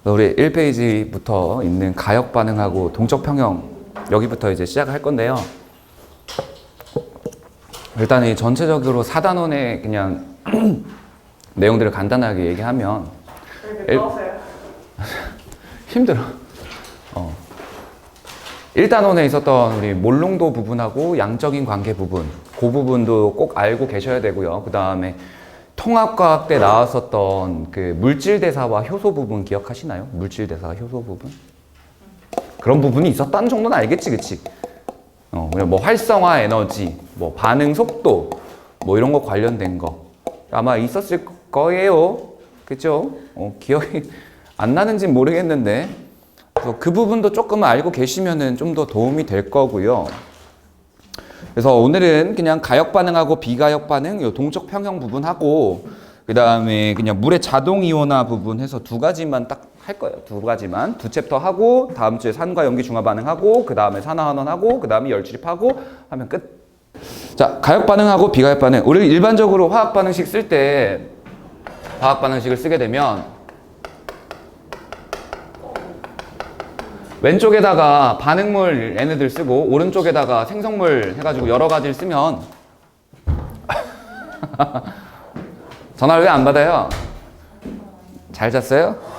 우리 1페이지부터 있는 가역 반응하고 동적 평형 여기부터 이제 시작을 할 건데요. 일단 이 전체적으로 4단원의 그냥 내용들을 간단하게 얘기하면 힘들어. 1단원에 있었던 우리 몰롱도 부분하고 양적인 관계 부분, 그 부분도 꼭 알고 계셔야 되고요. 그 다음에 통합과학 때 나왔었던 그 물질대사와 효소 부분 기억하시나요? 물질대사와 효소 부분? 그런 부분이 있었다는 정도는 알겠지, 그치? 그냥 뭐 활성화 에너지, 뭐 반응 속도, 뭐 이런 거 관련된 거 아마 있었을 거예요. 그죠? 기억이 안 나는지는 모르겠는데 그래서 그 부분도 조금 알고 계시면은 좀 더 도움이 될 거고요. 그래서 오늘은 그냥 가역 반응하고 비가역 반응, 요 동적 평형 부분하고 그 다음에 그냥 물의 자동 이온화 부분 해서 두 가지만 딱 할 거예요. 두 가지만 두 챕터 하고 다음 주에 산과 염기 중화 반응하고 그 다음에 산화환원하고 그 다음에 열출입하고 하면 끝. 자, 가역 반응하고 비가역 반응. 우리 일반적으로 화학 반응식 쓸 때 화학 반응식을 쓰게 되면 왼쪽에다가 반응물 얘네들 쓰고 오른쪽에다가 생성물 해가지고 여러 가지를 쓰면 전화를 왜 안 받아요? 잘 잤어요?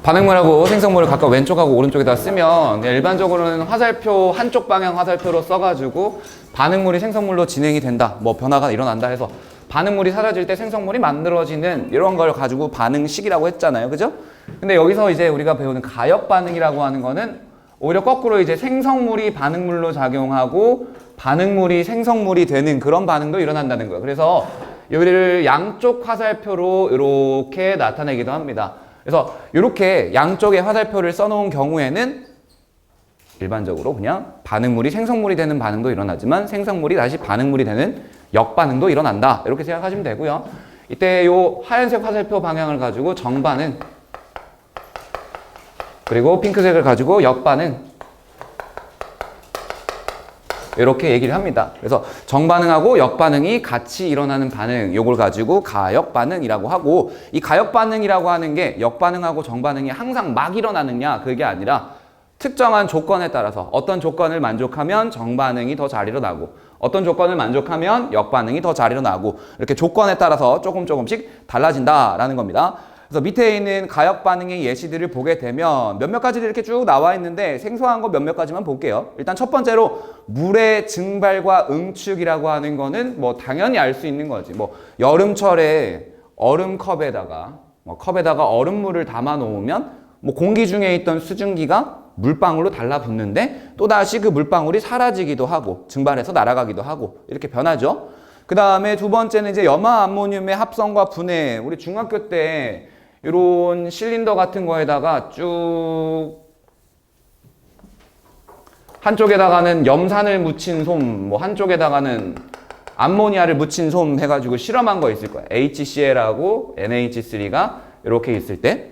반응물하고 생성물을 각각 왼쪽하고 오른쪽에다 쓰면 일반적으로는 화살표 한쪽 방향 화살표로 써가지고 반응물이 생성물로 진행이 된다, 뭐 변화가 일어난다 해서 반응물이 사라질 때 생성물이 만들어지는 이런 걸 가지고 반응식이라고 했잖아요, 그죠? 근데 여기서 이제 우리가 배우는 가역 반응이라고 하는 거는 오히려 거꾸로 이제 생성물이 반응물로 작용하고 반응물이 생성물이 되는 그런 반응도 일어난다는 거예요. 그래서 여기를 양쪽 화살표로 이렇게 나타내기도 합니다. 그래서 이렇게 양쪽에 화살표를 써놓은 경우에는 일반적으로 그냥 반응물이 생성물이 되는 반응도 일어나지만 생성물이 다시 반응물이 되는 역반응도 일어난다, 이렇게 생각하시면 되고요. 이때 요 하얀색 화살표 방향을 가지고 정반응, 그리고 핑크색을 가지고 역반응, 이렇게 얘기를 합니다. 그래서 정반응하고 역반응이 같이 일어나는 반응, 요걸 가지고 가역반응이라고 하고, 이 가역반응이라고 하는 게 역반응하고 정반응이 항상 막 일어나느냐, 그게 아니라 특정한 조건에 따라서 어떤 조건을 만족하면 정반응이 더 잘 일어나고 어떤 조건을 만족하면 역반응이 더 잘 일어나고 이렇게 조건에 따라서 조금씩 달라진다라는 겁니다. 그래서 밑에 있는 가역 반응의 예시들을 보게 되면 몇몇 가지들이 이렇게 쭉 나와 있는데 생소한 거 몇몇 가지만 볼게요. 일단 첫 번째로 물의 증발과 응축이라고 하는 거는 뭐 당연히 알 수 있는 거지. 뭐 여름철에 얼음컵에다가 얼음물을 담아 놓으면 뭐 공기 중에 있던 수증기가 물방울로 달라붙는데 또다시 그 물방울이 사라지기도 하고 증발해서 날아가기도 하고 이렇게 변하죠. 그 다음에 두 번째는 이제 염화 암모늄의 합성과 분해. 우리 중학교 때 이런 실린더 같은 거에다가 쭉 한쪽에다가는 염산을 묻힌 솜, 뭐 한쪽에다가는 암모니아를 묻힌 솜 해가지고 실험한 거 있을 거예요. HCl하고 NH3가 이렇게 있을 때.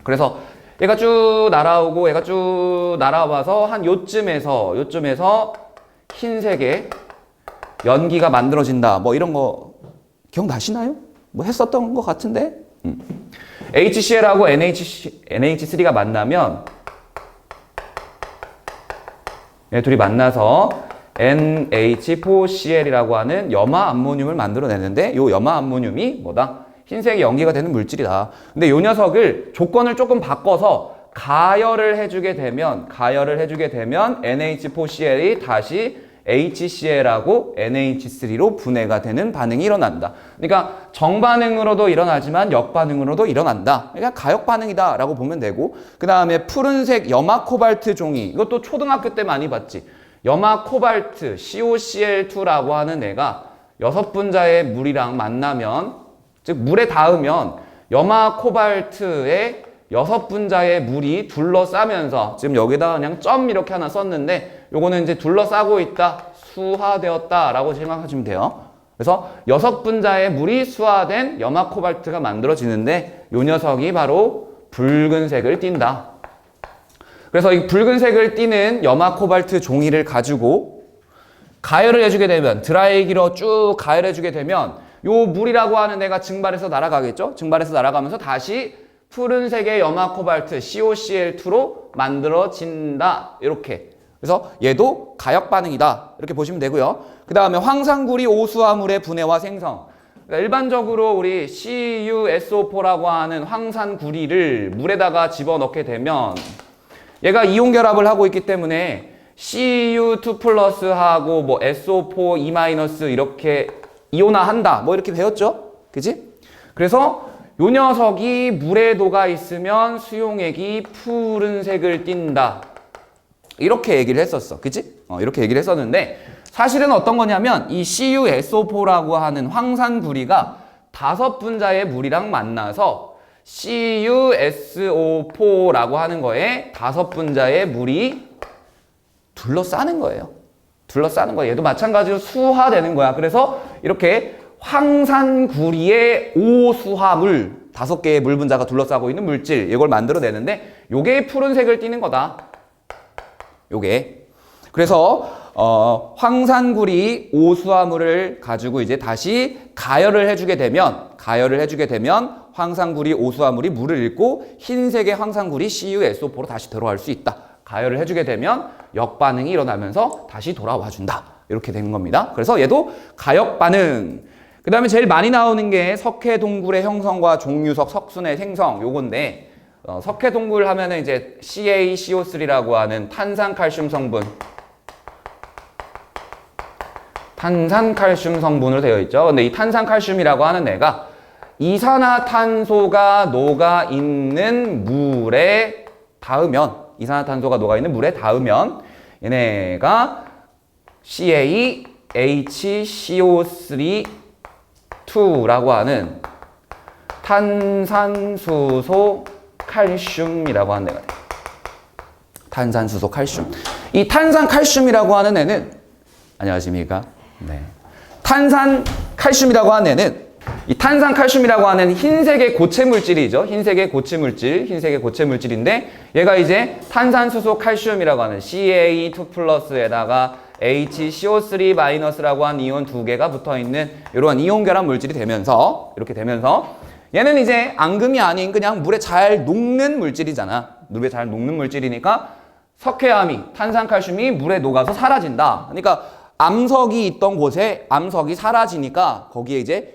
그래서 얘가 쭉 날아오고 얘가 쭉 날아와서 한 요쯤에서 흰색의 연기가 만들어진다, 뭐 이런 거 기억나시나요? 뭐 했었던 것 같은데. HCl하고 NH3가 만나면 얘 둘이 만나서 NH4Cl이라고 하는 염화 암모늄을 만들어내는데 이 염화 암모늄이 뭐다? 흰색의 연기가 되는 물질이다. 근데 이 녀석을 조건을 조금 바꿔서 가열을 해주게 되면 NH4Cl이 다시 HCl하고 NH3로 분해가 되는 반응이 일어난다. 그러니까 정반응으로도 일어나지만 역반응으로도 일어난다. 그러니까 가역 반응이다 라고 보면 되고, 그 다음에 푸른색 염화 코발트 종이, 이것도 초등학교 때 많이 봤지. 염화 코발트 COCl2라고 하는 애가 6분자의 물이랑 만나면, 즉 물에 닿으면 염화 코발트에 6분자의 물이 둘러싸면서, 지금 여기다가 그냥 점 이렇게 하나 썼는데 요거는 이제 둘러싸고 있다, 수화되었다 라고 생각하시면 돼요. 그래서 6분자의 물이 수화된 염화 코발트가 만들어지는데 요 녀석이 바로 붉은색을 띈다. 그래서 이 붉은색을 띠는 염화 코발트 종이를 가지고 가열을 해주게 되면, 드라이기로 쭉 가열해주게 되면 요 물이라고 하는 애가 증발해서 날아가겠죠? 증발해서 날아가면서 다시 푸른색의 염화 코발트 COCl2로 만들어진다. 이렇게. 그래서 얘도 가역 반응이다. 이렇게 보시면 되고요. 그 다음에 황산구리 오수화물의 분해와 생성. 그러니까 일반적으로 우리 CuSO4라고 하는 황산구리를 물에다가 집어넣게 되면 얘가 이온 결합을 하고 있기 때문에 Cu2 플러스하고 뭐 SO4 E- 이렇게 이온화한다. 뭐 이렇게 배웠죠? 그지? 그래서 요 녀석이 물에 녹아 있으면 수용액이 푸른색을 띈다. 이렇게 얘기를 했었어. 그치? 이렇게 얘기를 했었는데 사실은 어떤 거냐면 이 CuSO4라고 하는 황산구리가 5분자의 물이랑 만나서 CuSO4라고 하는 거에 5분자의 물이 둘러싸는 거예요. 둘러싸는 거예요. 얘도 마찬가지로 수화되는 거야. 그래서 이렇게 황산구리의 오수화물 5개의 물 분자가 둘러싸고 있는 물질 이걸 만들어내는데 요게 푸른색을 띠는 거다. 요게. 그래서 황산구리 오수화물을 가지고 이제 다시 가열을 해주게 되면 황산구리 오수화물이 물을 잃고 흰색의 황산구리 CuSO4로 다시 들어갈 수 있다. 가열을 해주게 되면 역반응이 일어나면서 다시 돌아와 준다. 이렇게 되는 겁니다. 그래서 얘도 가역반응. 그 다음에 제일 많이 나오는 게 석회동굴의 형성과 종유석 석순의 생성 요건데 석회동굴 하면은 이제 CaCO3라고 하는 탄산칼슘 성분 탄산칼슘 성분으로 되어 있죠. 근데 이 탄산칼슘이라고 하는 애가 이산화탄소가 녹아 있는 물에 닿으면 얘네가 CaHCO3-2라고 하는 탄산수소 칼슘이라고 하는 애가 돼요. 탄산수소 칼슘. 이 탄산칼슘이라고 하는 애는 안녕하십니까? 네. 탄산칼슘이라고 하는 애는 이 탄산칼슘이라고 하는 흰색의 고체 물질이죠. 흰색의 고체 물질인데 얘가 이제 탄산수소 칼슘이라고 하는 Ca2 플러스에다가 HCO3-라고 한 이온 2개가 붙어 있는 이러한 이온 결합 물질이 되면서 이렇게 되면서 얘는 이제 앙금이 아닌 그냥 물에 잘 녹는 물질이잖아. 물에 잘 녹는 물질이니까 석회암이 탄산칼슘이 물에 녹아서 사라진다. 그러니까 암석이 있던 곳에 암석이 사라지니까 거기에 이제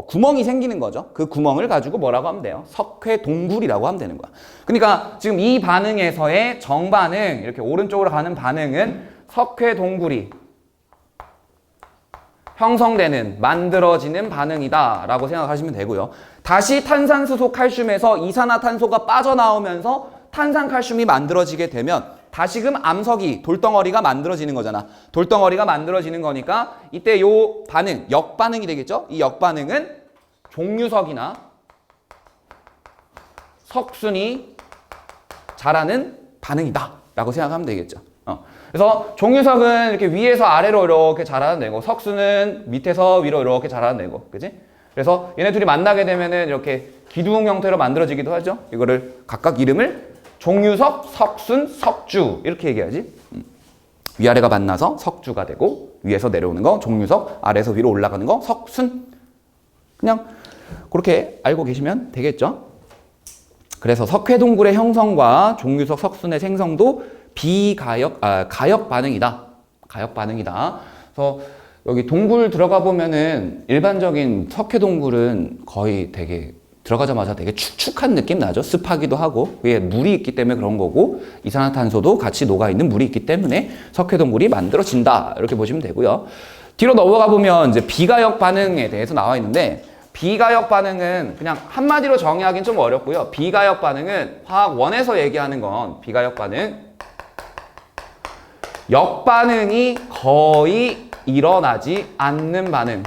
구멍이 생기는 거죠. 그 구멍을 가지고 뭐라고 하면 돼요? 석회동굴이라고 하면 되는 거야. 그러니까 지금 이 반응에서의 정반응, 이렇게 오른쪽으로 가는 반응은 석회동굴이 형성되는, 만들어지는 반응이다 라고 생각하시면 되고요. 다시 탄산수소 칼슘에서 이산화탄소가 빠져나오면서 탄산칼슘이 만들어지게 되면 다시금 암석이, 돌덩어리가 만들어지는 거잖아. 돌덩어리가 만들어지는 거니까 이때 요 반응, 역반응이 되겠죠? 이 역반응은 종유석이나 석순이 자라는 반응이다 라고 생각하면 되겠죠. 그래서 종유석은 이렇게 위에서 아래로 이렇게 자라는 애고 석순은 밑에서 위로 이렇게 자라는 애고, 그지? 그래서 얘네 둘이 만나게 되면은 이렇게 기둥 형태로 만들어지기도 하죠. 이거를 각각 이름을 종유석, 석순, 석주 이렇게 얘기하지. 위아래가 만나서 석주가 되고 위에서 내려오는 거 종유석, 아래에서 위로 올라가는 거 석순. 그냥 그렇게 알고 계시면 되겠죠. 그래서 석회동굴의 형성과 종유석, 석순의 생성도 가역 반응이다. 가역 반응이다. 그래서 여기 동굴 들어가 보면은 일반적인 석회동굴은 거의 되게 들어가자마자 되게 축축한 느낌 나죠. 습하기도 하고 위에 물이 있기 때문에 그런 거고 이산화탄소도 같이 녹아있는 물이 있기 때문에 석회동굴이 만들어진다 이렇게 보시면 되고요. 뒤로 넘어가 보면 이제 비가역 반응에 대해서 나와 있는데 비가역 반응은 그냥 한마디로 정의하기는 좀 어렵고요. 비가역 반응은 화학원에서 얘기하는 건 비가역 반응 역반응이 거의 일어나지 않는 반응.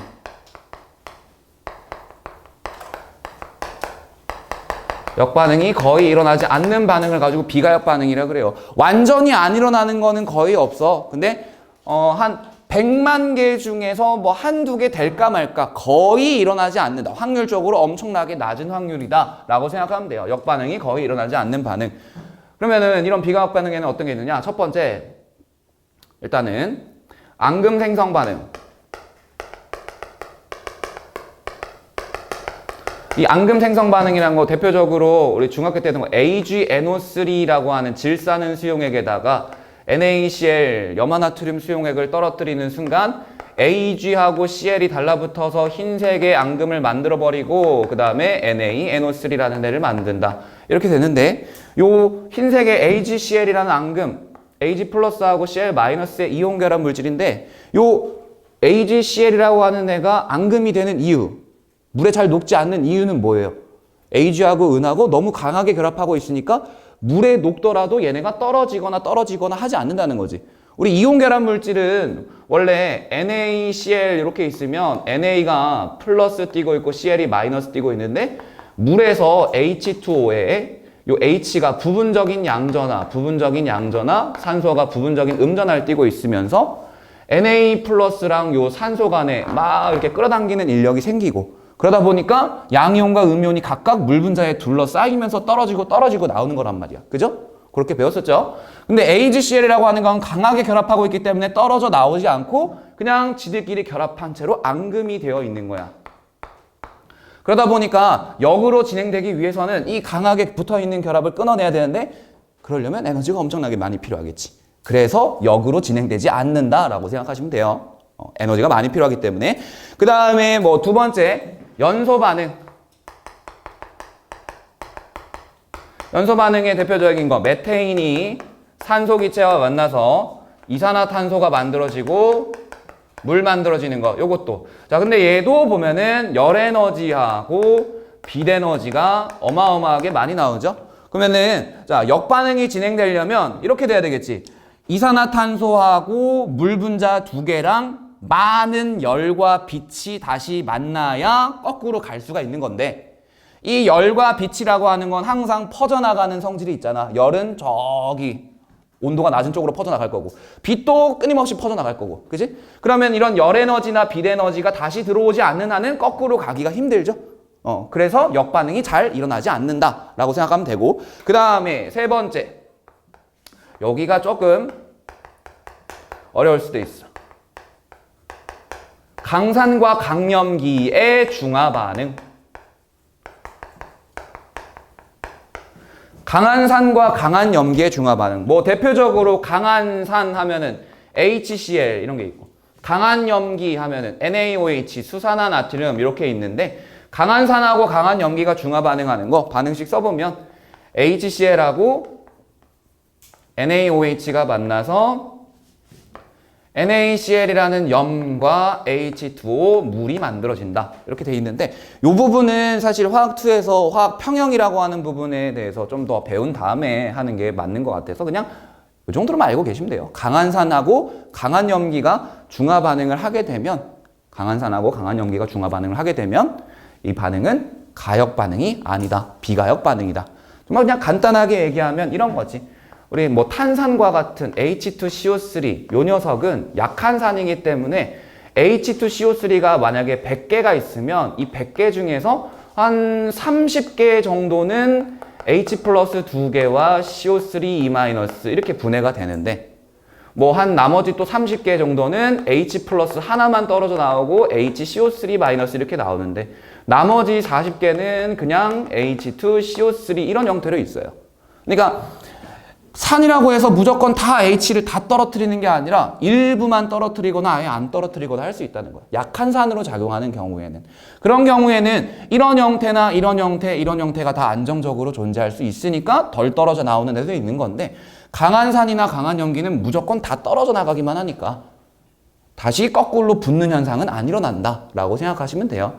역반응이 거의 일어나지 않는 반응을 가지고 비가역 반응이라 그래요. 완전히 안 일어나는 거는 거의 없어. 근데 한 100만 개 중에서 뭐 한두 개 될까 말까 거의 일어나지 않는다. 확률적으로 엄청나게 낮은 확률이다 라고 생각하면 돼요. 역반응이 거의 일어나지 않는 반응. 그러면은 이런 비가역 반응에는 어떤 게 있느냐? 첫 번째, 일단은 앙금 생성 반응. 이 앙금 생성 반응이라는 거 대표적으로 우리 중학교 때 했던 거 AgNO3라고 하는 질산은 수용액에다가 NaCl 염화나트륨 수용액을 떨어뜨리는 순간 Ag하고 Cl이 달라붙어서 흰색의 앙금을 만들어버리고 그 다음에 NaNO3라는 애를 만든다. 이렇게 되는데 요 흰색의 AgCl이라는 앙금 Ag 플러스하고 Cl 마이너스의 이온 결합 물질인데 요 AgCl이라고 하는 애가 앙금이 되는 이유, 물에 잘 녹지 않는 이유는 뭐예요? Ag하고 은하고 너무 강하게 결합하고 있으니까 물에 녹더라도 얘네가 떨어지거나 하지 않는다는 거지. 우리 이온 결합 물질은 원래 NaCl 이렇게 있으면 Na가 플러스 띄고 있고 Cl이 마이너스 띄고 있는데 물에서 H2O에 요 H가 부분적인 양전화, 산소가 부분적인 음전화를 띄고 있으면서 Na 플러스랑 요 산소 간에 막 이렇게 끌어당기는 인력이 생기고 그러다 보니까 양이온과 음이온이 각각 물 분자에 둘러싸이면서 떨어지고 나오는 거란 말이야. 그죠? 그렇게 배웠었죠? 근데 AgCl이라고 하는 건 강하게 결합하고 있기 때문에 떨어져 나오지 않고 그냥 지들끼리 결합한 채로 앙금이 되어 있는 거야. 그러다 보니까 역으로 진행되기 위해서는 이 강하게 붙어있는 결합을 끊어내야 되는데 그러려면 에너지가 엄청나게 많이 필요하겠지. 그래서 역으로 진행되지 않는다라고 생각하시면 돼요. 에너지가 많이 필요하기 때문에. 그 다음에 뭐 두 번째, 연소 반응. 연소 반응의 대표적인 거, 메테인이 산소 기체와 만나서 이산화탄소가 만들어지고 물 만들어지는 거, 요것도. 자, 근데 얘도 보면은 열 에너지하고 빛 에너지가 어마어마하게 많이 나오죠? 그러면은, 자, 역반응이 진행되려면 이렇게 돼야 되겠지. 이산화탄소하고 물 분자 두 개랑 많은 열과 빛이 다시 만나야 거꾸로 갈 수가 있는 건데, 이 열과 빛이라고 하는 건 항상 퍼져나가는 성질이 있잖아. 열은 저기 온도가 낮은 쪽으로 퍼져나갈 거고 빛도 끊임없이 퍼져나갈 거고, 그지? 그러면 이런 열 에너지나 빛 에너지가 다시 들어오지 않는 한은 거꾸로 가기가 힘들죠. 그래서 역반응이 잘 일어나지 않는다라고 생각하면 되고, 그 다음에 세 번째, 여기가 조금 어려울 수도 있어. 강산과 강염기의 중화 반응. 강한 산과 강한 염기의 중화 반응. 뭐 대표적으로 강한 산 하면은 HCl 이런 게 있고, 강한 염기 하면은 NaOH 수산화 나트륨 이렇게 있는데, 강한 산하고 강한 염기가 중화 반응하는 거 반응식 써보면 HCl하고 NaOH가 만나서 NaCl이라는 염과 H2O 물이 만들어진다. 이렇게 돼 있는데 이 부분은 사실 화학2에서 화학 평형이라고 하는 부분에 대해서 좀 더 배운 다음에 하는 게 맞는 것 같아서 그냥 이 정도로만 알고 계시면 돼요. 강한 산하고 강한 염기가 중화 반응을 하게 되면, 이 반응은 가역 반응이 아니다. 비가역 반응이다. 정말 그냥 간단하게 얘기하면 이런 거지. 우리 뭐 탄산과 같은 H2CO3 요 녀석은 약한 산이기 때문에 H2CO3가 만약에 100개가 있으면 이 100개 중에서 한 30개 정도는 H 플러스 2개와 CO3 E- 이렇게 분해가 되는데, 뭐 한 나머지 또 30개 정도는 H 플러스 하나만 떨어져 나오고 HCO3- 이렇게 나오는데, 나머지 40개는 그냥 H2CO3 이런 형태로 있어요. 그러니까 산이라고 해서 무조건 다 H를 다 떨어뜨리는 게 아니라 일부만 떨어뜨리거나 아예 안 떨어뜨리거나 할 수 있다는 거야. 약한 산으로 작용하는 경우에는. 그런 경우에는 이런 형태나 이런 형태가 다 안정적으로 존재할 수 있으니까 덜 떨어져 나오는 데도 있는 건데, 강한 산이나 강한 염기는 무조건 다 떨어져 나가기만 하니까 다시 거꾸로 붙는 현상은 안 일어난다 라고 생각하시면 돼요.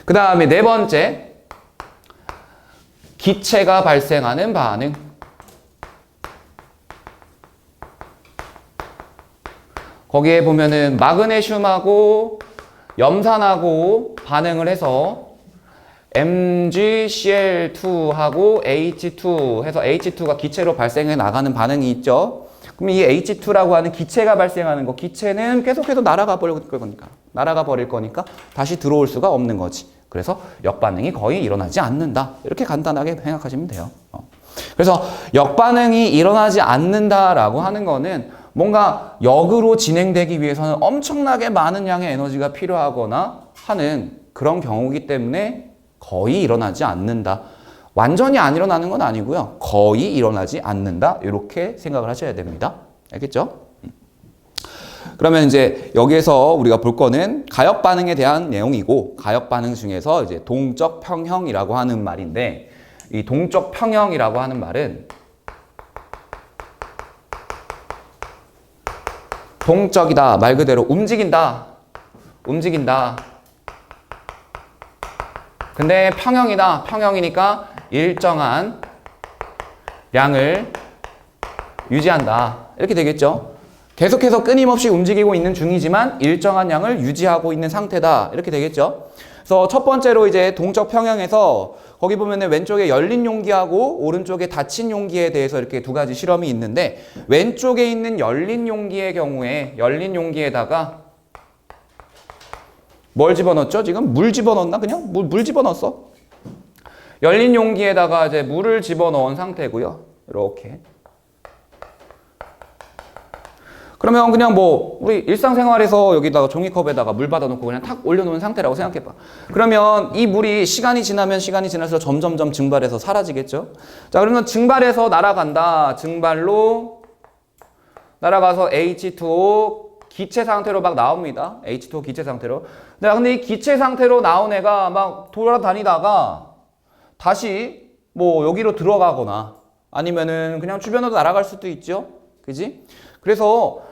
그 다음에 네 번째, 기체가 발생하는 반응. 거기에 보면은 마그네슘하고 염산하고 반응을 해서 MgCl2하고 H2 해서 H2가 기체로 발생해 나가는 반응이 있죠. 그럼 이 H2라고 하는 기체가 발생하는 거, 기체는 계속해서 날아가 버릴 거니까 다시 들어올 수가 없는 거지. 그래서 역반응이 거의 일어나지 않는다. 이렇게 간단하게 생각하시면 돼요. 그래서 역반응이 일어나지 않는다라고 하는 거는 뭔가 역으로 진행되기 위해서는 엄청나게 많은 양의 에너지가 필요하거나 하는 그런 경우이기 때문에 거의 일어나지 않는다. 완전히 안 일어나는 건 아니고요. 거의 일어나지 않는다. 이렇게 생각을 하셔야 됩니다. 알겠죠? 그러면 이제 여기에서 우리가 볼 거는 가역 반응에 대한 내용이고, 가역 반응 중에서 이제 동적 평형이라고 하는 말인데, 이 동적 평형이라고 하는 말은 동적이다. 말 그대로 움직인다. 움직인다. 근데 평형이다. 평형이니까 일정한 양을 유지한다. 이렇게 되겠죠. 계속해서 끊임없이 움직이고 있는 중이지만 일정한 양을 유지하고 있는 상태다. 이렇게 되겠죠. 그래서 첫 번째로 이제 동적 평형에서 거기 보면은 왼쪽에 열린 용기하고 오른쪽에 닫힌 용기에 대해서 이렇게 두 가지 실험이 있는데, 왼쪽에 있는 열린 용기의 경우에 열린 용기에다가 뭘 집어넣었죠? 지금 물 집어넣었나? 그냥 물 집어넣었어. 열린 용기에다가 이제 물을 집어넣은 상태고요. 이렇게. 그러면 그냥 뭐 우리 일상생활에서 여기다가 종이컵에다가 물 받아놓고 그냥 탁 올려놓은 상태라고 생각해봐. 그러면 이 물이 시간이 지나면 시간이 지날수록 점점점 증발해서 사라지겠죠. 자, 그러면 증발해서 날아간다. 증발로 날아가서 H2O 기체 상태로 막 나옵니다. H2O 기체 상태로. 근데 이 기체 상태로 나온 애가 막 돌아다니다가 다시 뭐 여기로 들어가거나 아니면은 그냥 주변으로 날아갈 수도 있죠. 그지? 그래서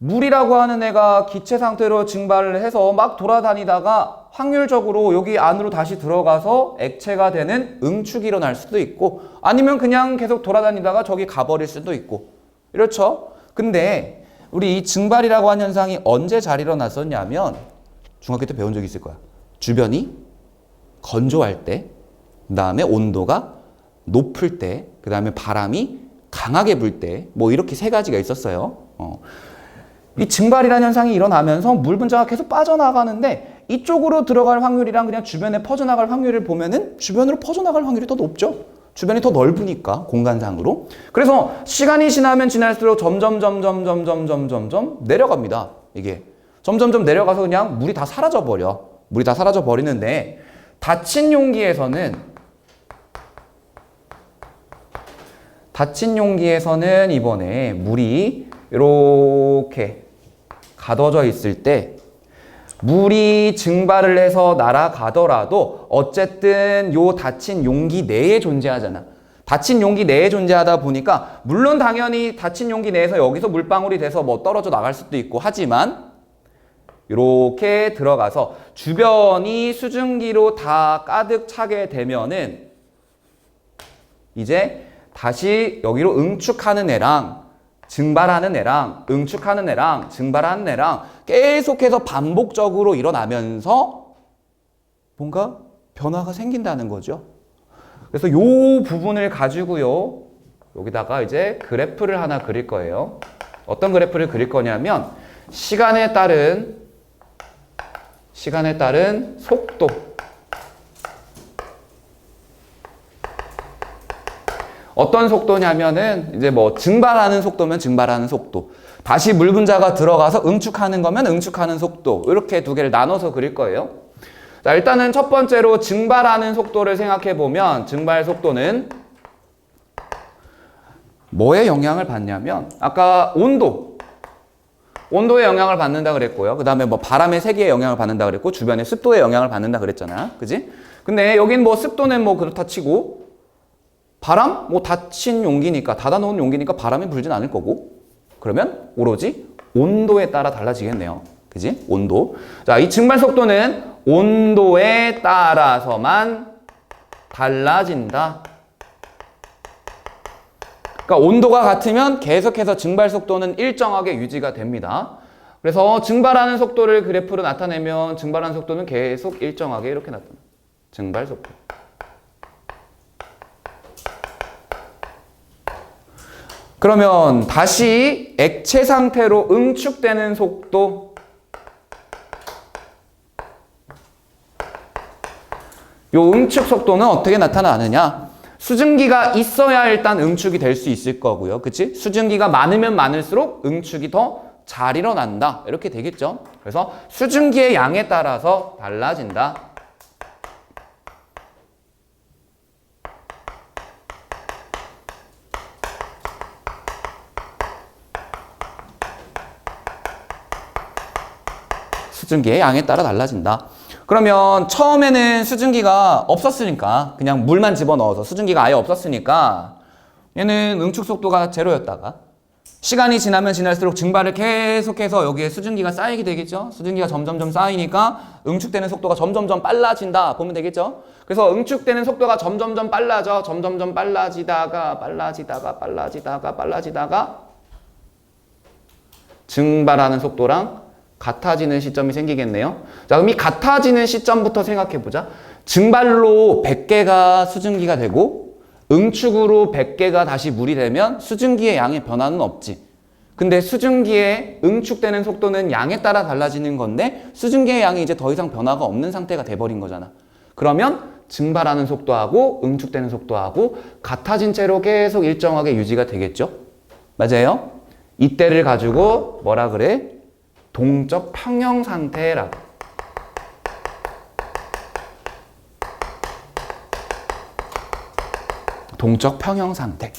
물이라고 하는 애가 기체 상태로 증발을 해서 막 돌아다니다가 확률적으로 여기 안으로 다시 들어가서 액체가 되는 응축이 일어날 수도 있고, 아니면 그냥 계속 돌아다니다가 저기 가버릴 수도 있고, 이렇죠. 근데 우리 이 증발이라고 하는 현상이 언제 잘 일어났었냐면, 중학교 때 배운 적 있을 거야. 주변이 건조할 때, 그 다음에 온도가 높을 때, 그 다음에 바람이 강하게 불 때, 뭐 이렇게 세 가지가 있었어요. 이 증발이라는 현상이 일어나면서 물 분자가 계속 빠져나가는데, 이쪽으로 들어갈 확률이랑 그냥 주변에 퍼져나갈 확률을 보면은 주변으로 퍼져나갈 확률이 더 높죠. 주변이 더 넓으니까, 공간상으로. 그래서 시간이 지나면 지날수록 점점 내려갑니다. 이게 점점 내려가서 그냥 물이 다 사라져 버려. 물이 다 사라져 버리는데, 닫힌 용기에서는 이번에 물이 이렇게 가둬져 있을 때, 물이 증발을 해서 날아가더라도 어쨌든 요 닫힌 용기 내에 존재하잖아. 닫힌 용기 내에 존재하다 보니까 물론 당연히 닫힌 용기 내에서 여기서 물방울이 돼서 뭐 떨어져 나갈 수도 있고 하지만, 이렇게 들어가서 주변이 수증기로 다 가득 차게 되면은 이제 다시 여기로 응축하는 애랑 증발하는 애랑 응축하는 애랑 증발하는 애랑 계속해서 반복적으로 일어나면서 뭔가 변화가 생긴다는 거죠. 그래서 요 부분을 가지고요, 여기다가 이제 그래프를 하나 그릴 거예요. 어떤 그래프를 그릴 거냐면 시간에 따른 속도, 어떤 속도냐면은 이제 뭐 증발하는 속도면 증발하는 속도, 다시 물 분자가 들어가서 응축하는 거면 응축하는 속도, 이렇게 두 개를 나눠서 그릴 거예요. 자, 일단은 첫 번째로 증발하는 속도를 생각해 보면, 증발 속도는 뭐에 영향을 받냐면, 아까 온도에 영향을 받는다 그랬고요. 그 다음에 뭐 바람의 세기에 영향을 받는다 그랬고, 주변의 습도에 영향을 받는다 그랬잖아. 그지? 근데 여긴 뭐 습도는 뭐 그렇다 치고, 바람? 뭐 닫힌 용기니까, 닫아놓은 용기니까 바람이 불진 않을 거고, 그러면 오로지 온도에 따라 달라지겠네요. 그지? 온도. 자, 이 증발 속도는 온도에 따라서만 달라진다. 그러니까 온도가 같으면 계속해서 증발 속도는 일정하게 유지가 됩니다. 그래서 증발하는 속도를 그래프로 나타내면 증발하는 속도는 계속 일정하게 이렇게 나타납니다. 증발 속도. 그러면 다시 액체 상태로 응축되는 속도, 요 응축 속도는 어떻게 나타나느냐? 수증기가 있어야 일단 응축이 될 수 있을 거고요. 그치? 수증기가 많으면 많을수록 응축이 더 잘 일어난다. 이렇게 되겠죠? 그래서 수증기의 양에 따라서 달라진다. 수증기의 양에 따라 달라진다. 그러면 처음에는 수증기가 없었으니까 그냥 물만 집어넣어서 수증기가 아예 없었으니까 얘는 응축 속도가 제로였다가 시간이 지나면 지날수록 증발을 계속해서 여기에 수증기가 쌓이게 되겠죠. 수증기가 점점점 쌓이니까 응축되는 속도가 점점점 빨라진다 보면 되겠죠. 그래서 응축되는 속도가 점점점 빨라져. 점점점 빨라지다가 증발하는 속도랑 같아지는 시점이 생기겠네요. 자, 그럼 이 같아지는 시점부터 생각해보자. 증발로 100개가 수증기가 되고 응축으로 100개가 다시 물이 되면 수증기의 양의 변화는 없지. 근데 수증기의 응축되는 속도는 양에 따라 달라지는 건데 수증기의 양이 이제 더 이상 변화가 없는 상태가 돼버린 거잖아. 그러면 증발하는 속도하고 응축되는 속도하고 같아진 채로 계속 일정하게 유지가 되겠죠. 맞아요? 이때를 가지고 뭐라 그래? 동적 평형 상태라고. 동적 평형 상태.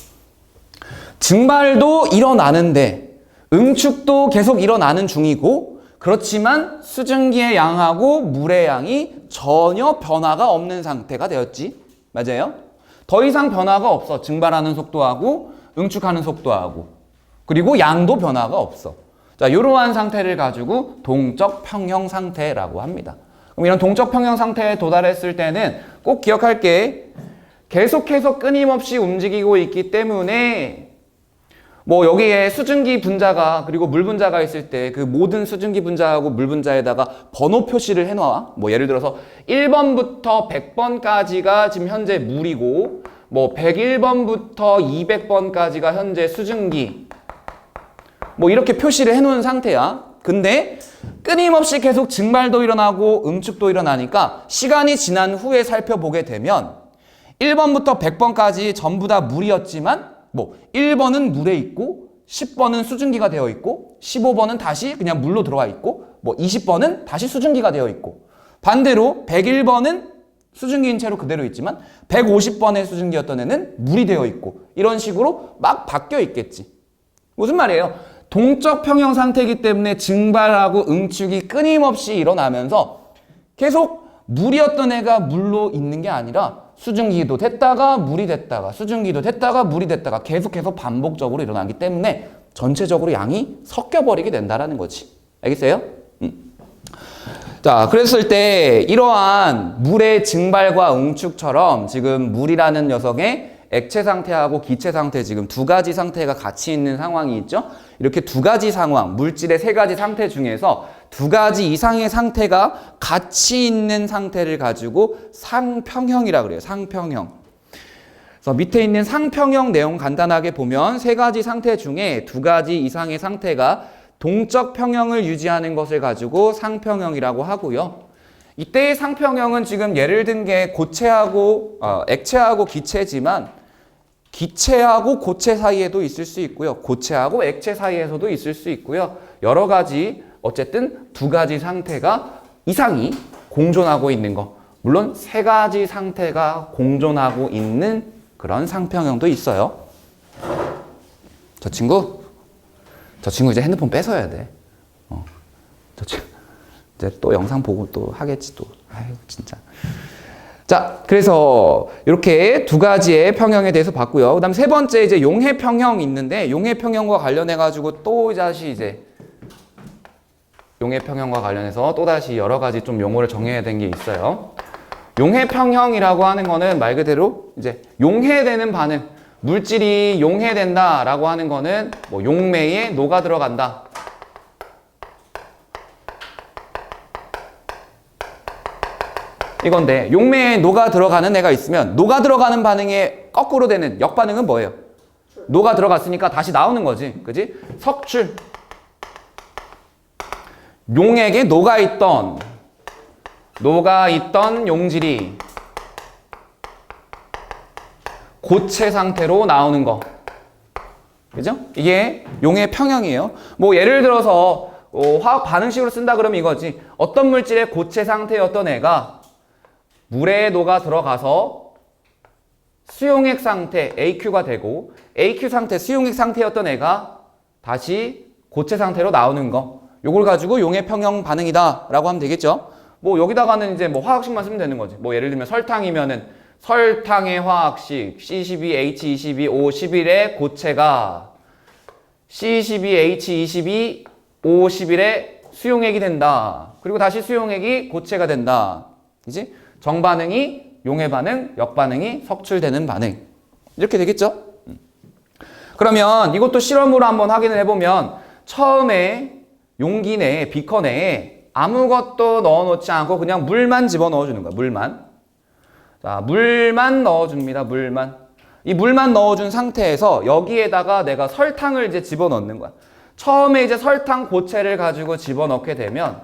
증발도 일어나는데 응축도 계속 일어나는 중이고 그렇지만 수증기의 양하고 물의 양이 전혀 변화가 없는 상태가 되었지. 맞아요? 더 이상 변화가 없어. 증발하는 속도하고 응축하는 속도하고 그리고 양도 변화가 없어. 자, 이러한 상태를 가지고 동적 평형 상태라고 합니다. 그럼 이런 동적 평형 상태에 도달했을 때는 꼭 기억할 게 계속해서 끊임없이 움직이고 있기 때문에 뭐 여기에 수증기 분자가 그리고 물 분자가 있을 때 그 모든 수증기 분자하고 물 분자에다가 번호 표시를 해놔. 뭐 예를 들어서 1번부터 100번까지가 지금 현재 물이고 뭐 101번부터 200번까지가 현재 수증기 뭐 이렇게 표시를 해놓은 상태야. 근데 끊임없이 계속 증발도 일어나고 응축도 일어나니까 시간이 지난 후에 살펴보게 되면 1번부터 100번까지 전부 다 물이었지만 뭐 1번은 물에 있고 10번은 수증기가 되어 있고 15번은 다시 그냥 물로 들어와 있고 뭐 20번은 다시 수증기가 되어 있고 반대로 101번은 수증기인 채로 그대로 있지만 150번의 수증기였던 애는 물이 되어 있고 이런 식으로 막 바뀌어 있겠지. 무슨 말이에요? 동적 평형 상태이기 때문에 증발하고 응축이 끊임없이 일어나면서 계속 물이었던 애가 물로 있는 게 아니라 수증기도 됐다가 물이 됐다가 수증기도 됐다가 물이 됐다가 계속해서 반복적으로 일어나기 때문에 전체적으로 양이 섞여버리게 된다는 거지. 알겠어요? 자, 그랬을 때 이러한 물의 증발과 응축처럼 지금 물이라는 녀석의 액체 상태하고 기체 상태 지금 두 가지 상태가 같이 있는 상황이 있죠. 이렇게 두 가지 상황, 물질의 세 가지 상태 중에서 두 가지 이상의 상태가 같이 있는 상태를 가지고 상평형이라 그래요. 상평형. 그래서 밑에 있는 상평형 내용 간단하게 보면 세 가지 상태 중에 두 가지 이상의 상태가 동적 평형을 유지하는 것을 가지고 상평형이라고 하고요. 이때의 상평형은 지금 예를 든 게 고체하고 액체하고 기체지만 기체하고 고체 사이에도 있을 수 있고요. 고체하고 액체 사이에서도 있을 수 있고요. 여러 가지 어쨌든 두 가지 상태가 이상이 공존하고 있는 거. 물론 세 가지 상태가 공존하고 있는 그런 상평형도 있어요. 저 친구 이제 핸드폰 뺏어야 돼. 저 친구 이제 또 영상 보고 또 하겠지 또. 아유 진짜. 자, 그래서 이렇게 두 가지의 평형에 대해서 봤고요. 그다음 세 번째 이제 용해 평형 있는데 용해 평형과 관련해 가지고 또 다시 이제 용해 평형과 관련해서 또 다시 여러 가지 좀 용어를 정해야 되는 게 있어요. 용해 평형이라고 하는 거는 말 그대로 이제 용해되는 반응, 물질이 용해된다라고 하는 거는 뭐 용매에 녹아 들어간다. 이건데 용매에 녹아 들어가는 애가 있으면 녹아 들어가는 반응에 거꾸로 되는 역반응은 뭐예요? 녹아 들어갔으니까 다시 나오는 거지. 그지? 석출. 용액에 녹아있던 용질이 고체 상태로 나오는 거. 그죠? 이게 용해 평형이에요. 뭐 예를 들어서 화학 반응식으로 쓴다 그러면 이거지. 어떤 물질의 고체 상태였던 애가 물에 녹아 들어가서 수용액 상태 AQ가 되고 AQ 상태 수용액 상태였던 애가 다시 고체 상태로 나오는 거. 요걸 가지고 용해 평형 반응이다 라고 하면 되겠죠. 뭐 여기다가는 이제 뭐 화학식만 쓰면 되는 거지. 뭐 예를 들면 설탕이면은 설탕의 화학식 C12H22O11의 고체가 C12H22O11의 수용액이 된다. 그리고 다시 수용액이 고체가 된다. 그지? 정반응이 용해 반응, 역반응이 석출되는 반응. 이렇게 되겠죠? 그러면 이것도 실험으로 한번 확인을 해보면 처음에 용기 내에, 비커 내에 아무것도 넣어놓지 않고 그냥 물만 집어넣어주는 거야. 물만. 자, 물만 넣어줍니다. 물만. 이 물만 넣어준 상태에서 여기에다가 내가 설탕을 이제 집어넣는 거야. 처음에 이제 설탕 고체를 가지고 집어넣게 되면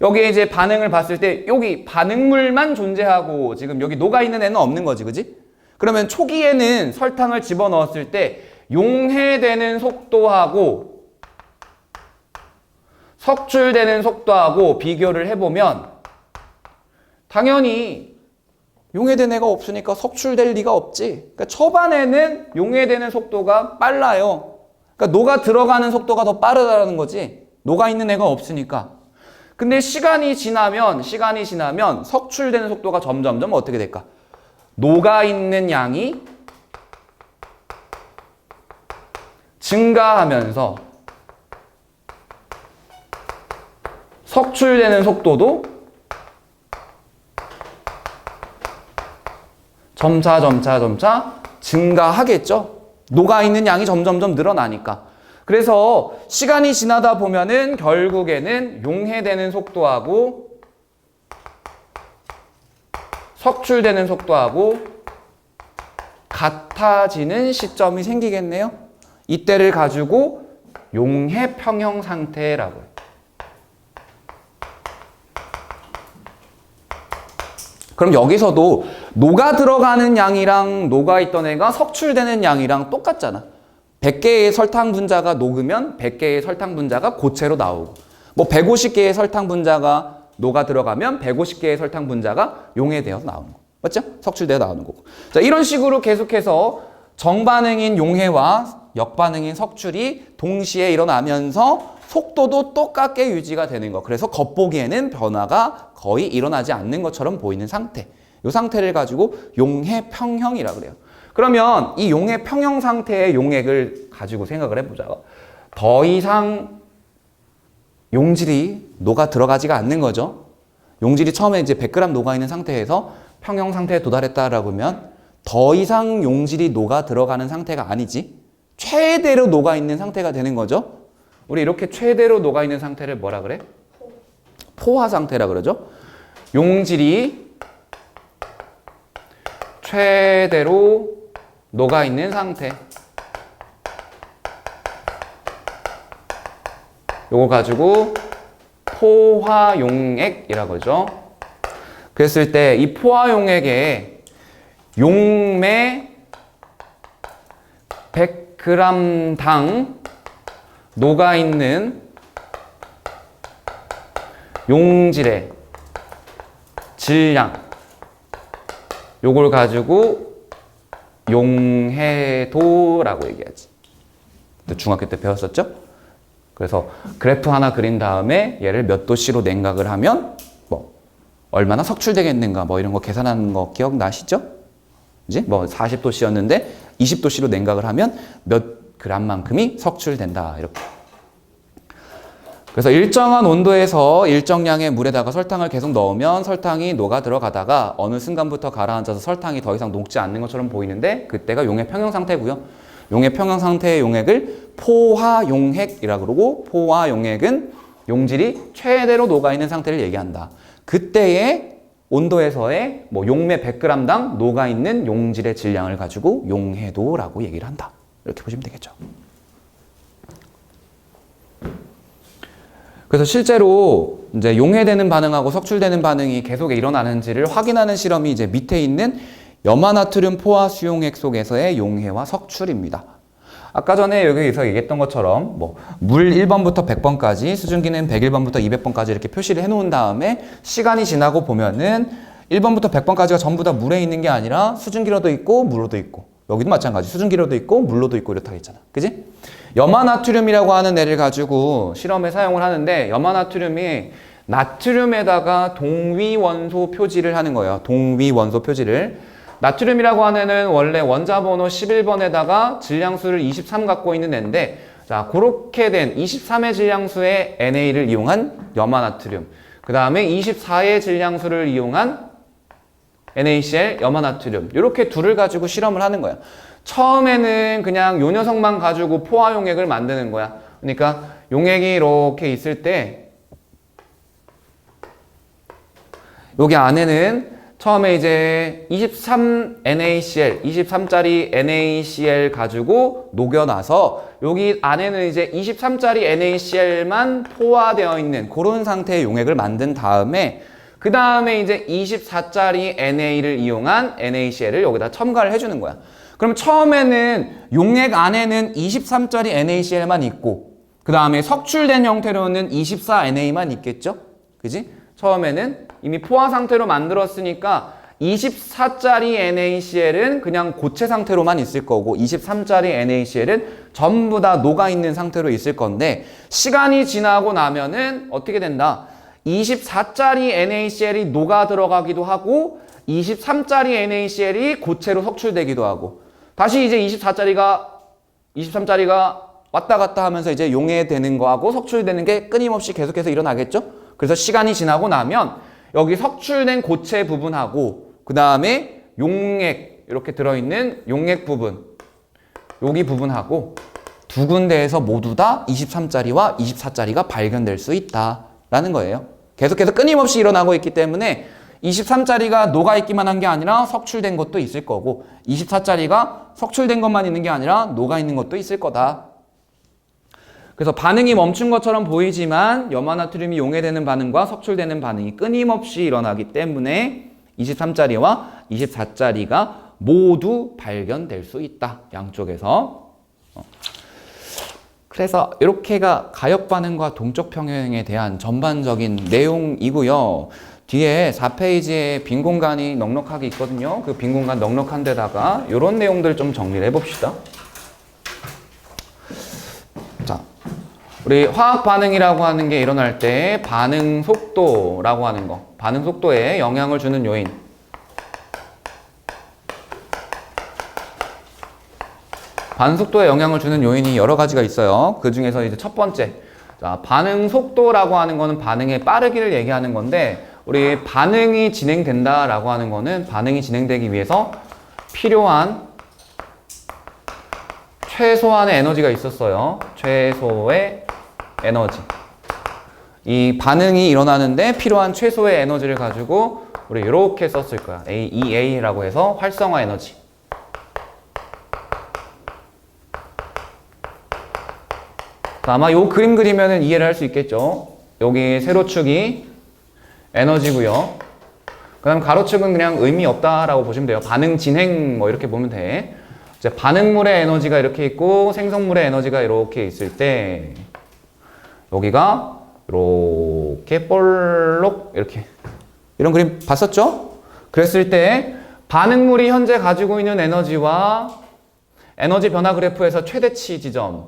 여기에 이제 반응을 봤을 때 여기 반응물만 존재하고 지금 여기 녹아있는 애는 없는 거지. 그지? 그러면 초기에는 설탕을 집어넣었을 때 용해되는 속도하고 석출되는 속도하고 비교를 해보면 당연히 용해된 애가 없으니까 석출될 리가 없지. 그러니까 초반에는 용해되는 속도가 빨라요. 그러니까 녹아 들어가는 속도가 더 빠르다는 거지. 녹아 있는 애가 없으니까. 근데 시간이 지나면 석출되는 속도가 점점점 어떻게 될까? 녹아 있는 양이 증가하면서 석출되는 속도도 점차 증가하겠죠. 녹아있는 양이 점점점 늘어나니까. 그래서 시간이 지나다 보면은 결국에는 용해되는 속도하고 석출되는 속도하고 같아지는 시점이 생기겠네요. 이때를 가지고 용해 평형 상태라고 해요. 그럼 여기서도 녹아 들어가는 양이랑 녹아 있던 애가 석출되는 양이랑 똑같잖아. 100개의 설탕 분자가 녹으면 100개의 설탕 분자가 고체로 나오고 뭐 150개의 설탕 분자가 녹아 들어가면 150개의 설탕 분자가 용해되어서 나오는 거. 맞죠? 석출되어 나오는 거고. 자, 이런 식으로 계속해서 정반응인 용해와 역반응인 석출이 동시에 일어나면서 속도도 똑같게 유지가 되는 거. 그래서 겉보기에는 변화가 거의 일어나지 않는 것처럼 보이는 상태. 이 상태를 가지고 용해 평형이라고 그래요. 그러면 이 용해 평형 상태의 용액을 가지고 생각을 해보자. 더 이상 용질이 녹아 들어가지가 않는 거죠. 용질이 처음에 이제 100g 녹아 있는 상태에서 평형 상태에 도달했다라고 하면 더 이상 용질이 녹아 들어가는 상태가 아니지. 최대로 녹아 있는 상태가 되는 거죠. 우리 이렇게 최대로 녹아 있는 상태를 뭐라 그래? 포화 상태라 그러죠. 용질이 최대로 녹아 있는 상태. 요거 가지고 포화용액이라고 하죠. 그랬을 때 이 포화용액에 용매 100g당 녹아있는 용질의 질량, 요걸 가지고 용해도라고 얘기하지. 중학교 때 배웠었죠? 그래서 그래프 하나 그린 다음에 얘를 몇 도씨로 냉각을 하면 뭐 얼마나 석출되겠는가 뭐 이런 거 계산하는 거 기억나시죠? 이제 뭐 40도씨였는데 20도씨로 냉각을 하면 몇 g만큼이 석출된다. 이렇게. 그래서 일정한 온도에서 일정량의 물에다가 설탕을 계속 넣으면 설탕이 녹아 들어가다가 어느 순간부터 가라앉아서 설탕이 더 이상 녹지 않는 것처럼 보이는데 그때가 용해 평형 상태고요. 용해 평형 상태의 용액을 포화용액이라고 그러고 포화용액은 용질이 최대로 녹아 있는 상태를 얘기한다. 그때의 온도에서의 뭐 용매 100g당 녹아 있는 용질의 질량을 가지고 용해도라고 얘기를 한다. 이렇게 보시면 되겠죠. 그래서 실제로 이제 용해되는 반응하고 석출되는 반응이 계속 일어나는지를 확인하는 실험이 이제 밑에 있는 염화나트륨 포화 수용액 속에서의 용해와 석출입니다. 아까 전에 여기서 얘기했던 것처럼 뭐 물 1번부터 100번까지 수증기는 101번부터 200번까지 이렇게 표시를 해놓은 다음에 시간이 지나고 보면은 1번부터 100번까지가 전부 다 물에 있는 게 아니라 수증기로도 있고 물로도 있고 여기도 마찬가지 수증기로도 있고 물로도 있고 이렇다 했잖아. 그지? 염화나트륨이라고 하는 애를 가지고 실험에 사용을 하는데 염화나트륨이 나트륨에다가 동위원소 표지를 하는 거예요. 동위원소 표지를. 나트륨이라고 하는 애는 원래 원자번호 11번에다가 질량수를 23 갖고 있는 애인데 자, 그렇게 된 23의 질량수의 NA를 이용한 염화나트륨. 그 다음에 24의 질량수를 이용한 NaCl, 염화나트륨. 이렇게 둘을 가지고 실험을 하는 거야. 처음에는 그냥 요 녀석만 가지고 포화 용액을 만드는 거야. 그러니까 용액이 이렇게 있을 때 여기 안에는 처음에 이제 23NaCl, 23짜리 NaCl 가지고 녹여놔서 여기 안에는 이제 23짜리 NaCl만 포화되어 있는 그런 상태의 용액을 만든 다음에 그 다음에 이제 24짜리 NA를 이용한 NaCl을 여기다 첨가를 해주는 거야. 그럼 처음에는 용액 안에는 23짜리 NaCl만 있고 그 다음에 석출된 형태로는 24NA만 있겠죠? 그지? 처음에는 이미 포화 상태로 만들었으니까 24짜리 NaCl은 그냥 고체 상태로만 있을 거고 23짜리 NaCl은 전부 다 녹아있는 상태로 있을 건데 시간이 지나고 나면은 어떻게 된다? 24짜리 NaCl이 녹아 들어가기도 하고 23짜리 NaCl이 고체로 석출되기도 하고 다시 이제 23짜리가 왔다 갔다 하면서 이제 용해되는 거하고 석출되는 게 끊임없이 계속해서 일어나겠죠? 그래서 시간이 지나고 나면 여기 석출된 고체 부분하고 그 다음에 용액 이렇게 들어있는 용액 부분 여기 부분하고 두 군데에서 모두 다 23짜리와 24짜리가 발견될 수 있다라는 거예요. 계속해서 끊임없이 일어나고 있기 때문에 23짜리가 녹아있기만 한 게 아니라 석출된 것도 있을 거고 24짜리가 석출된 것만 있는 게 아니라 녹아있는 것도 있을 거다. 그래서 반응이 멈춘 것처럼 보이지만 염화나트륨이 용해되는 반응과 석출되는 반응이 끊임없이 일어나기 때문에 23짜리와 24짜리가 모두 발견될 수 있다. 양쪽에서. 그래서 이렇게가 가역 반응과 동적 평형에 대한 전반적인 내용이고요. 뒤에 4페이지에 빈 공간이 넉넉하게 있거든요. 그 빈 공간 넉넉한 데다가 이런 내용들 좀 정리를 해봅시다. 자, 우리 화학 반응이라고 하는 게 일어날 때 반응 속도라고 하는 거, 반응 속도에 영향을 주는 요인. 반응 속도에 영향을 주는 요인이 여러 가지가 있어요. 그 중에서 이제 첫 번째, 자, 반응 속도라고 하는 거는 반응의 빠르기를 얘기하는 건데, 우리 반응이 진행된다라고 하는 거는 반응이 진행되기 위해서 필요한 최소한의 에너지가 있었어요. 최소의 에너지. 이 반응이 일어나는데 필요한 최소의 에너지를 가지고 우리 이렇게 썼을 거야. EA라고 해서 활성화 에너지. 아마 요 그림 그리면은 이해를 할 수 있겠죠. 여기 세로축이 에너지고요. 그 다음 가로축은 그냥 의미 없다라고 보시면 돼요. 반응 진행 뭐 이렇게 보면 돼. 이제 반응물의 에너지가 이렇게 있고 생성물의 에너지가 이렇게 있을 때 여기가 이렇게 볼록 이렇게 이런 그림 봤었죠? 그랬을 때 반응물이 현재 가지고 있는 에너지와 에너지 변화 그래프에서 최대치 지점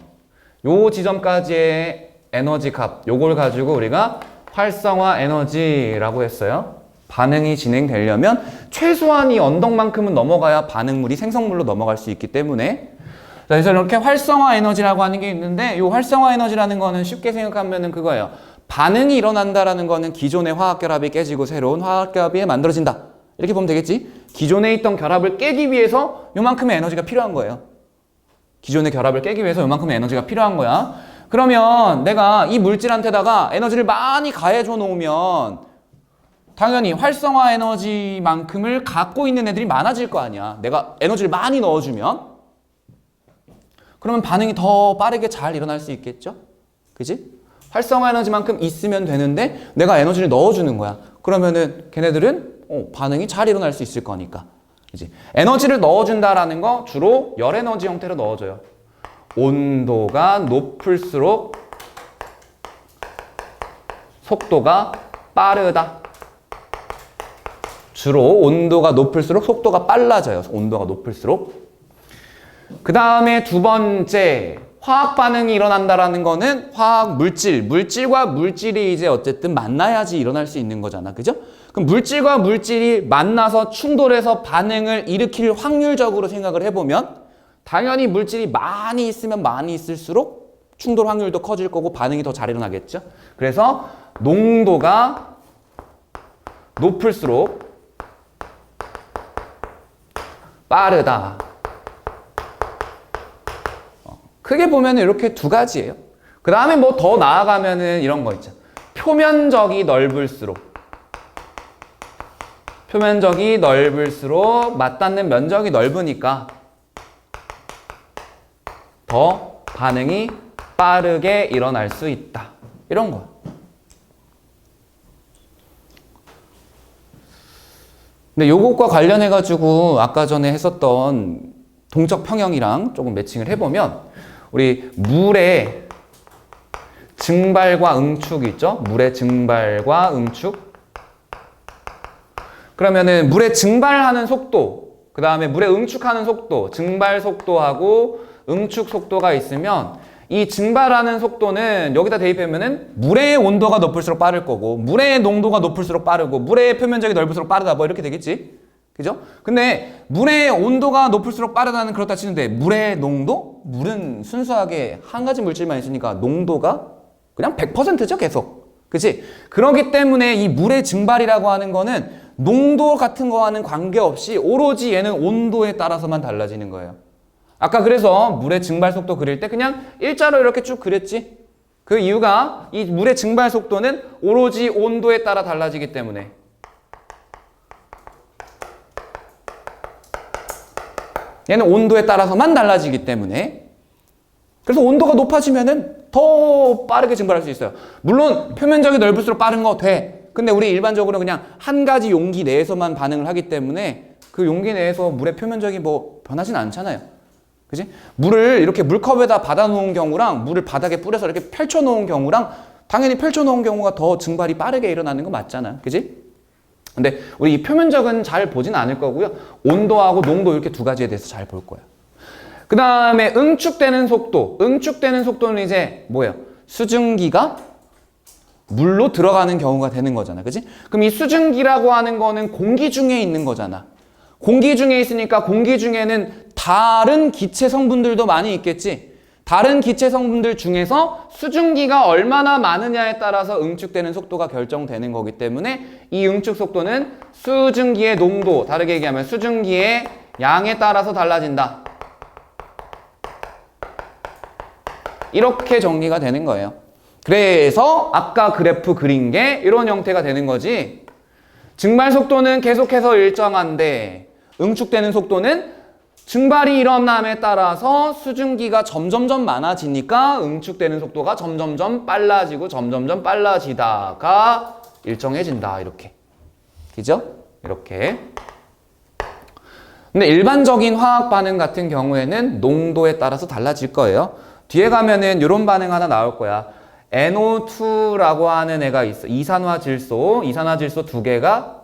요 지점까지의 에너지 값 요걸 가지고 우리가 활성화 에너지라고 했어요. 반응이 진행되려면 최소한 이 언덕만큼은 넘어가야 반응물이 생성물로 넘어갈 수 있기 때문에 자, 그래서 이렇게 활성화 에너지라고 하는 게 있는데 이 활성화 에너지라는 거는 쉽게 생각하면은 그거예요. 반응이 일어난다라는 거는 기존의 화학결합이 깨지고 새로운 화학결합이 만들어진다. 이렇게 보면 되겠지? 기존에 있던 결합을 깨기 위해서 요만큼의 에너지가 필요한 거예요. 기존의 결합을 깨기 위해서 요만큼의 에너지가 필요한 거야. 그러면 내가 이 물질한테다가 에너지를 많이 가해줘 놓으면 당연히 활성화 에너지만큼을 갖고 있는 애들이 많아질 거 아니야. 내가 에너지를 많이 넣어주면 그러면 반응이 더 빠르게 잘 일어날 수 있겠죠? 그지? 활성화 에너지만큼 있으면 되는데 내가 에너지를 넣어주는 거야. 그러면은 걔네들은 반응이 잘 일어날 수 있을 거니까. 그지? 에너지를 넣어준다라는 거 주로 열 에너지 형태로 넣어줘요. 온도가 높을수록 속도가 빠르다. 주로 온도가 높을수록 속도가 빨라져요. 온도가 높을수록. 그 다음에 두 번째, 화학 반응이 일어난다라는 거는 화학 물질과 물질이 이제 어쨌든 만나야지 일어날 수 있는 거잖아. 그죠? 그럼 물질과 물질이 만나서 충돌해서 반응을 일으킬 확률적으로 생각을 해보면 당연히 물질이 많이 있으면 많이 있을수록 충돌 확률도 커질 거고 반응이 더 잘 일어나겠죠. 그래서 농도가 높을수록 빠르다. 크게 보면 이렇게 두 가지예요. 그 다음에 뭐 더 나아가면은 이런 거 있죠. 표면적이 넓을수록 맞닿는 면적이 넓으니까 더 반응이 빠르게 일어날 수 있다. 이런 거야. 근데 요것과 관련해가지고 아까 전에 했었던 동적 평형이랑 조금 매칭을 해보면 우리 물의 증발과 응축이 있죠? 물의 증발과 응축. 그러면은 물의 증발하는 속도, 그 다음에 물의 응축하는 속도, 증발 속도하고 응축 속도가 있으면 이 증발하는 속도는 여기다 대입하면은 물의 온도가 높을수록 빠를 거고 물의 농도가 높을수록 빠르고 물의 표면적이 넓을수록 빠르다 뭐 이렇게 되겠지. 그죠? 근데 물의 온도가 높을수록 빠르다는 그렇다 치는데 물의 농도? 물은 순수하게 한 가지 물질만 있으니까 농도가 그냥 100%죠 계속. 그치? 그렇기 때문에 이 물의 증발이라고 하는 거는 농도 같은 거와는 관계없이 오로지 얘는 온도에 따라서만 달라지는 거예요. 아까 그래서 물의 증발 속도 그릴 때 그냥 일자로 이렇게 쭉 그렸지. 그 이유가 이 물의 증발 속도는 오로지 온도에 따라 달라지기 때문에. 얘는 온도에 따라서만 달라지기 때문에. 그래서 온도가 높아지면은 더 빠르게 증발할 수 있어요. 물론 표면적이 넓을수록 빠른 거 돼. 근데 우리 일반적으로 그냥 한 가지 용기 내에서만 반응을 하기 때문에 그 용기 내에서 물의 표면적이 뭐 변하진 않잖아요. 그지? 물을 이렇게 물컵에다 받아 놓은 경우랑 물을 바닥에 뿌려서 이렇게 펼쳐 놓은 경우랑 당연히 펼쳐 놓은 경우가 더 증발이 빠르게 일어나는 거 맞잖아. 그지? 근데 우리 이 표면적은 잘 보진 않을 거고요. 온도하고 농도 이렇게 두 가지에 대해서 잘 볼 거예요. 그 다음에 응축되는 속도. 응축되는 속도는 이제 뭐예요? 수증기가 물로 들어가는 경우가 되는 거잖아. 그지? 그럼 이 수증기라고 하는 거는 공기 중에 있는 거잖아. 공기 중에 있으니까 공기 중에는 다른 기체 성분들도 많이 있겠지. 다른 기체 성분들 중에서 수증기가 얼마나 많으냐에 따라서 응축되는 속도가 결정되는 거기 때문에 이 응축 속도는 수증기의 농도, 다르게 얘기하면 수증기의 양에 따라서 달라진다. 이렇게 정리가 되는 거예요. 그래서 아까 그래프 그린 게 이런 형태가 되는 거지. 증발 속도는 계속해서 일정한데 응축되는 속도는 증발이 일어남에 따라서 수증기가 점점점 많아지니까 응축되는 속도가 점점점 빨라지다가 일정해진다. 이렇게. 그죠? 이렇게. 근데 일반적인 화학 반응 같은 경우에는 농도에 따라서 달라질 거예요. 뒤에 가면은 이런 반응 하나 나올 거야. NO2라고 하는 애가 있어. 이산화질소 두 개가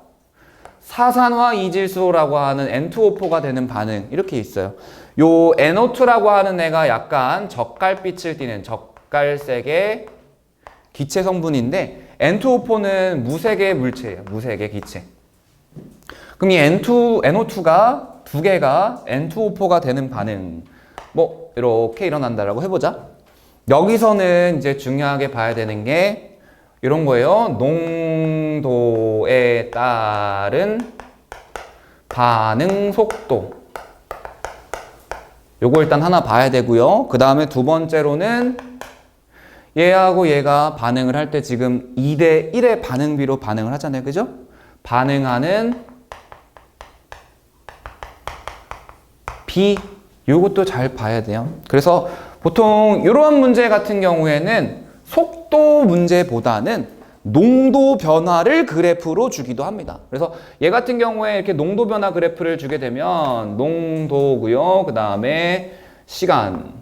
사산화 이질소라고 하는 N2O4가 되는 반응. 이렇게 있어요. 요 NO2라고 하는 애가 약간 젓갈빛을 띠는 젓갈색의 기체 성분인데 NO4는 무색의 물체예요. 무색의 기체. 그럼 이 NO2가 두 개가 N2O4가 되는 반응. 뭐 이렇게 일어난다라고 해보자. 여기서는 이제 중요하게 봐야 되는 게 이런 거예요. 농도에 따른 반응 속도. 요거 일단 하나 봐야 되고요. 그 다음에 두 번째로는 얘하고 얘가 반응을 할 때 지금 2대 1의 반응비로 반응을 하잖아요. 그죠? 반응하는 비. 요것도 잘 봐야 돼요. 그래서 보통 이런 문제 같은 경우에는 속도 문제보다는 농도 변화를 그래프로 주기도 합니다. 그래서 얘 같은 경우에 이렇게 농도 변화 그래프를 주게 되면 농도고요. 그 다음에 시간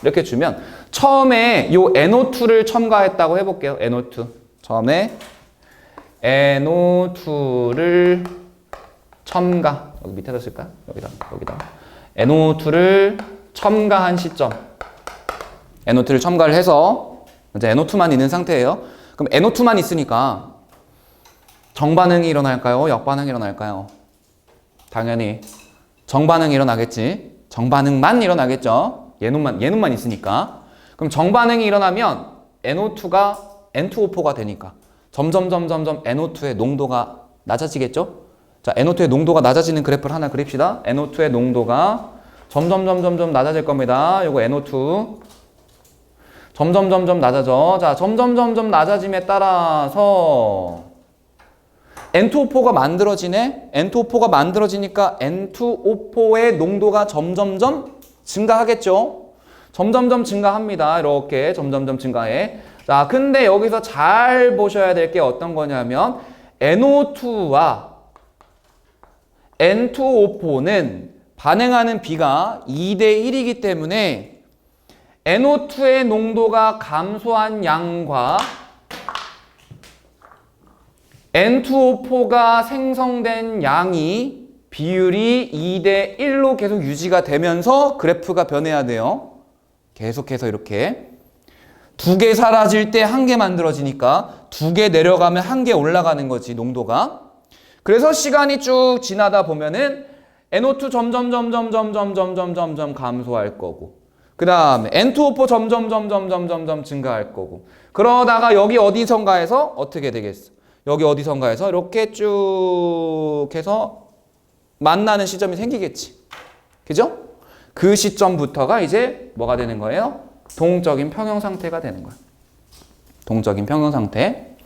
이렇게 주면 처음에 요 NO2를 첨가했다고 해볼게요. NO2 처음에 NO2를 첨가 여기 밑에다 쓸까? 여기다 NO2를 첨가한 시점 NO2를 첨가를 해서 이제 NO2만 있는 상태예요. 그럼 NO2만 있으니까 정반응이 일어날까요? 역반응이 일어날까요? 당연히 정반응이 일어나겠지. 정반응만 일어나겠죠. 얘놈만 있으니까. 그럼 정반응이 일어나면 NO2가 N2O4가 되니까 점점 NO2의 농도가 낮아지겠죠? 자, NO2의 농도가 낮아지는 그래프를 하나 그립시다. NO2의 농도가 점점 낮아질 겁니다. 요거 NO2 점점 낮아져. 자, 점점 낮아짐에 따라서 N2O4가 만들어지네. N2O4가 만들어지니까 N2O4의 농도가 점점 증가하겠죠. 점점 증가합니다. 이렇게 점점 증가해. 자, 근데 여기서 잘 보셔야 될 게 어떤 거냐면 NO2와 N2O4는 반응하는 비가 2대 1이기 때문에 NO2의 농도가 감소한 양과 N2O4가 생성된 양이 비율이 2대 1로 계속 유지가 되면서 그래프가 변해야 돼요. 계속해서 이렇게. 2개 사라질 때 1개 만들어지니까 2개 내려가면 1개 올라가는 거지, 농도가. 그래서 시간이 쭉 지나다 보면은 NO2 점점 감소할 거고, 그 다음에 N2O4 점점 증가할 거고, 그러다가 여기 어디선가에서 어떻게 되겠어? 여기 어디선가에서 이렇게 쭉 해서 만나는 시점이 생기겠지. 그죠? 그 시점부터가 이제 뭐가 되는 거예요? 동적인 평형 상태가 되는 거야. 동적인 평형 상태.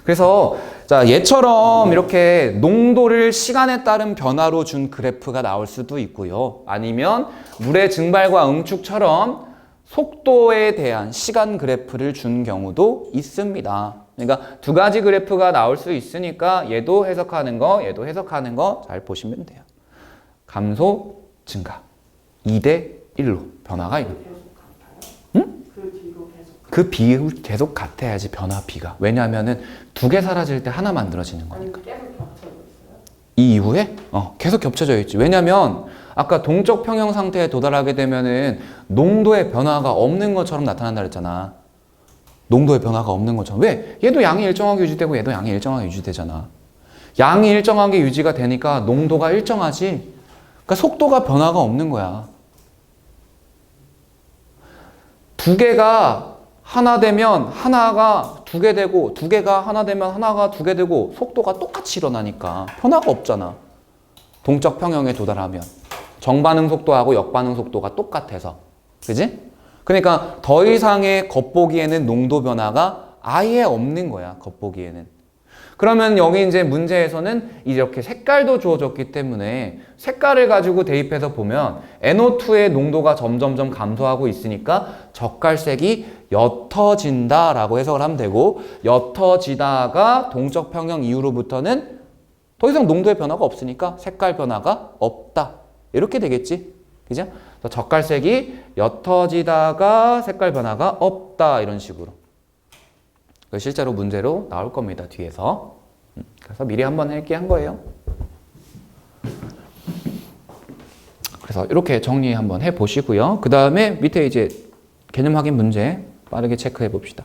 그래서 자, 얘처럼 이렇게 농도를 시간에 따른 변화로 준 그래프가 나올 수도 있고요. 아니면 물의 증발과 응축처럼 속도에 대한 시간 그래프를 준 경우도 있습니다. 그러니까 두 가지 그래프가 나올 수 있으니까 얘도 해석하는 거, 얘도 해석하는 거 잘 보시면 돼요. 감소, 증가. 2대 1로 변화가 있는 거예요. 응? 그 비율 계속 같아야지, 변화 비가. 왜냐하면은 2개 사라질 때 하나 만들어지는 거니까. 계속 겹쳐져 있어요? 이 이후에 계속 겹쳐져 있지. 왜냐하면 아까 동적 평형 상태에 도달하게 되면은 농도의 변화가 없는 것처럼 나타난다 그랬잖아. 농도의 변화가 없는 것처럼. 왜? 얘도 양이 일정하게 유지되고 얘도 양이 일정하게 유지되잖아. 양이 일정하게 유지가 되니까 농도가 일정하지. 그러니까 속도가 변화가 없는 거야. 2개가 하나 되면 하나가 2개 되고, 2개가 하나 되면 하나가 2개 되고, 속도가 똑같이 일어나니까 변화가 없잖아. 동적 평형에 도달하면 정반응 속도하고 역반응 속도가 똑같아서. 그지? 그러니까 더 이상의 겉보기에는 농도 변화가 아예 없는 거야, 겉보기에는. 그러면 여기 이제 문제에서는 이렇게 색깔도 주어졌기 때문에 색깔을 가지고 대입해서 보면 NO2의 농도가 점점 감소하고 있으니까 젓갈색이 옅어진다라고 해석을 하면 되고, 옅어지다가 동적 평형 이후로부터는 더 이상 농도의 변화가 없으니까 색깔 변화가 없다. 이렇게 되겠지. 그죠? 젓갈색이 옅어지다가 색깔 변화가 없다. 이런 식으로. 실제로 문제로 나올 겁니다, 뒤에서. 그래서 미리 한번 얘기한 거예요. 그래서 이렇게 정리 한번 해 보시고요. 그 다음에 밑에 이제 개념 확인 문제 빠르게 체크해 봅시다.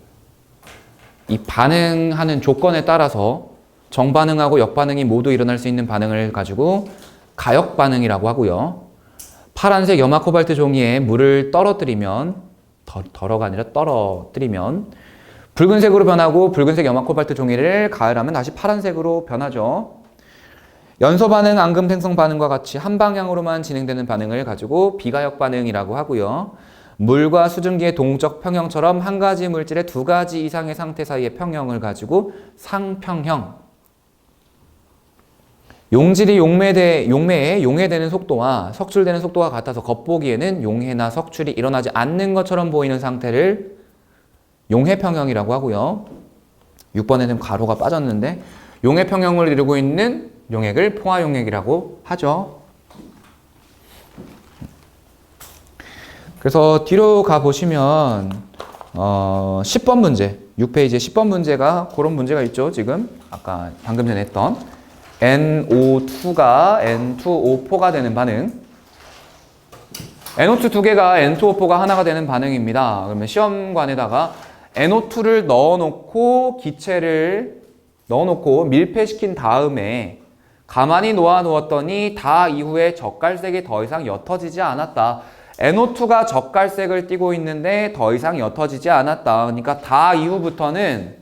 이 반응하는 조건에 따라서 정반응하고 역반응이 모두 일어날 수 있는 반응을 가지고 가역반응이라고 하고요. 파란색 염화 코발트 종이에 물을 떨어뜨리면, 덜어가 아니라 떨어뜨리면 붉은색으로 변하고, 붉은색 염화 코발트 종이를 가열하면 다시 파란색으로 변하죠. 연소 반응, 앙금 생성 반응과 같이 한 방향으로만 진행되는 반응을 가지고 비가역 반응이라고 하고요. 물과 수증기의 동적 평형처럼 한 가지 물질의 2가지 이상의 상태 사이의 평형을 가지고 상평형. 용질이 용매에 용해되는 속도와 석출되는 속도가 같아서 겉보기에는 용해나 석출이 일어나지 않는 것처럼 보이는 상태를 용해평형이라고 하고요. 6번에는 가로가 빠졌는데 용해평형을 이루고 있는 용액을 포화용액이라고 하죠. 그래서 뒤로 가보시면 10번 문제, 6페이지에 10번 문제가 그런 문제가 있죠. 지금 아까 방금 전에 했던 NO2가 N2O4가 되는 반응. NO2 두 개가 N2O4가 하나가 되는 반응입니다. 그러면 시험관에다가 NO2를 넣어놓고 기체를 넣어놓고 밀폐시킨 다음에 가만히 놓아놓았더니 다 이후에 젓갈색이 더 이상 옅어지지 않았다. NO2가 젓갈색을 띠고 있는데 더 이상 옅어지지 않았다. 그러니까 다 이후부터는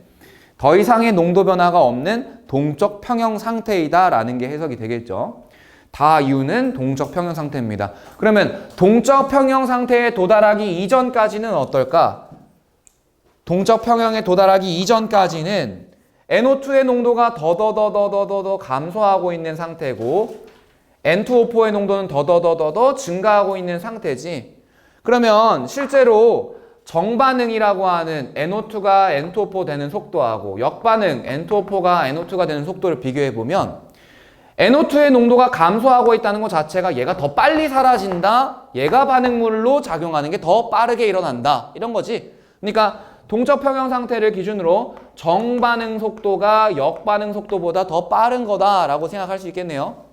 더 이상의 농도 변화가 없는 동적 평형 상태이다 라는 게 해석이 되겠죠. 다 이유는 동적 평형 상태입니다. 그러면 동적 평형 상태에 도달하기 이전까지는 어떨까? 동적 평형에 도달하기 이전까지는 NO2의 농도가 더더더더더더 감소하고 있는 상태고 N2O4의 농도는 더더더더더 증가하고 있는 상태지. 그러면 실제로 정반응이라고 하는 NO2가 N2O4 되는 속도하고 역반응 N2O4가 NO2가 되는 속도를 비교해 보면 NO2의 농도가 감소하고 있다는 것 자체가 얘가 더 빨리 사라진다. 얘가 반응물로 작용하는 게 더 빠르게 일어난다. 이런 거지. 그러니까 동적 평형 상태를 기준으로 정반응 속도가 역반응 속도보다 더 빠른 거다라고 생각할 수 있겠네요.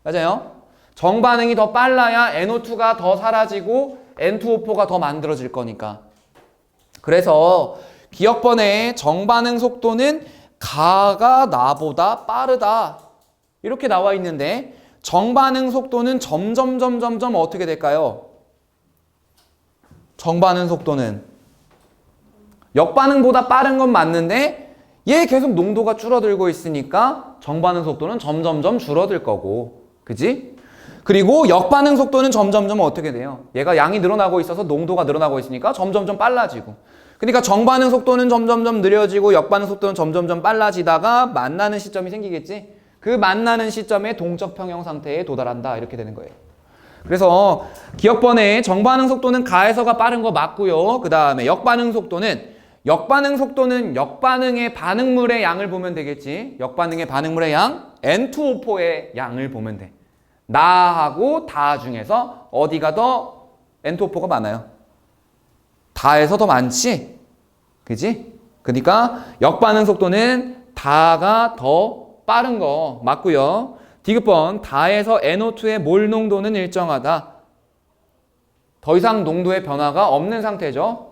맞아요? 정반응이 더 빨라야 NO2가 더 사라지고 N2O4가 더 만들어질 거니까. 그래서 기억번의 정반응 속도는 가가 나보다 빠르다. 이렇게 나와 있는데 정반응 속도는 점점 어떻게 될까요? 정반응 속도는 역반응보다 빠른 건 맞는데 얘 계속 농도가 줄어들고 있으니까 정반응 속도는 점점 줄어들 거고, 그지? 그리고 역반응 속도는 점점 어떻게 돼요? 얘가 양이 늘어나고 있어서 농도가 늘어나고 있으니까 점점 빨라지고. 그러니까 정반응 속도는 점점 느려지고 역반응 속도는 점점 빨라지다가 만나는 시점이 생기겠지? 그 만나는 시점에 동적 평형 상태에 도달한다. 이렇게 되는 거예요. 그래서 기억번의 정반응 속도는 가에서가 빠른 거 맞고요. 그 다음에 역반응 속도는 역반응의 반응물의 양을 보면 되겠지. 역반응의 반응물의 양, N2O4의 양을 보면 돼. 나하고 다 중에서 어디가 더 N2O4가 많아요? 다에서 더 많지? 그지? 그러니까 역반응 속도는 다가 더 빠른 거 맞고요. 디귿번 다에서 NO2의 몰 농도는 일정하다. 더 이상 농도의 변화가 없는 상태죠.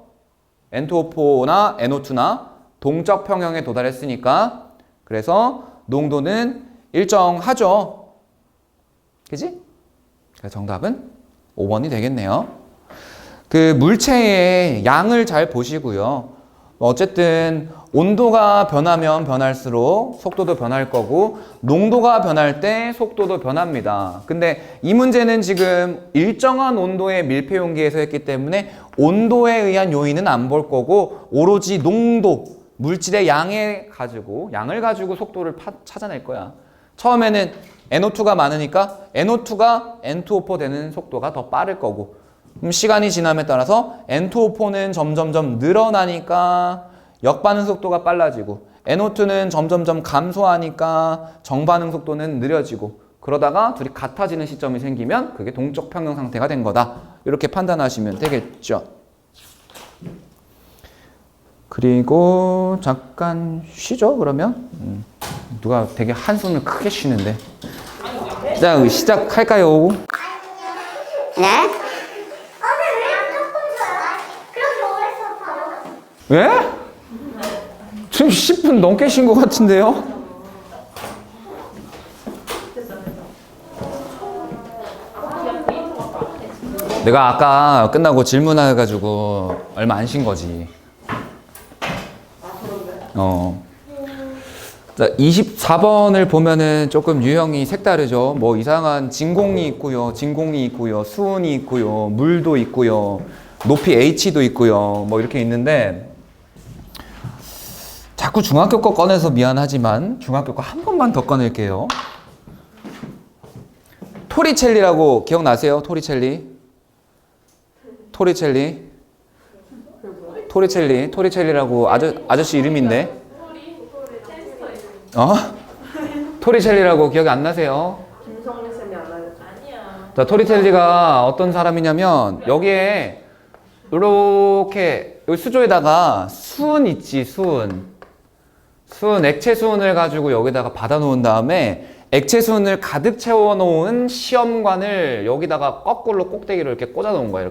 N2O4나 NO2나 동적 평형에 도달했으니까. 그래서 농도는 일정하죠. 그지? 정답은 5번이 되겠네요. 그 물체의 양을 잘 보시고요. 어쨌든 온도가 변하면 변할수록 속도도 변할 거고 농도가 변할 때 속도도 변합니다. 근데 이 문제는 지금 일정한 온도의 밀폐 용기에서 했기 때문에 온도에 의한 요인은 안 볼 거고 오로지 농도, 물질의 양을 가지고 속도를 찾아낼 거야. 처음에는 NO2가 많으니까 NO2가 N2O4 되는 속도가 더 빠를 거고, 시간이 지남에 따라서 N2O4는 점점 늘어나니까 역반응 속도가 빨라지고 NO2는 점점 감소하니까 정반응 속도는 느려지고, 그러다가 둘이 같아지는 시점이 생기면 그게 동적 평형 상태가 된 거다. 이렇게 판단하시면 되겠죠. 그리고 잠깐 쉬죠, 그러면? 누가 되게 한숨을 크게 쉬는데. 자, 시작할까요? 네? 왜? 지금 10분 넘게 쉰 것 같은데요? 내가 아까 끝나고 질문해가지고 얼마 안 쉰 거지. 자, 24번을 보면은 조금 유형이 색다르죠. 뭐 이상한 진공이 있고요, 수은이 있고요, 물도 있고요, 높이 H도 있고요, 뭐 이렇게 있는데 자꾸 중학교 거 꺼내서 미안하지만 중학교 거 한 번만 더 꺼낼게요. 토리첼리라고 기억나세요? 토리첼리라고 아저씨 이름인데. 토리첼리라고 기억이 안 나세요? 김성래 쌤이 안 알려줘. 아니야. 자, 토리첼리가 어떤 사람이냐면 여기에 이렇게 여기 수조에다가 수은 있지, 수은 액체 수은을 가지고 여기다가 받아 놓은 다음에 액체 수은을 가득 채워놓은 시험관을 여기다가 거꾸로 꼭대기로 이렇게 꽂아놓은 거야.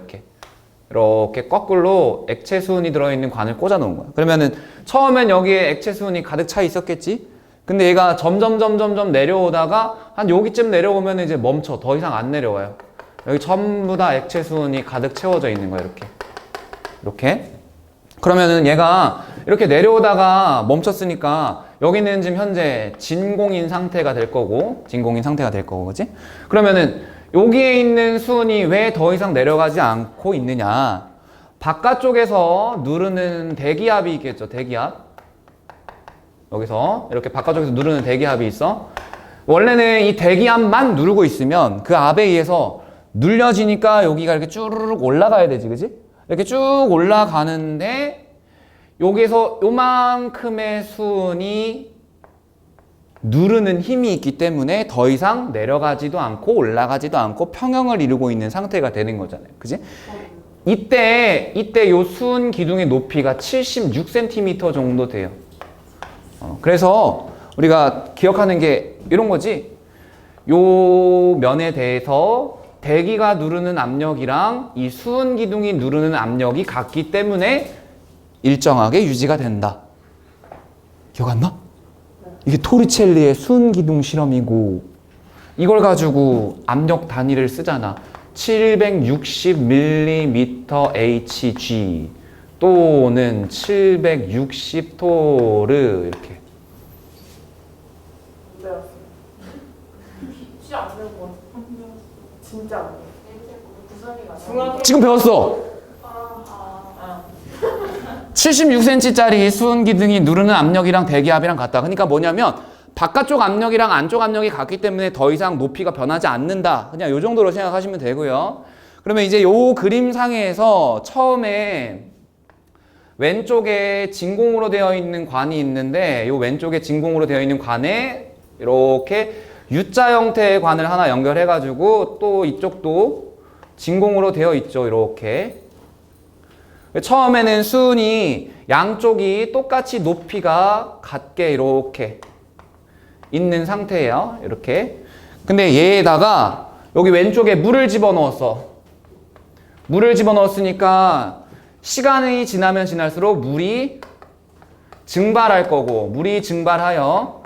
이렇게 거꾸로 액체 수은이 들어있는 관을 꽂아놓은 거야. 그러면은 처음엔 여기에 액체 수은이 가득 차 있었겠지? 근데 얘가 점점 내려오다가 한 여기쯤 내려오면 이제 멈춰. 더 이상 안 내려와요. 여기 전부 다 액체 수은이 가득 채워져 있는 거야. 이렇게. 그러면은 얘가 이렇게 내려오다가 멈췄으니까 여기는 지금 현재 진공인 상태가 될 거고, 그지? 그러면은 여기에 있는 수은이 왜 더 이상 내려가지 않고 있느냐? 바깥쪽에서 누르는 대기압이 있겠죠, 대기압. 여기서 이렇게 바깥쪽에서 누르는 대기압이 있어. 원래는 이 대기압만 누르고 있으면 그 압에 의해서 눌려지니까 여기가 이렇게 쭈르륵 올라가야 되지, 그지? 이렇게 쭉 올라가는데 여기서 요만큼의 수은이 누르는 힘이 있기 때문에 더 이상 내려가지도 않고 올라가지도 않고 평형을 이루고 있는 상태가 되는 거잖아요. 그지? 이때 요 수은 기둥의 높이가 76cm 정도 돼요. 그래서 우리가 기억하는 게 이런 거지. 요 면에 대해서 대기가 누르는 압력이랑 이 수은 기둥이 누르는 압력이 같기 때문에 일정하게 유지가 된다. 기억 안 나? 이게 토리첼리의 수은 기둥 실험이고 이걸 가지고 압력 단위를 쓰잖아. 760mm Hg 또는 760토르 이렇게. 배웠어. 쉽지 않는 거. 진짜 안 돼. 중학교 지금 배웠어. 76cm짜리 수은 기둥이 누르는 압력이랑 대기압이랑 같다. 그러니까 뭐냐면 바깥쪽 압력이랑 안쪽 압력이 같기 때문에 더 이상 높이가 변하지 않는다. 그냥 이 정도로 생각하시면 되고요. 그러면 이제 요 그림상에서 처음에 왼쪽에 진공으로 되어 있는 관이 있는데 요 왼쪽에 진공으로 되어 있는 관에 이렇게 U자 형태의 관을 하나 연결해 가지고 또 이쪽도 진공으로 되어 있죠. 이렇게. 처음에는 수은이 양쪽이 똑같이 높이가 같게 이렇게 있는 상태예요. 이렇게. 근데 얘에다가 여기 왼쪽에 물을 집어넣었어. 물을 집어넣었으니까 시간이 지나면 지날수록 물이 증발할 거고, 물이 증발하여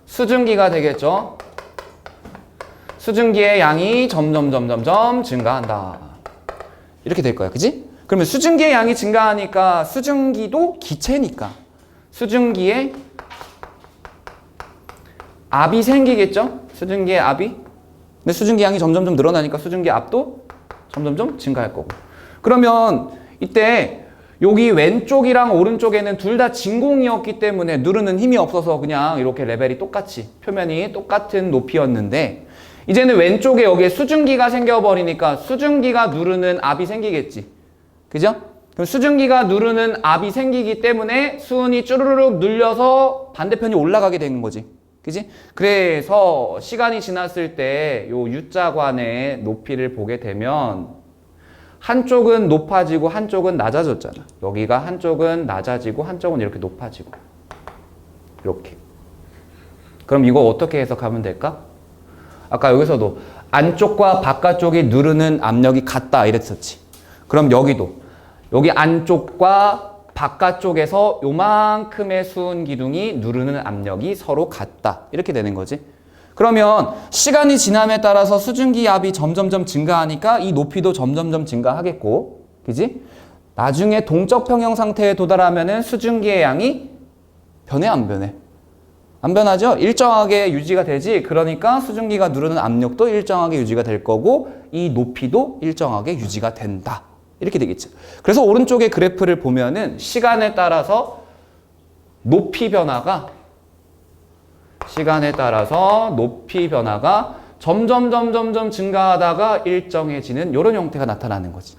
수증기가 되겠죠. 수증기의 양이 점점 증가한다. 이렇게 될 거야. 그지? 그러면 수증기의 양이 증가하니까 수증기도 기체니까 수증기에 압이 생기겠죠? 수증기의 압이. 근데 수증기 양이 점점 늘어나니까 수증기 압도 점점 증가할 거고. 그러면 이때 여기 왼쪽이랑 오른쪽에는 둘 다 진공이었기 때문에 누르는 힘이 없어서 그냥 이렇게 레벨이 똑같이 표면이 똑같은 높이였는데 이제는 왼쪽에 여기에 수증기가 생겨버리니까 수증기가 누르는 압이 생기겠지. 그죠? 그럼 수증기가 누르는 압이 생기기 때문에 수은이 쭈르륵 눌려서 반대편이 올라가게 되는 거지. 그지? 그래서 시간이 지났을 때 요 U자관의 높이를 보게 되면 한쪽은 높아지고 한쪽은 낮아졌잖아. 여기가 한쪽은 낮아지고 한쪽은 이렇게 높아지고. 이렇게. 그럼 이거 어떻게 해석하면 될까? 아까 여기서도 안쪽과 바깥쪽이 누르는 압력이 같다 이랬었지. 그럼 여기도 여기 안쪽과 바깥쪽에서 요만큼의 수은 기둥이 누르는 압력이 서로 같다. 이렇게 되는 거지. 그러면 시간이 지남에 따라서 수증기 압이 점점 증가하니까 이 높이도 점점 증가하겠고, 그지? 나중에 동적 평형 상태에 도달하면은 수증기의 양이 변해 안 변해? 안 변하죠? 일정하게 유지가 되지. 그러니까 수증기가 누르는 압력도 일정하게 유지가 될 거고 이 높이도 일정하게 유지가 된다. 이렇게 되겠죠. 그래서 오른쪽의 그래프를 보면은 시간에 따라서 높이 변화가 점점 증가하다가 일정해지는 이런 형태가 나타나는 거지.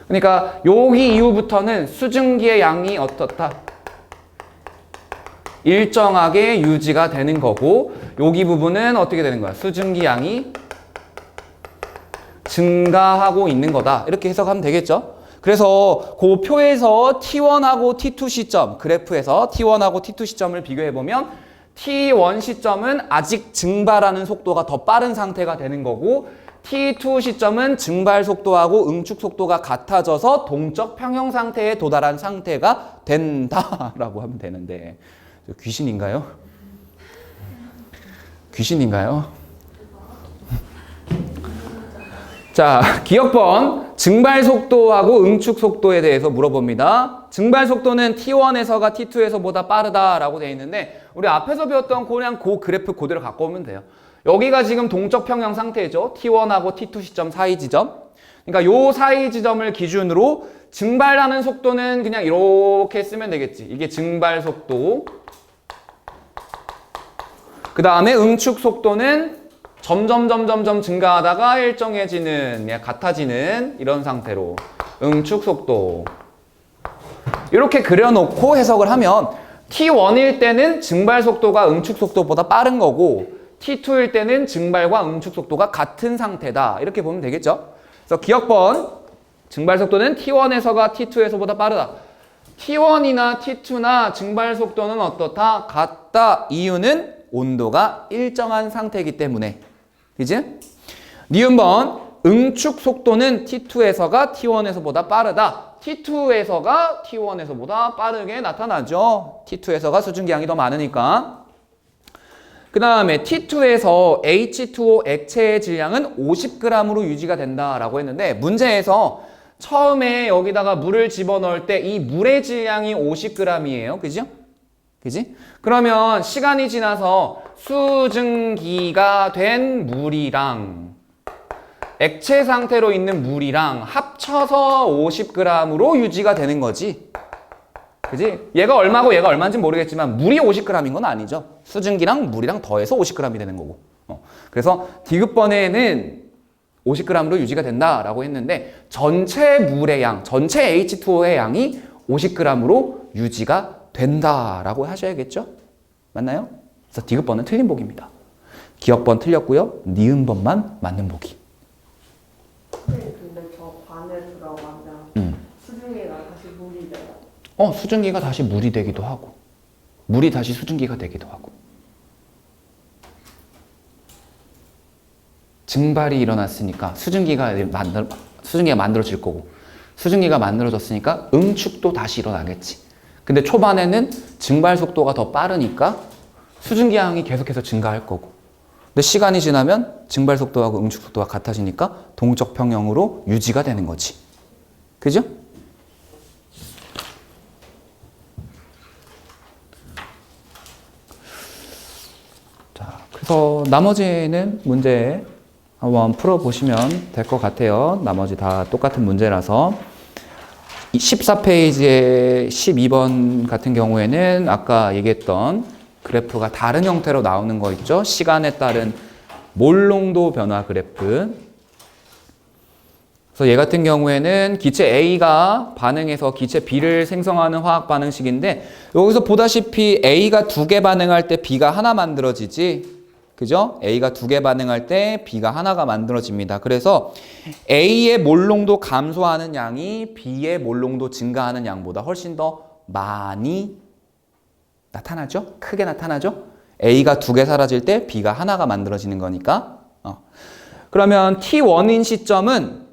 그러니까 여기 이후부터는 수증기의 양이 어떻다? 일정하게 유지가 되는 거고 여기 부분은 어떻게 되는 거야? 수증기 양이 증가하고 있는 거다. 이렇게 해석하면 되겠죠? 그래서 그 표에서 T1하고 T2 시점, 그래프에서 T1하고 T2 시점을 비교해보면 T1 시점은 아직 증발하는 속도가 더 빠른 상태가 되는 거고 T2 시점은 증발 속도하고 응축 속도가 같아져서 동적 평형 상태에 도달한 상태가 된다라고 하면 되는데 귀신인가요? 귀신인가요? 자, 기억번 증발 속도하고 응축 속도에 대해서 물어봅니다. 증발 속도는 T1에서가 T2에서보다 빠르다라고 되어 있는데 우리 앞에서 배웠던 그냥 그 그래프 그대로 갖고 오면 돼요. 여기가 지금 동적 평형 상태죠. T1하고 T2 시점 사이 지점. 그러니까 요 사이 지점을 기준으로 증발하는 속도는 그냥 이렇게 쓰면 되겠지. 이게 증발 속도. 그 다음에 응축 속도는 점점 증가하다가 일정해지는, 같아지는 이런 상태로 응축 속도. 이렇게 그려놓고 해석을 하면 T1일 때는 증발 속도가 응축 속도보다 빠른 거고 T2일 때는 증발과 응축 속도가 같은 상태다. 이렇게 보면 되겠죠? 그래서 기억번 증발 속도는 T1에서가 T2에서보다 빠르다. T1이나 T2나 증발 속도는 어떻다? 같다. 이유는 온도가 일정한 상태이기 때문에. 그지? 니은번 응축 속도는 T2에서가 T1에서보다 빠르다. T2에서가 T1에서보다 빠르게 나타나죠. T2에서가 수증기량이 더 많으니까. 그 다음에 T2에서 H2O 액체의 질량은 50g으로 유지가 된다라고 했는데 문제에서 처음에 여기다가 물을 집어넣을 때 이 물의 질량이 50g이에요. 그죠? 그지? 그러면 시간이 지나서 수증기가 된 물이랑 액체 상태로 있는 물이랑 합쳐서 50g으로 유지가 되는 거지. 그지? 얘가 얼마고 얘가 얼마인지 모르겠지만 물이 50g인 건 아니죠. 수증기랑 물이랑 더해서 50g이 되는 거고. 그래서 디귿번에는 50g으로 유지가 된다라고 했는데 전체 물의 양, 전체 H2O의 양이 50g으로 유지가 된다라고 하셔야겠죠? 맞나요? 그래서 디귿번은 틀린 보기입니다. 기억번 틀렸고요. 니은번만 맞는 보기. 근데 저 반에 들어가면 수증기가 다시 물이 돼요? 수증기가 다시 물이 되기도 하고 물이 다시 수증기가 되기도 하고 증발이 일어났으니까 수증기가 만들어질 거고 수증기가 만들어졌으니까 응축도 다시 일어나겠지. 근데 초반에는 증발 속도가 더 빠르니까 수증기량이 계속해서 증가할 거고 근데 시간이 지나면 증발 속도하고 응축 속도가 같아지니까 동적 평형으로 유지가 되는 거지. 그죠? 자, 그래서 나머지는 문제 한번 풀어보시면 될 것 같아요. 나머지 다 똑같은 문제라서 14페이지의 12번 같은 경우에는 아까 얘기했던 그래프가 다른 형태로 나오는 거 있죠? 시간에 따른 몰농도 변화 그래프. 그래서 얘 같은 경우에는 기체 A가 반응해서 기체 B를 생성하는 화학 반응식인데 여기서 보다시피 A가 2개 반응할 때 B가 하나 만들어지지. 그죠? A가 2개 반응할 때 B가 하나가 만들어집니다. 그래서 A의 몰농도 감소하는 양이 B의 몰농도 증가하는 양보다 훨씬 더 많이 나타나죠? 크게 나타나죠? A가 2개 사라질 때 B가 하나가 만들어지는 거니까. 그러면 T1인 시점은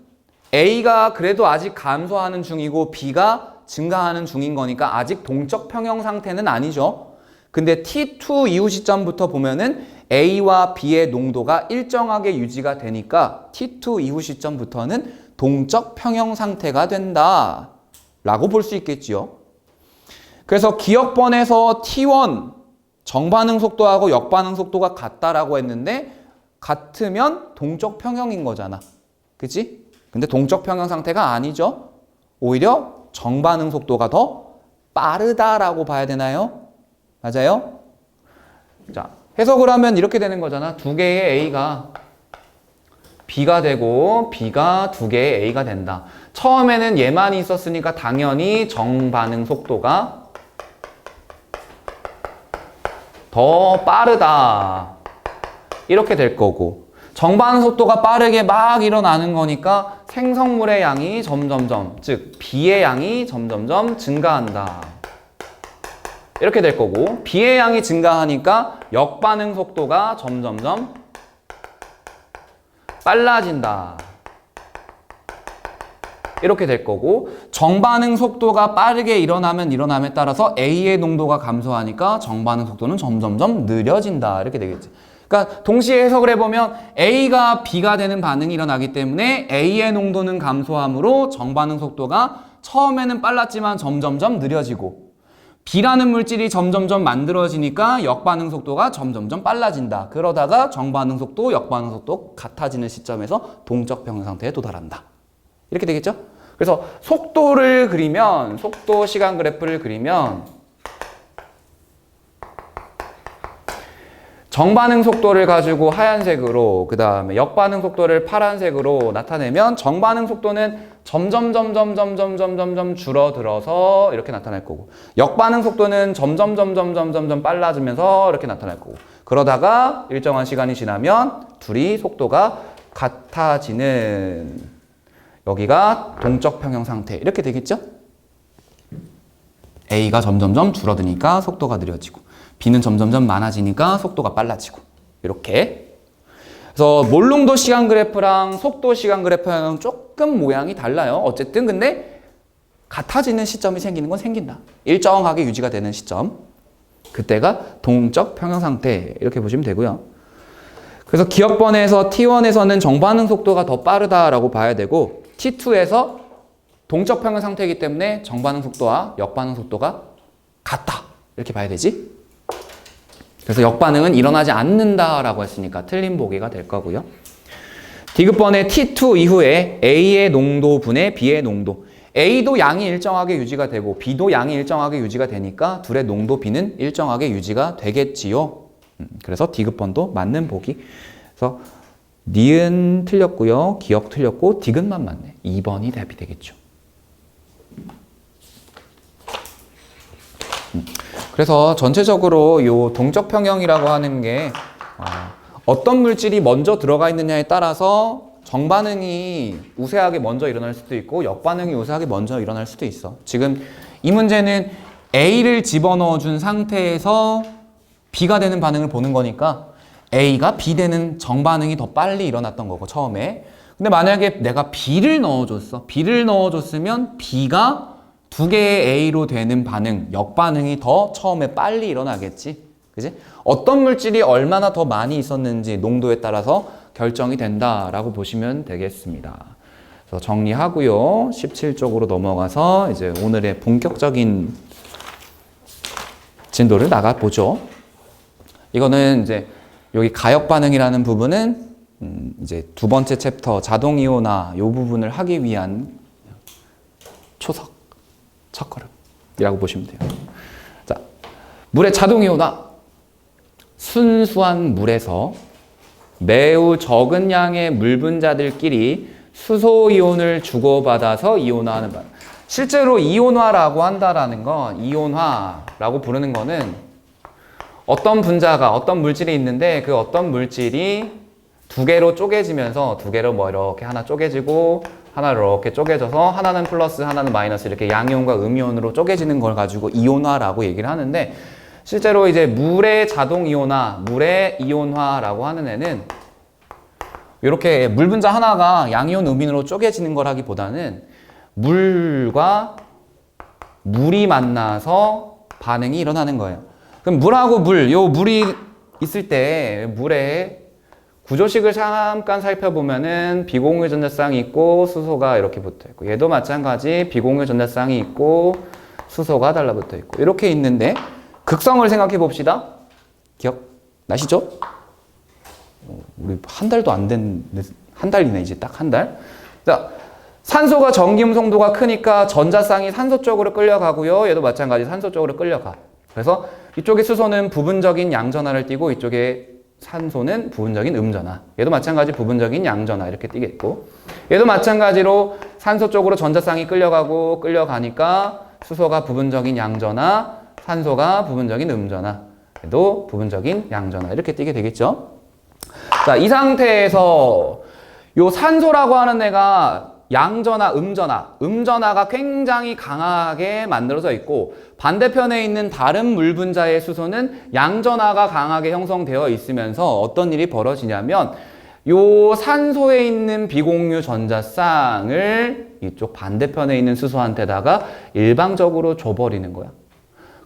A가 그래도 아직 감소하는 중이고 B가 증가하는 중인 거니까 아직 동적 평형 상태는 아니죠. 근데 T2 이후 시점부터 보면은 A와 B의 농도가 일정하게 유지가 되니까 T2 이후 시점부터는 동적 평형 상태가 된다 라고 볼 수 있겠지요. 그래서 기억번에서 T1 정반응 속도하고 역반응 속도가 같다라고 했는데 같으면 동적 평형인 거잖아. 그치? 근데 동적 평형 상태가 아니죠. 오히려 정반응 속도가 더 빠르다라고 봐야 되나요? 맞아요? 자, 해석을 하면 이렇게 되는 거잖아. 2개의 A가 B가 되고 B가 2개의 A가 된다. 처음에는 얘만 있었으니까 당연히 정반응 속도가 더 빠르다. 이렇게 될 거고 정반응 속도가 빠르게 막 일어나는 거니까 생성물의 양이 점점점, 즉 B의 양이 점점점 증가한다. 이렇게 될 거고, 비의 양이 증가하니까 역반응 속도가 점점점 빨라진다. 이렇게 될 거고, 정반응 속도가 빠르게 일어남에 따라서 A의 농도가 감소하니까 정반응 속도는 점점점 느려진다. 이렇게 되겠지. 그러니까 동시에 해석을 해보면 A가 B가 되는 반응이 일어나기 때문에 A의 농도는 감소하므로 정반응 속도가 처음에는 빨랐지만 점점점 느려지고, B라는 물질이 점점점 만들어지니까 역반응 속도가 점점점 빨라진다. 그러다가 정반응 속도, 역반응 속도 같아지는 시점에서 동적 평형 상태에 도달한다. 이렇게 되겠죠? 그래서 속도를 그리면, 속도 시간 그래프를 그리면 정반응 속도를 가지고 하얀색으로, 그 다음에 역반응 속도를 파란색으로 나타내면 정반응 속도는 점점 줄어들어서 이렇게 나타날 거고, 역반응 속도는 점점 빨라지면서 이렇게 나타날 거고, 그러다가 일정한 시간이 지나면 둘이 속도가 같아지는, 여기가 동적 평형 상태 이렇게 되겠죠? A가 점점점 줄어드니까 속도가 느려지고, B는 점점점 많아지니까 속도가 빨라지고, 이렇게. 그래서 몰롱도 시간 그래프랑 속도 시간 그래프랑 조금 모양이 달라요. 어쨌든 근데 같아지는 시점이 생기는 건 생긴다. 일정하게 유지가 되는 시점, 그때가 동적 평형 상태 이렇게 보시면 되고요. 그래서 기억번에서 T1에서는 정반응 속도가 더 빠르다라고 봐야 되고, T2에서 동적 평형 상태이기 때문에 정반응 속도와 역반응 속도가 같다 이렇게 봐야 되지. 그래서 역반응은 일어나지 않는다라고 했으니까 틀린 보기가 될 거고요. 디귿번의 T2 이후에 A의 농도 분의 B의 농도, A도 양이 일정하게 유지가 되고 B도 양이 일정하게 유지가 되니까 둘의 농도 B는 일정하게 유지가 되겠지요. 그래서 디귿번도 맞는 보기. 그래서 니은 틀렸고요, 기억 틀렸고 디귿만 맞네. 2번이 답이 되겠죠. 그래서 전체적으로 이 동적 평형이라고 하는 게 어떤 물질이 먼저 들어가 있느냐에 따라서 정반응이 우세하게 먼저 일어날 수도 있고 역반응이 우세하게 먼저 일어날 수도 있어. 지금 이 문제는 A를 집어넣어 준 상태에서 B가 되는 반응을 보는 거니까 A가 B 되는 정반응이 더 빨리 일어났던 거고 처음에. 근데 만약에 내가 B를 넣어줬어. B를 넣어줬으면 B가 두 개의 A로 되는 반응, 역반응이 더 처음에 빨리 일어나겠지. 그지? 어떤 물질이 얼마나 더 많이 있었는지 농도에 따라서 결정이 된다라고 보시면 되겠습니다. 그래서 정리하고요. 17쪽으로 넘어가서 이제 오늘의 본격적인 진도를 나가보죠. 이거는 이제 여기 가역 반응이라는 부분은 이제 두 번째 챕터 자동 이온화 이 부분을 하기 위한 초석, 첫걸음이라고 보시면 돼요. 자, 물의 자동 이온화. 순수한 물에서 매우 적은 양의 물 분자들끼리 수소 이온을 주고받아서 이온화하는 반응. 실제로 이온화라고 한다라는 건, 이온화라고 부르는 거는 어떤 분자가, 어떤 물질이 있는데 그 어떤 물질이 두 개로 쪼개지면서 두 개로 뭐 이렇게 하나 쪼개지고 하나 이렇게 쪼개져서 하나는 플러스 하나는 마이너스 이렇게 양이온과 음이온으로 쪼개지는 걸 가지고 이온화라고 얘기를 하는데, 실제로 이제 물의 자동 이온화, 물의 이온화라고 하는 애는 이렇게 물 분자 하나가 양이온, 음이온으로 쪼개지는 거라기보다는 물과 물이 만나서 반응이 일어나는 거예요. 그럼 물하고 물, 요 물이 있을 때 물의 구조식을 잠깐 살펴보면은 비공유 전자쌍이 있고 수소가 이렇게 붙어 있고, 얘도 마찬가지 비공유 전자쌍이 있고 수소가 달라붙어 있고 이렇게 있는데, 극성을 생각해 봅시다. 기억나시죠? 우리 한 달도 안 된, 한 달이네 이제 딱 한 달. 자, 산소가 전기음 송도가 크니까 전자쌍이 산소 쪽으로 끌려가고요. 얘도 마찬가지 산소 쪽으로 끌려가. 그래서 이쪽에 수소는 부분적인 양전하를 띠고 이쪽에 산소는 부분적인 음전하. 얘도 마찬가지 부분적인 양전하 이렇게 띠겠고, 얘도 마찬가지로 산소 쪽으로 전자쌍이 끌려가니까 수소가 부분적인 양전하, 산소가 부분적인 음전하, 얘도 부분적인 양전하 이렇게 띠게 되겠죠. 자, 이 상태에서 요 산소라고 하는 애가 양전하, 음전하가 굉장히 강하게 만들어져 있고 반대편에 있는 다른 물 분자의 수소는 양전하가 강하게 형성되어 있으면서 어떤 일이 벌어지냐면 요 산소에 있는 비공유 전자쌍을 이쪽 반대편에 있는 수소한테다가 일방적으로 줘버리는 거야.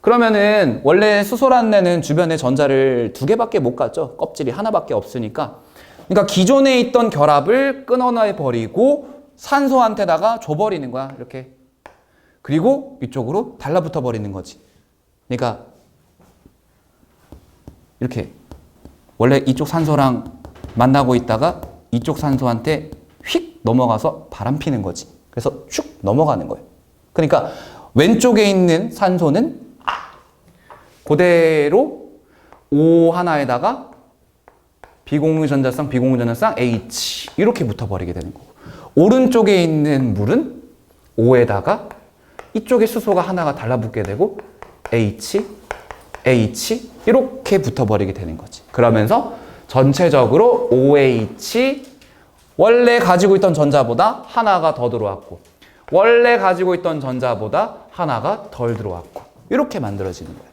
그러면은 원래 수소라는 애는 주변에 전자를 2개밖에 못 갖죠. 껍질이 하나밖에 없으니까. 그러니까 기존에 있던 결합을 끊어내 버리고 산소한테다가 줘버리는 거야. 이렇게. 그리고 이쪽으로 달라붙어 버리는 거지. 그러니까 이렇게 원래 이쪽 산소랑 만나고 있다가 이쪽 산소한테 휙 넘어가서 바람 피는 거지. 그래서 슉 넘어가는 거예요. 그러니까 왼쪽에 있는 산소는 그대로 O 하나에다가 비공유 전자쌍 H 이렇게 붙어버리게 되는 거고, 오른쪽에 있는 물은 O에다가 이쪽에 수소가 하나가 달라붙게 되고 H 이렇게 붙어버리게 되는 거지. 그러면서 전체적으로 OH 원래 가지고 있던 전자보다 하나가 더 들어왔고 원래 가지고 있던 전자보다 하나가 덜 들어왔고 이렇게 만들어지는 거예요.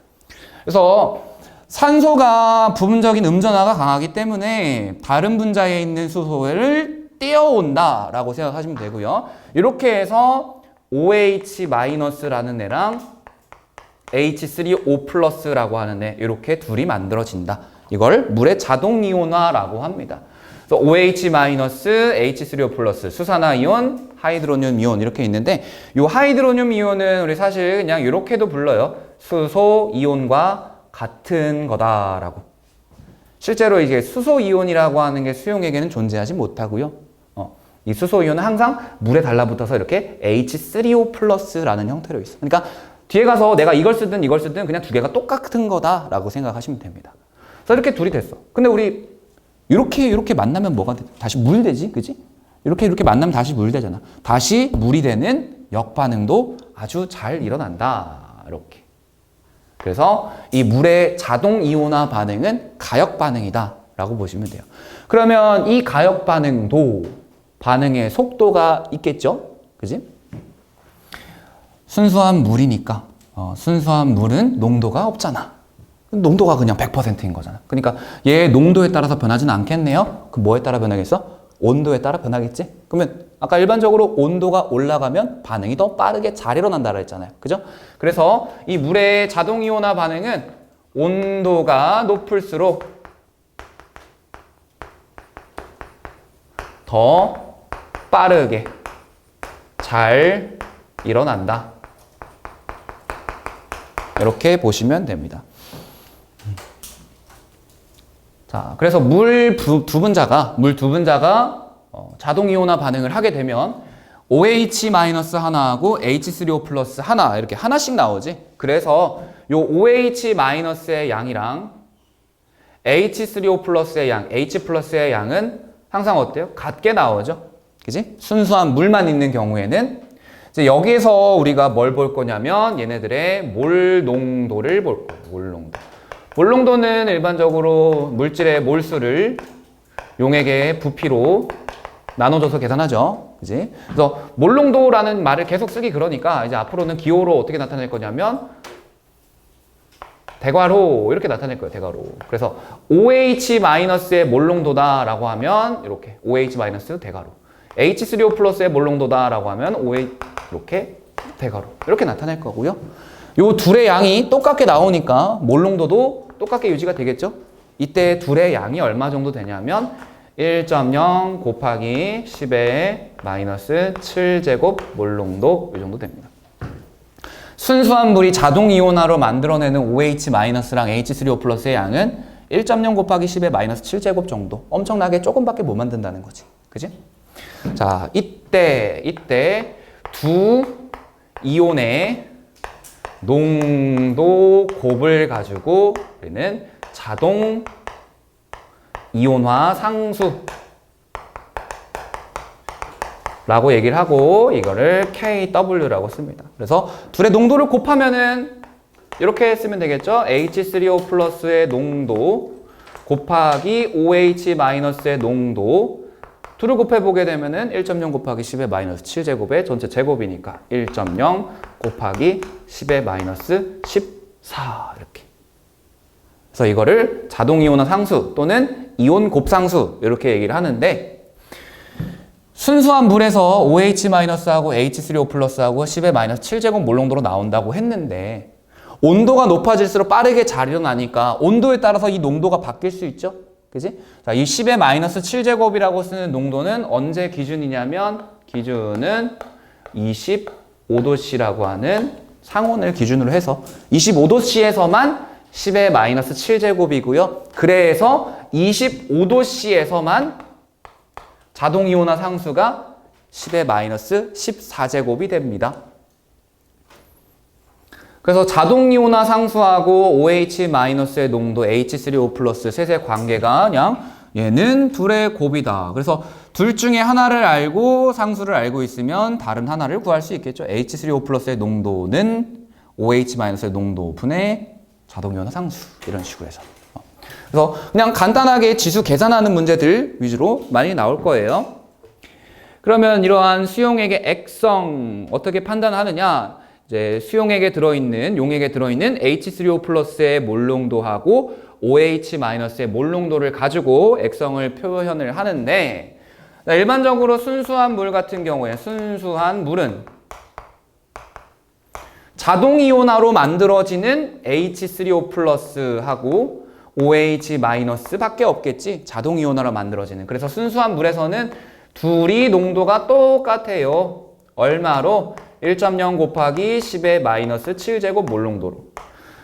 그래서 산소가 부분적인 음전하가 강하기 때문에 다른 분자에 있는 수소를 떼어온다라고 생각하시면 되고요. 이렇게 해서 OH-라는 애랑 H3O+라고 하는 애 이렇게 둘이 만들어진다. 이걸 물의 자동이온화라고 합니다. 그래서 OH-, H3O+, 수산화이온, 하이드로늄 이온 이렇게 있는데 이 하이드로늄 이온은 우리 사실 그냥 이렇게도 불러요. 수소 이온과 같은 거다라고. 실제로 이게 수소 이온이라고 하는 게 수용액에는 존재하지 못하고요. 이 수소 이온은 항상 물에 달라붙어서 이렇게 H3O+라는 형태로 있어. 그러니까 뒤에 가서 내가 이걸 쓰든 그냥 두 개가 똑같은 거다라고 생각하시면 됩니다. 그래서 이렇게 둘이 됐어. 근데 우리 이렇게 만나면 뭐가 돼? 다시 물 되지, 그지? 이렇게 만나면 다시 물 되잖아. 다시 물이 되는 역반응도 아주 잘 일어난다. 이렇게. 그래서 이 물의 자동 이온화 반응은 가역 반응이다 라고 보시면 돼요. 그러면 이 가역 반응도 반응의 속도가 있겠죠? 그지? 순수한 물이니까 순수한 물은 농도가 없잖아. 농도가 그냥 100%인 거잖아. 그러니까 얘 농도에 따라서 변하지는 않겠네요. 그 뭐에 따라 변하겠어? 온도에 따라 변하겠지? 그러면 아까 일반적으로 온도가 올라가면 반응이 더 빠르게 잘 일어난다고 했잖아요. 그죠? 그래서 이 물의 자동이온화 반응은 온도가 높을수록 더 빠르게 잘 일어난다. 이렇게 보시면 됩니다. 자, 그래서 물 두 분자가 자동 이온화 반응을 하게 되면 OH-하나하고 H3O+, 하나 이렇게 하나씩 나오지. 그래서 요 OH-의 양이랑 H3O+의 양, H+의 양은 항상 어때요? 같게 나오죠. 그지? 순수한 물만 있는 경우에는 이제 여기에서 우리가 뭘 볼 거냐면 얘네들의 몰 농도를 볼 거예요. 몰 농도. 몰 농도는 일반적으로 물질의 몰수를 용액의 부피로 나눠줘서 계산하죠. 그지? 그래서 몰 농도라는 말을 계속 쓰기 그러니까 이제 앞으로는 기호로 어떻게 나타낼 거냐면 대괄호 이렇게 나타낼 거예요. 대괄호. 그래서 OH-의 몰 농도다라고 하면 이렇게 OH- 대괄호. H3O+의 몰 농도다라고 하면 OH 이렇게 대괄호. 이렇게 나타낼 거고요. 요 둘의 양이 똑같게 나오니까 몰 농도도 똑같게 유지가 되겠죠? 이때 둘의 양이 얼마 정도 되냐면 1.0 곱하기 10의 마이너스 7제곱 몰 농도 이 정도 됩니다. 순수한 물이 자동 이온화로 만들어내는 OH-랑 H3O+의 양은 1.0 곱하기 10의 마이너스 7제곱 정도. 엄청나게 조금밖에 못 만든다는 거지. 그지? 자, 이때 두 이온의 농도 곱을 가지고 우리는 자동 이온화 상수 라고 얘기를 하고 이거를 KW라고 씁니다. 그래서 둘의 농도를 곱하면은 이렇게 쓰면 되겠죠. H3O+의 농도 곱하기 OH-의 농도 2를 곱해보게 되면은 1.0 곱하기 10의 마이너스 7제곱의 전체 제곱이니까 1.0 곱하기 10의 마이너스 14 이렇게. 그래서 이거를 자동이온화 상수 또는 이온 곱상수 이렇게 얘기를 하는데 순수한 물에서 OH-하고 H3O+하고 10의 마이너스 7제곱 몰농도로 나온다고 했는데 온도가 높아질수록 빠르게 잘 일어나니까 온도에 따라서 이 농도가 바뀔 수 있죠? 그지? 자, 이 10의 마이너스 7제곱이라고 쓰는 농도는 언제 기준이냐면 기준은 25도씨라고 하는 상온을 기준으로 해서 25도씨에서만 10의 마이너스 7제곱이고요. 그래서 25도씨에서만 자동이온화 상수가 10의 마이너스 14제곱이 됩니다. 그래서 자동이온화 상수하고 OH-의 농도 H3O+ 셋의 관계가 그냥 얘는 둘의 곱이다. 그래서 둘 중에 하나를 알고 상수를 알고 있으면 다른 하나를 구할 수 있겠죠. H3O+의 농도는 OH-의 농도 분의 자동이온화 상수 이런 식으로 해서. 그래서 그냥 간단하게 지수 계산하는 문제들 위주로 많이 나올 거예요. 그러면 이러한 수용액의 액성 어떻게 판단하느냐? 이제 수용액에 들어있는 용액에 들어있는 H3O+의 몰농도하고 OH-의 몰농도를 가지고 액성을 표현을 하는데 일반적으로 순수한 물 같은 경우에 순수한 물은 자동이온화로 만들어지는 H3O+하고 OH- 밖에 없겠지. 자동이온화로 만들어지는. 그래서 순수한 물에서는 둘이 농도가 똑같아요. 얼마로? 1.0 곱하기 10의 마이너스 7제곱 몰농도로.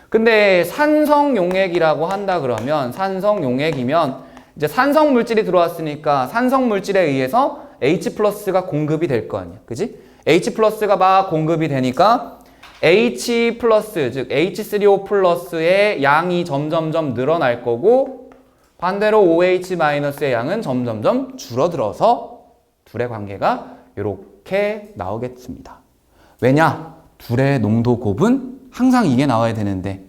근데 산성용액이라고 한다 그러면 산성용액이면 이제 산성물질이 들어왔으니까 산성물질에 의해서 H+가 공급이 될 거 아니야. 그지? H+가 막 공급이 되니까 H+, 즉 H3O+의 양이 점점점 늘어날 거고 반대로 OH-의 양은 점점점 줄어들어서 둘의 관계가 이렇게 나오겠습니다. 왜냐? 둘의 농도 곱은 항상 이게 나와야 되는데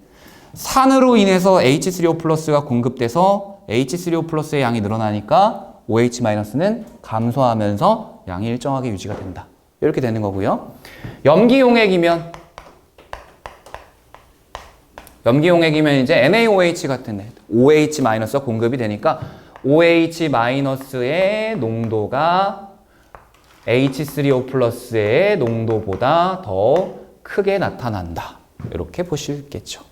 산으로 인해서 H3O+가 공급돼서 H3O+의 양이 늘어나니까 OH-는 감소하면서 양이 일정하게 유지가 된다. 이렇게 되는 거고요. 염기용액이면 이제 NaOH 같은 애, OH- 공급이 되니까 OH-의 농도가 H3O+의 농도보다 더 크게 나타난다. 이렇게 보실 수 있겠죠.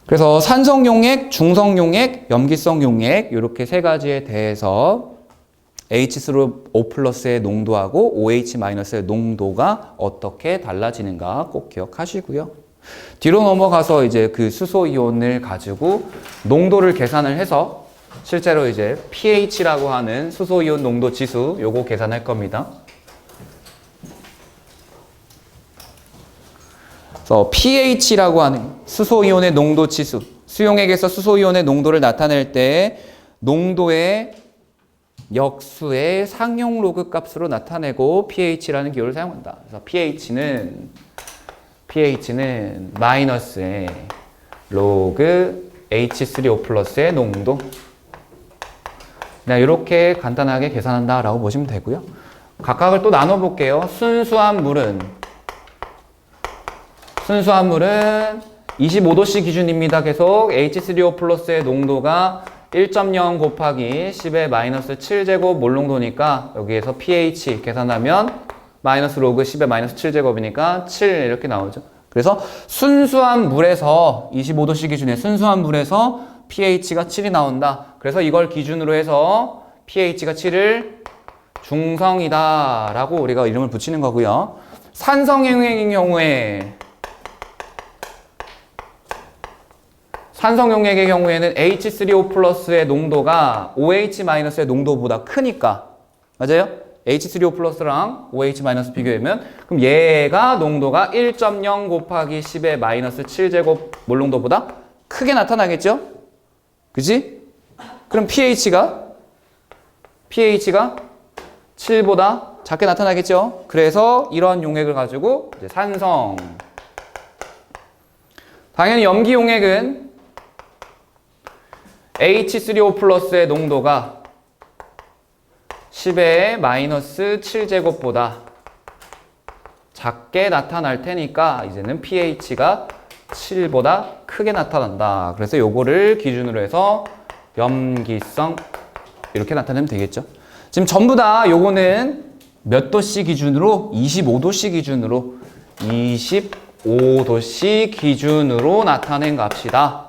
그래서 산성용액, 중성용액, 염기성용액 이렇게 세 가지에 대해서 H3O+의 농도하고 OH-의 농도가 어떻게 달라지는가 꼭 기억하시고요. 뒤로 넘어가서 이제 그 수소이온을 가지고 농도를 계산을 해서 실제로 이제 pH라고 하는 수소이온 농도 지수 요거 계산할 겁니다. 그래서 pH라고 하는 수소이온의 농도 지수, 수용액에서 수소이온의 농도를 나타낼 때 농도의 역수의 상용 로그 값으로 나타내고 pH라는 기호를 사용한다. 그래서 pH는 마이너스의 로그 H3O+의 농도. 이렇게 간단하게 계산한다라고 보시면 되고요. 각각을 또 나눠볼게요. 순수한 물은 25도씨 기준입니다. 계속 H3O+의 농도가 1.0 곱하기 10의 마이너스 7제곱 몰농도니까 여기에서 pH 계산하면 마이너스 로그 10의 마이너스 7제곱이니까 7 이렇게 나오죠. 그래서 순수한 물에서 25도씨 기준의 순수한 물에서 pH가 7이 나온다. 그래서 이걸 기준으로 해서 pH가 7을 중성이다 라고 우리가 이름을 붙이는 거고요. 산성용액인 경우에 산성용액의 경우에는 H3O+의 농도가 OH-의 농도보다 크니까 맞아요? H3O+랑 OH- 비교하면 그럼 얘가 농도가 1.0 곱하기 10의 마이너스 7제곱 몰농도보다 크게 나타나겠죠? 그지? 그럼 pH가 7보다 작게 나타나겠죠? 그래서 이런 용액을 가지고 이제 산성. 당연히 염기용액은 H3O+의 농도가 10의 마이너스 7제곱보다 작게 나타날 테니까 이제는 pH가 7보다 크게 나타난다. 그래서 요거를 기준으로 해서 염기성 이렇게 나타내면 되겠죠. 지금 전부 다 요거는 몇 도씨 기준으로? 25도씨 기준으로 25도씨 기준으로 나타낸 값이다.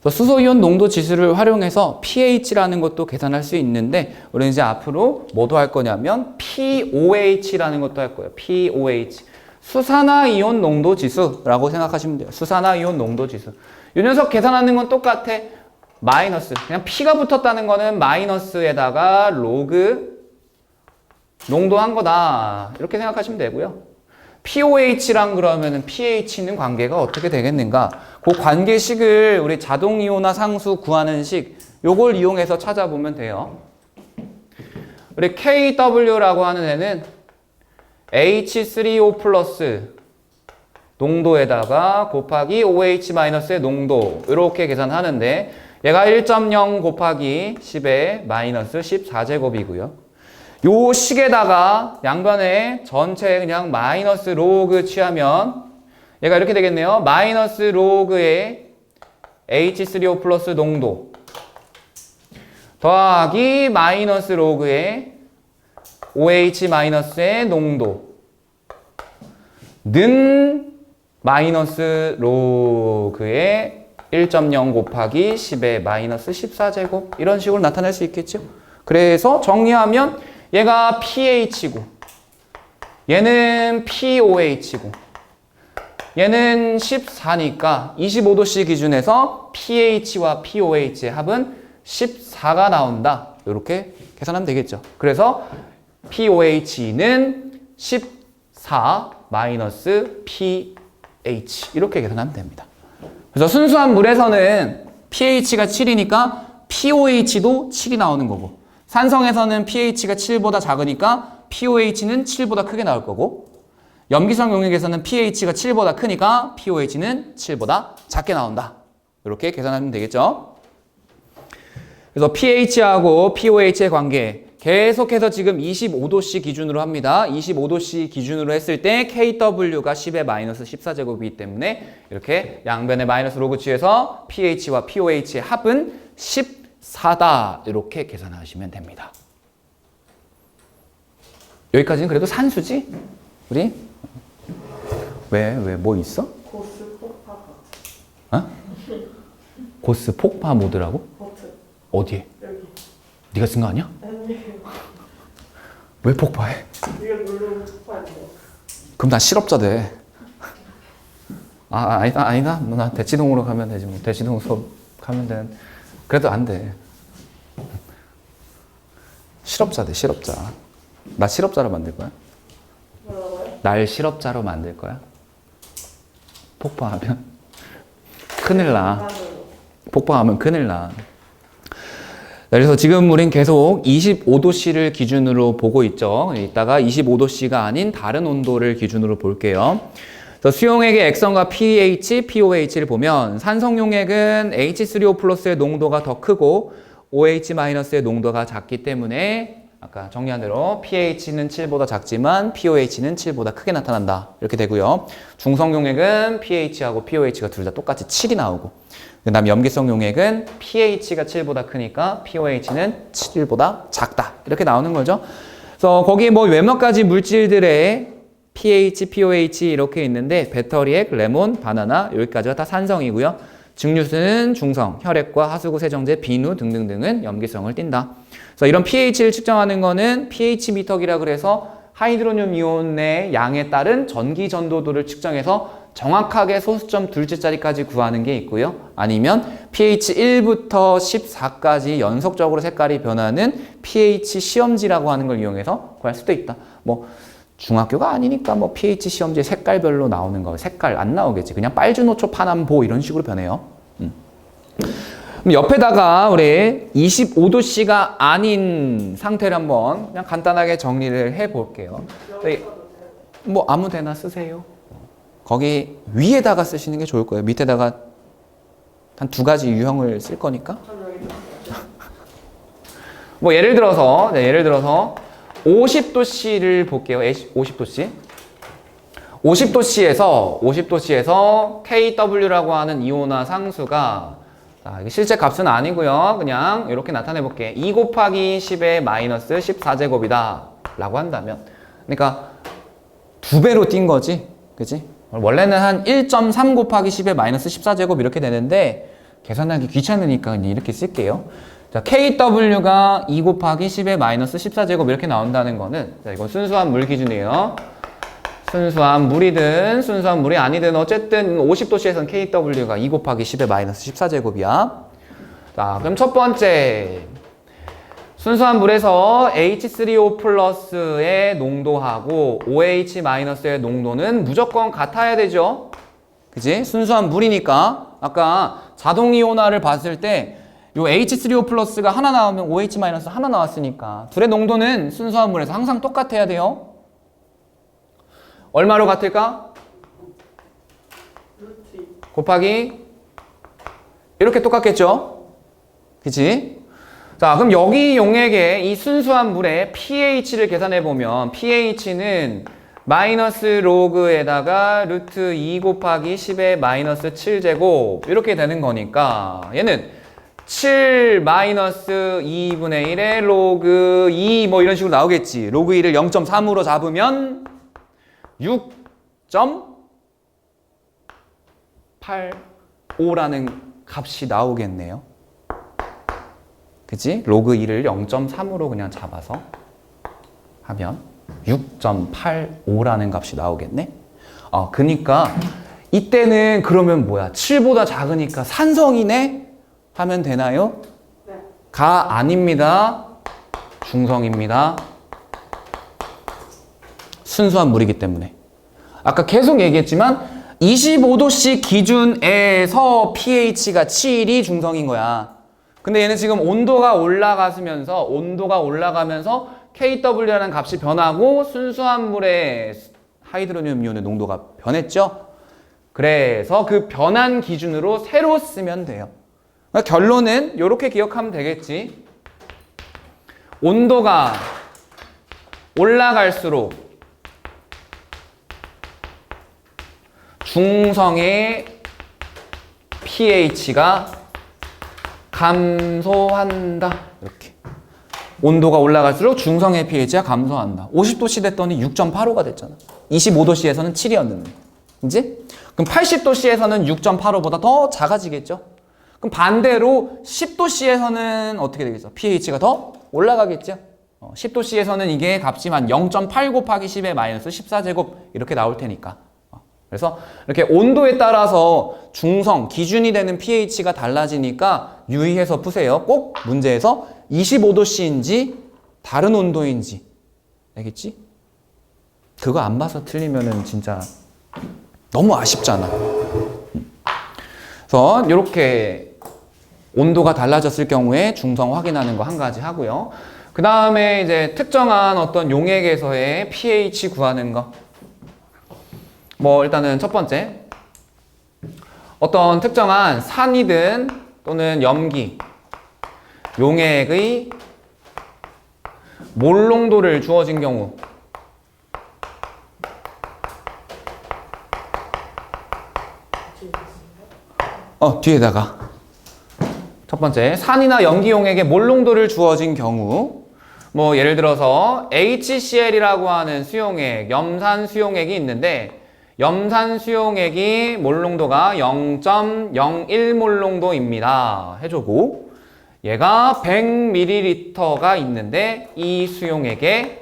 수소이온 농도 지수를 활용해서 pH라는 것도 계산할 수 있는데 우리는 이제 앞으로 뭐도 할 거냐면 pOH라는 것도 할 거예요. pOH. 수산화이온 농도 지수라고 생각하시면 돼요. 수산화이온 농도 지수. 이 녀석 계산하는 건 똑같아. 마이너스. 그냥 P가 붙었다는 거는 마이너스에다가 로그 농도한 거다. 이렇게 생각하시면 되고요. pOH랑 그러면은 pH는 관계가 어떻게 되겠는가? 그 관계식을 우리 자동이온화 상수 구하는 식 요걸 이용해서 찾아보면 돼요. 우리 KW라고 하는 애는 H3O 플러스 농도에다가 곱하기 OH-의 농도 이렇게 계산하는데 얘가 1.0 곱하기 10의 마이너스 14제곱이고요. 요 식에다가 양변에 전체 그냥 마이너스 로그 취하면 얘가 이렇게 되겠네요. 마이너스 로그의 H3O 플러스 농도 더하기 마이너스 로그의 OH-의 농도 는 마이너스 로그의 1.0 곱하기 10의 마이너스 14제곱 이런 식으로 나타낼 수 있겠죠. 그래서 정리하면 얘가 pH고 얘는 pOH고 얘는 14니까 25도씨 기준에서 pH와 pOH의 합은 14가 나온다. 이렇게 계산하면 되겠죠. 그래서 pOH는 14 마이너스 pH 이렇게 계산하면 됩니다. 그래서 순수한 물에서는 pH가 7이니까 pOH도 7이 나오는 거고 산성에서는 pH가 7보다 작으니까 pOH는 7보다 크게 나올 거고 염기성 용액에서는 pH가 7보다 크니까 pOH는 7보다 작게 나온다. 이렇게 계산하면 되겠죠. 그래서 pH하고 pOH의 관계 계속해서 지금 25도씨 기준으로 합니다. 25도씨 기준으로 했을 때 KW가 10의 마이너스 14제곱이기 때문에 이렇게 양변의 마이너스 로그 취해서 pH와 pOH의 합은 14다. 이렇게 계산하시면 됩니다. 여기까지는 그래도 산수지? 우리? 왜 뭐 있어? 고스 폭파 어? 고스 폭파 모드라고? 버튼 어디에? 여기 네가 쓴 거 아니야? 아니에요. 왜 폭파해? 이거 누르면 폭파해요. 그럼 나 실업자 돼. 아니다. 나 대치동으로 가면 되지 뭐. 대치동 수업 가면 되는. 그래도 안 돼. 실업자 돼, 실업자. 나 실업자로 만들 거야? 뭐라고요? 날 실업자로 만들 거야? 폭파하면? 큰일 나. 폭파하면 큰일 나. 그래서 지금 우린 계속 25도씨를 기준으로 보고 있죠. 이따가 25도씨가 아닌 다른 온도를 기준으로 볼게요. 수용액의 액성과 pH, pOH를 보면 산성용액은 H3O 플러스의 농도가 더 크고 OH-의 농도가 작기 때문에 아까 정리한 대로 pH는 7보다 작지만 pOH는 7보다 크게 나타난다. 이렇게 되고요. 중성용액은 pH하고 pOH가 둘 다 똑같이 7이 나오고 그 다음 염기성 용액은 pH가 7보다 크니까 pOH는 7보다 작다. 이렇게 나오는 거죠. 그래서 거기 뭐 몇몇 가지 물질들의 pH, pOH 이렇게 있는데 배터리액, 레몬, 바나나 여기까지가 다 산성이고요. 증류수는 중성, 혈액과 하수구 세정제, 비누 등등등은 염기성을 띈다. 그래서 이런 pH를 측정하는 거는 pH 미터기라 그래서 하이드로늄 이온의 양에 따른 전기 전도도를 측정해서 정확하게 소수점 둘째 자리까지 구하는 게 있고요. 아니면 pH 1부터 14까지 연속적으로 색깔이 변하는 pH 시험지라고 하는 걸 이용해서 구할 수도 있다. 뭐 중학교가 아니니까 뭐 pH 시험지 색깔별로 나오는 거 색깔 안 나오겠지. 그냥 빨주노초 파남보 이런 식으로 변해요. 그럼 옆에다가 우리 25도씨가 아닌 상태를 한번 그냥 간단하게 정리를 해 볼게요. 뭐 아무 데나 쓰세요. 거기 위에다가 쓰시는 게 좋을 거예요. 밑에다가 한 두 가지 유형을 쓸 거니까. 뭐 예를 들어서 50도씨를 볼게요. 50도씨. 50도씨에서 KW라고 하는 이온화 상수가, 자, 이게 실제 값은 아니고요. 그냥 이렇게 나타내 볼게. 2 곱하기 10의 마이너스 14제곱이다 라고 한다면, 그러니까 2배로 뛴 거지, 그지? 원래는 한 1.3 곱하기 10의 마이너스 14제곱 이렇게 되는데 계산하기 귀찮으니까 이렇게 쓸게요. 자, KW가 2 곱하기 10의 마이너스 14제곱 이렇게 나온다는 거는, 자, 이건 순수한 물 기준이에요. 순수한 물이든 순수한 물이 아니든 어쨌든 50도씨에서는 KW가 2 곱하기 10의 마이너스 14제곱이야. 자, 그럼 첫 번째, 순수한 물에서 H3O 플러스의 농도하고 OH-의 농도는 무조건 같아야 되죠. 그지? 순수한 물이니까 아까 자동이온화를 봤을 때 요 H3O 플러스가 하나 나오면 OH- 하나 나왔으니까 둘의 농도는 순수한 물에서 항상 똑같아야 돼요. 얼마로 같을까? 곱하기 이렇게 똑같겠죠? 그치? 자, 그럼 여기 용액의 이 순수한 물의 pH를 계산해 보면 pH는 마이너스 로그에다가 루트 2 곱하기 10의 마이너스 7제곱 이렇게 되는 거니까 얘는 7 마이너스 2분의 1의 로그 2 뭐 이런 식으로 나오겠지. 로그 2를 0.3으로 잡으면 6.85라는 값이 나오겠네요. 그치? 로그 2를 0.3으로 그냥 잡아서 하면 6.85라는 값이 나오겠네. 그니까 이때는 그러면 뭐야? 7보다 작으니까 산성이네? 하면 되나요? 네. 가 아닙니다. 중성입니다. 순수한 물이기 때문에. 아까 계속 얘기했지만 25도씨 기준에서 pH가 7이 중성인 거야. 근데 얘는 지금 온도가 올라가면서 KW라는 값이 변하고 순수한 물의 하이드로늄 이온의 농도가 변했죠. 그래서 그 변한 기준으로 새로 쓰면 돼요. 그러니까 결론은 이렇게 기억하면 되겠지. 온도가 올라갈수록 중성의 pH가 감소한다. 이렇게. 온도가 올라갈수록 중성의 pH가 감소한다. 50도씨 됐더니 6.85가 됐잖아. 25도씨에서는 7이었는데. 그치? 그럼 80도씨에서는 6.85보다 더 작아지겠죠? 그럼 반대로 10도씨에서는 어떻게 되겠어? pH가 더 올라가겠죠? 10도씨에서는 이게 값이 한 0.8 곱하기 10의 마이너스 14제곱 이렇게 나올 테니까. 그래서 이렇게 온도에 따라서 중성, 기준이 되는 pH가 달라지니까 유의해서 푸세요. 꼭 문제에서 25도씨인지 다른 온도인지. 알겠지? 그거 안 봐서 틀리면은 진짜 너무 아쉽잖아. 그래서 이렇게 온도가 달라졌을 경우에 중성 확인하는 거 한 가지 하고요. 그 다음에 이제 특정한 어떤 용액에서의 pH 구하는 거. 뭐 일단은 첫 번째, 어떤 특정한 산이든 또는 염기, 용액의 몰 농도를 주어진 경우, 뒤에다가 첫 번째, 산이나 염기 용액의 몰 농도를 주어진 경우, 뭐 예를 들어서 HCl이라고 하는 수용액, 염산 수용액이 있는데 염산 수용액이 몰 농도가 0.01 몰 농도입니다. 해주고 얘가 100ml가 있는데 이 수용액의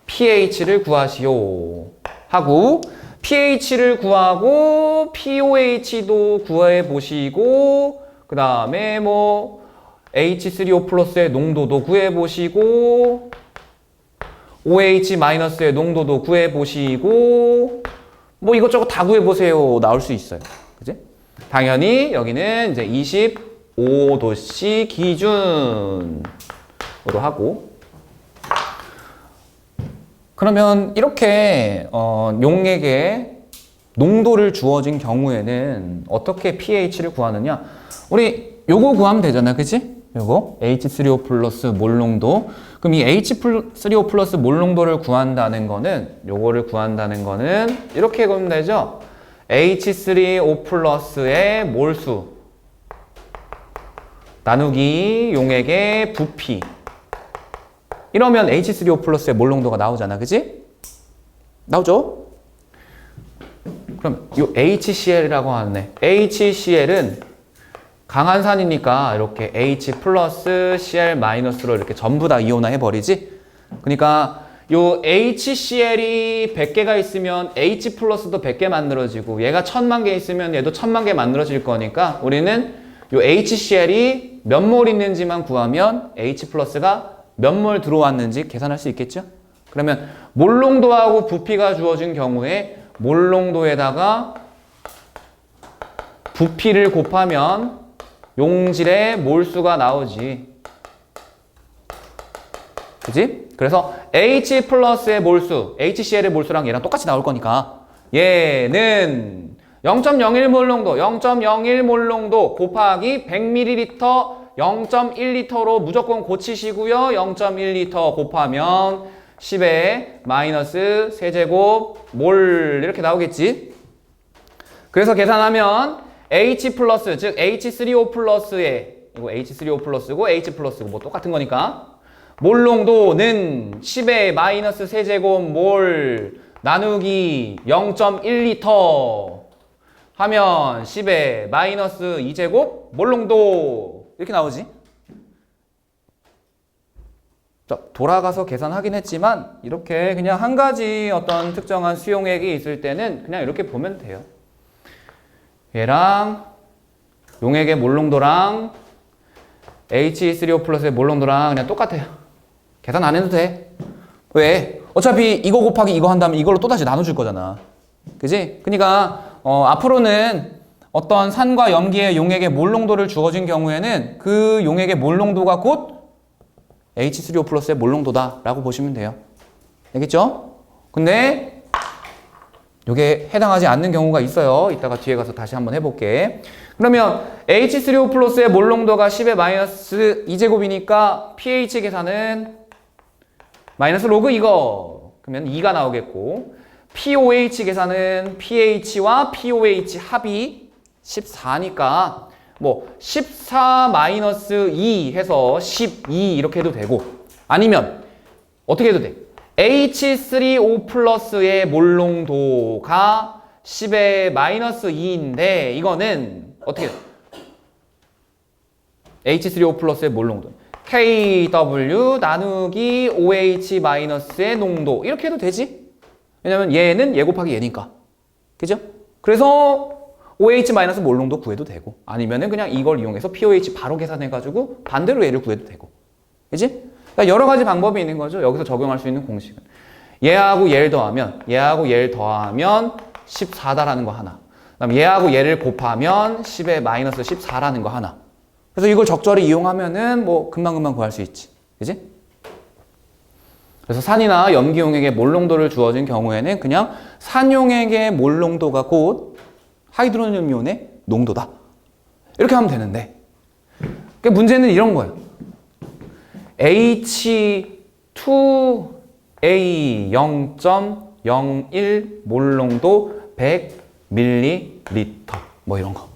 pH를 구하시오 하고 pH를 구하고 pOH도 구해 보시고 그 다음에 뭐 H3O 플러스의 농도도 구해 보시고 OH-의 농도도 구해 보시고 뭐 이것저것 다 구해 보세요. 나올 수 있어요. 그지? 당연히 여기는 이제 25도씨 기준으로 하고 그러면 이렇게 용액의 농도를 주어진 경우에는 어떻게 pH를 구하느냐? 우리 요거 구하면 되잖아. 그치? 요거 H3O 플러스 몰농도. 그럼 이 H3O 플러스 몰농도를 구한다는 거는 이렇게 보면 되죠. H3O 플러스의 몰수 나누기 용액의 부피. 이러면 H3O 플러스의 몰농도가 나오잖아. 그지? 나오죠? 그럼 이 HCl이라고 하네. HCl은 강한 산이니까 이렇게 H 플러스 Cl 마이너스로 이렇게 전부 다 이온화 해버리지? 그러니까 요 HCl이 100개가 있으면 H 플러스도 100개 만들어지고 얘가 1000만 개 있으면 얘도 1000만 개 만들어질 거니까 우리는 요 HCl이 몇 몰 있는지만 구하면 H 플러스가 몇 몰 들어왔는지 계산할 수 있겠죠? 그러면 몰농도하고 부피가 주어진 경우에 몰농도에다가 부피를 곱하면 용질의 몰수가 나오지. 그지? 그래서 H 플러스의 몰수, HCl의 몰수랑 얘랑 똑같이 나올 거니까 얘는 0.01 몰농도, 0.01 몰농도 곱하기 100ml 0.1리터로 무조건 고치시고요. 0.1리터 곱하면 10의 마이너스 세제곱 몰 이렇게 나오겠지. 그래서 계산하면 H 플러스 즉 H3O 플러스에 이거 H3O 플러스고 H 플러스고 뭐 똑같은 거니까 몰농도는 10의 마이너스 세제곱 몰 나누기 0.1리터 하면 10의 마이너스 2제곱 몰농도 이렇게 나오지. 자, 돌아가서 계산하긴 했지만 이렇게 그냥 한 가지 어떤 특정한 수용액이 있을 때는 그냥 이렇게 보면 돼요. 얘랑 용액의 몰농도랑 H3O 플러스의 몰농도랑 그냥 똑같아요. 계산 안 해도 돼. 왜? 어차피 이거 곱하기 이거 한다면 이걸로 또다시 나눠줄 거잖아. 그지? 그러니까 앞으로는 어떤 산과 염기의 용액의 몰농도를 주어진 경우에는 그 용액의 몰농도가 곧 H3O 플러스의 몰농도다 라고 보시면 돼요. 알겠죠? 근데 이게 해당하지 않는 경우가 있어요. 이따가 뒤에 가서 다시 한번 해볼게. 그러면 H3O 플러스의 몰농도가 10의 마이너스 2제곱이니까 pH 계산은 마이너스 로그 이거 그러면 2가 나오겠고 pOH 계산은 pH와 pOH 합이 14니까 뭐 14 마이너스 2 해서 12 이렇게 해도 되고 아니면 어떻게 해도 돼? H3O 플러스의 몰농도가 10의 마이너스 2인데 이거는 어떻게 돼? H3O 플러스의 몰농도 KW 나누기 OH 마이너스의 농도 이렇게 해도 되지? 왜냐면 얘는 얘 곱하기 얘니까 그죠? 그래서 OH 마이너스 몰농도 구해도 되고 아니면은 그냥 이걸 이용해서 POH 바로 계산해가지고 반대로 얘를 구해도 되고 그지? 그러니까 여러 가지 방법이 있는 거죠. 여기서 적용할 수 있는 공식은 얘하고 얘를 더하면 14다라는 거 하나 그다음 얘하고 얘를 곱하면 10의 마이너스 14라는 거 하나 그래서 이걸 적절히 이용하면은 뭐 금방금방 구할 수 있지 그지? 그래서 산이나 염기용액의 몰농도를 주어진 경우에는 그냥 산용액의 몰농도가 곧 하이드로늄이온의 농도다. 이렇게 하면 되는데 그 문제는 이런 거예요. H2A 0.01 몰농도 100ml 뭐 이런 거.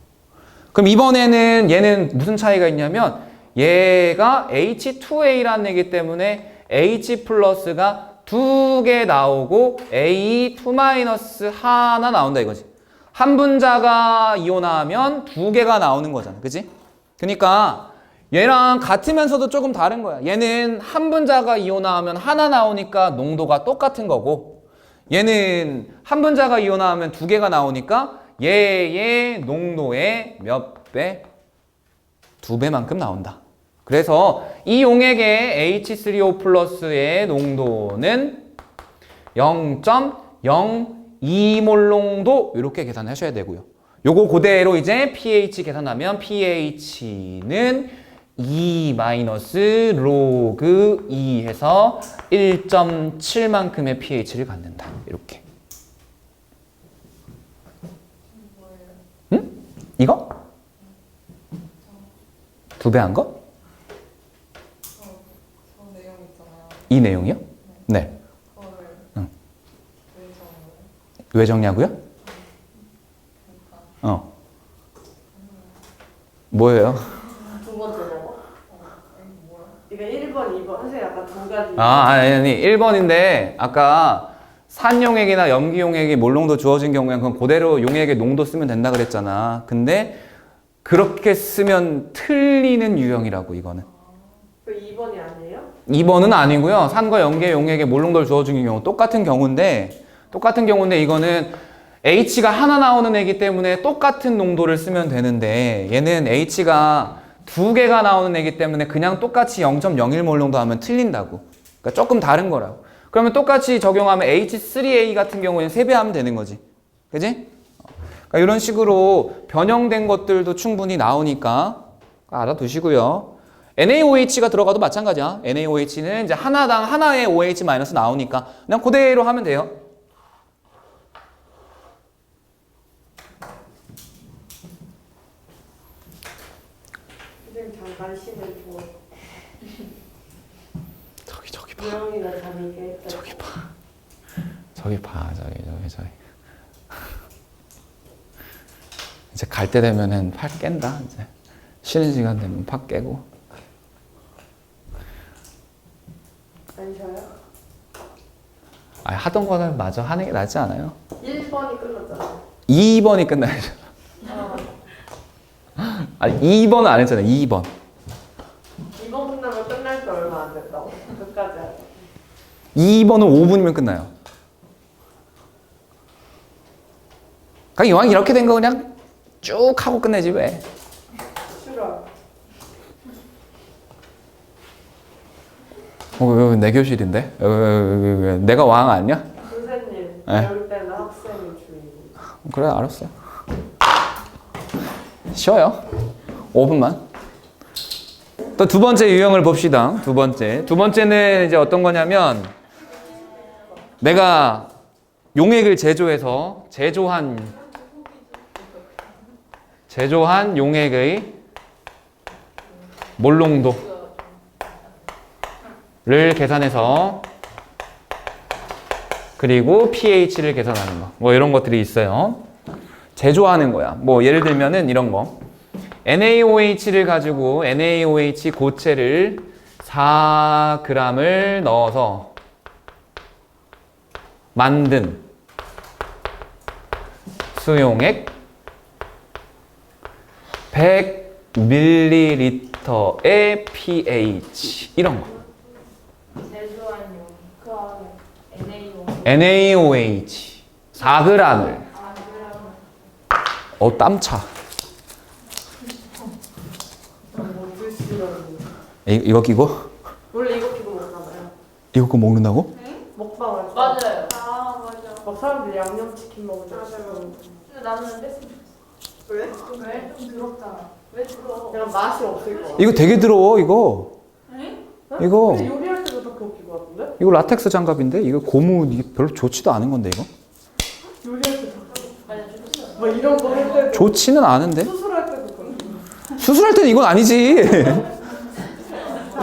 그럼 이번에는 얘는 무슨 차이가 있냐면 얘가 H2A라는 얘기 때문에 H 플러스가 2개 나오고 A2 하나 나온다 이거지. 한 분자가 이온화하면 2개가 나오는 거잖아. 그지? 그러니까 얘랑 같으면서도 조금 다른 거야. 얘는 한 분자가 이온화하면 하나 나오니까 농도가 똑같은 거고 얘는 한 분자가 이온화하면 2개가 나오니까 얘의 농도의 몇 배? 2배만큼 나온다. 그래서 이 용액의 H3O 플러스의 농도는 0.02몰 농도 이렇게 계산하셔야 되고요. 요거 그대로 이제 pH 계산하면 pH는 2 마이너스 로그 2 해서 1.7만큼의 pH를 갖는다. 이렇게. 응? 이거? 2배 한 거? 이 내용이요? 네. 응. 왜 적냐고요? 뭐예요? 두 번째 거. 이거 1번, 2번. 선생님 아까 두 가지. 아니 1번인데 아까 산용액이나 염기용액이 몰롱도 주어진 경우에는 그건 그대로 용액의 농도 쓰면 된다 그랬잖아. 근데 그렇게 쓰면 틀리는 유형이라고 이거는. 그 2번이 아니에요? 2번은 아니고요. 산과 염계 용액의 몰롱도를 주어진 경우 똑같은 경우인데 이거는 H가 하나 나오는 애기 때문에 똑같은 농도를 쓰면 되는데 얘는 H가 두 개가 나오는 애기 때문에 그냥 똑같이 0.01 몰롱도 하면 틀린다고. 그러니까 조금 다른 거라고. 그러면 똑같이 적용하면 H3A 같은 경우에는 3배 하면 되는 거지. 그지? 그러니까 이런 식으로 변형된 것들도 충분히 나오니까 알아두시고요. NaOH가 들어가도 마찬가지야. NaOH는 이제 하나당 하나의 OH 마이너스 나오니까 그냥 그대로 하면 돼요. 선생님 잠깐 쉬면 좋아. 저기 봐. 유영이가 자기게. 저기 봐. 저기. 이제 갈 때 되면은 팔 깬다. 이제 쉬는 시간 되면 팔 깨고. 안 쉬어요? 하던 거는 마저 하는 게 낫지 않아요? 1번이 끝났잖아요. 2번이 끝나야죠. 아니 2번은 안 했잖아요. 2번. 2번 끝나면 끝날 때 얼마 안 됐다고. 끝까지 하고. 2번은 5분이면 끝나요. 그냥 이왕 이렇게 된 거 그냥 쭉 하고 끝내지 왜? 싫어. 여기 내 교실인데? 여기 내가 왕 아니야? 선생님, 네. 배울 때는 학생이 주인공. 그래 알았어. 쉬어요. 5분만. 또 두 번째 유형을 봅시다. 두 번째는 이제 어떤 거냐면 내가 용액을 제조해서 제조한 용액의 몰롱도를 계산해서 그리고 pH를 계산하는 거. 뭐 이런 것들이 있어요. 제조하는 거야. 뭐 예를 들면은 이런 거. NaOH를 가지고 NaOH 고체를 4g을 넣어서 만든 수용액 100ml의 pH 이런 거. 제조한 용, 그 안에 NaOH 4g을 땀차. 뭐 드시려고. 이거 끼고? 원래 이거 피고 먹잖아요. 이거 거 먹는다고? 먹방을. 맞아요. 아 맞아. 막 사람들이 양념치킨 먹는다. 근데 나는 뺐으면 좋겠어. 왜? 왜? 좀 더럽잖아. 왜 더러워? 그냥 맛이 없을 거야. 이거 되게 더러워 이거. 이거 근데 요리할 때도 다 그거 끼고 왔던데? 이거 라텍스 장갑인데 이거 고무 이게 별로 좋지도 않은 건데 이거? 요리할 때도 맞아 좋겠어. 막 이런 거 할 때도 좋지는 않은데? 수술할 때도 그거. 수술할 때는 이건 아니지.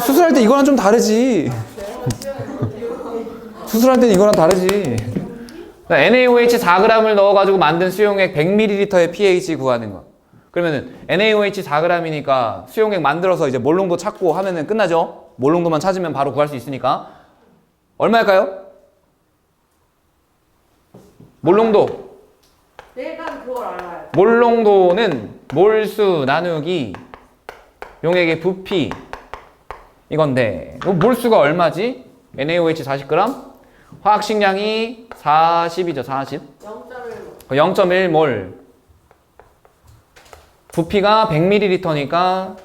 수술할 때 이거랑 좀 다르지. 수술할 때는 이거랑 다르지. NaOH 4g을 넣어가지고 만든 수용액 100ml의 pH 구하는 거. 그러면은 NaOH 4g이니까 수용액 만들어서 이제 몰롱도 찾고 하면은 끝나죠. 몰롱도만 찾으면 바로 구할 수 있으니까. 얼마일까요? 몰롱도. 일단 그걸 알아요. 몰롱도는 몰수 나누기 용액의 부피 이건데 몰수가 얼마지? NaOH 40g 화학식량이 40이죠. 40 0.1. 0.1몰 부피가 100ml니까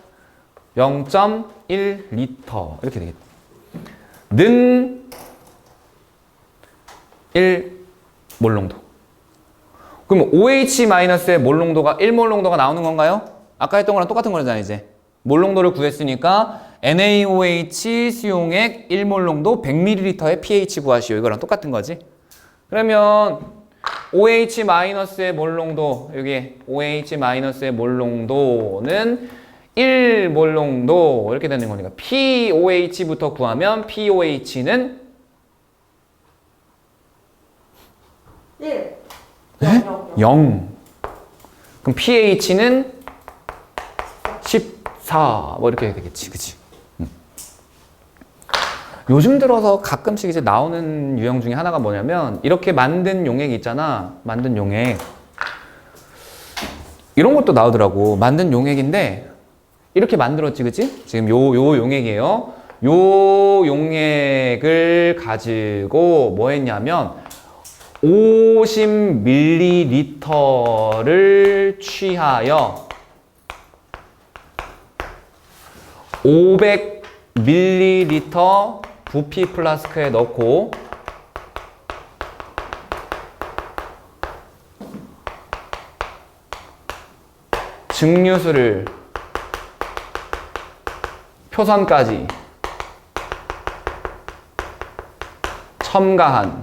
0.1L 이렇게 되겠다. 는 1몰롱도. 그럼 OH-의 몰롱도가 1몰롱도가 나오는 건가요? 아까 했던 거랑 똑같은 거잖아요. 이제 몰롱도를 구했으니까 NaOH 수용액 1몰롱도 100ml의 pH 구하시오. 이거랑 똑같은 거지. 그러면 OH-의 몰롱도 여기 OH-의 몰롱도는 1몰농도 이렇게 되는 거니까 POH부터 구하면 POH는 1. 네? 0. 그럼 pH는 14. 뭐 이렇게 되겠지. 그치? 요즘 들어서 가끔씩 이제 나오는 유형 중에 하나가 뭐냐면 이렇게 만든 용액 있잖아. 만든 용액. 이런 것도 나오더라고. 만든 용액인데 이렇게 만들었지. 그치? 지금 요 용액이에요. 요 용액을 가지고 뭐 했냐면 50ml를 취하여 500ml 부피 플라스크에 넣고 증류수를 표선까지 첨가한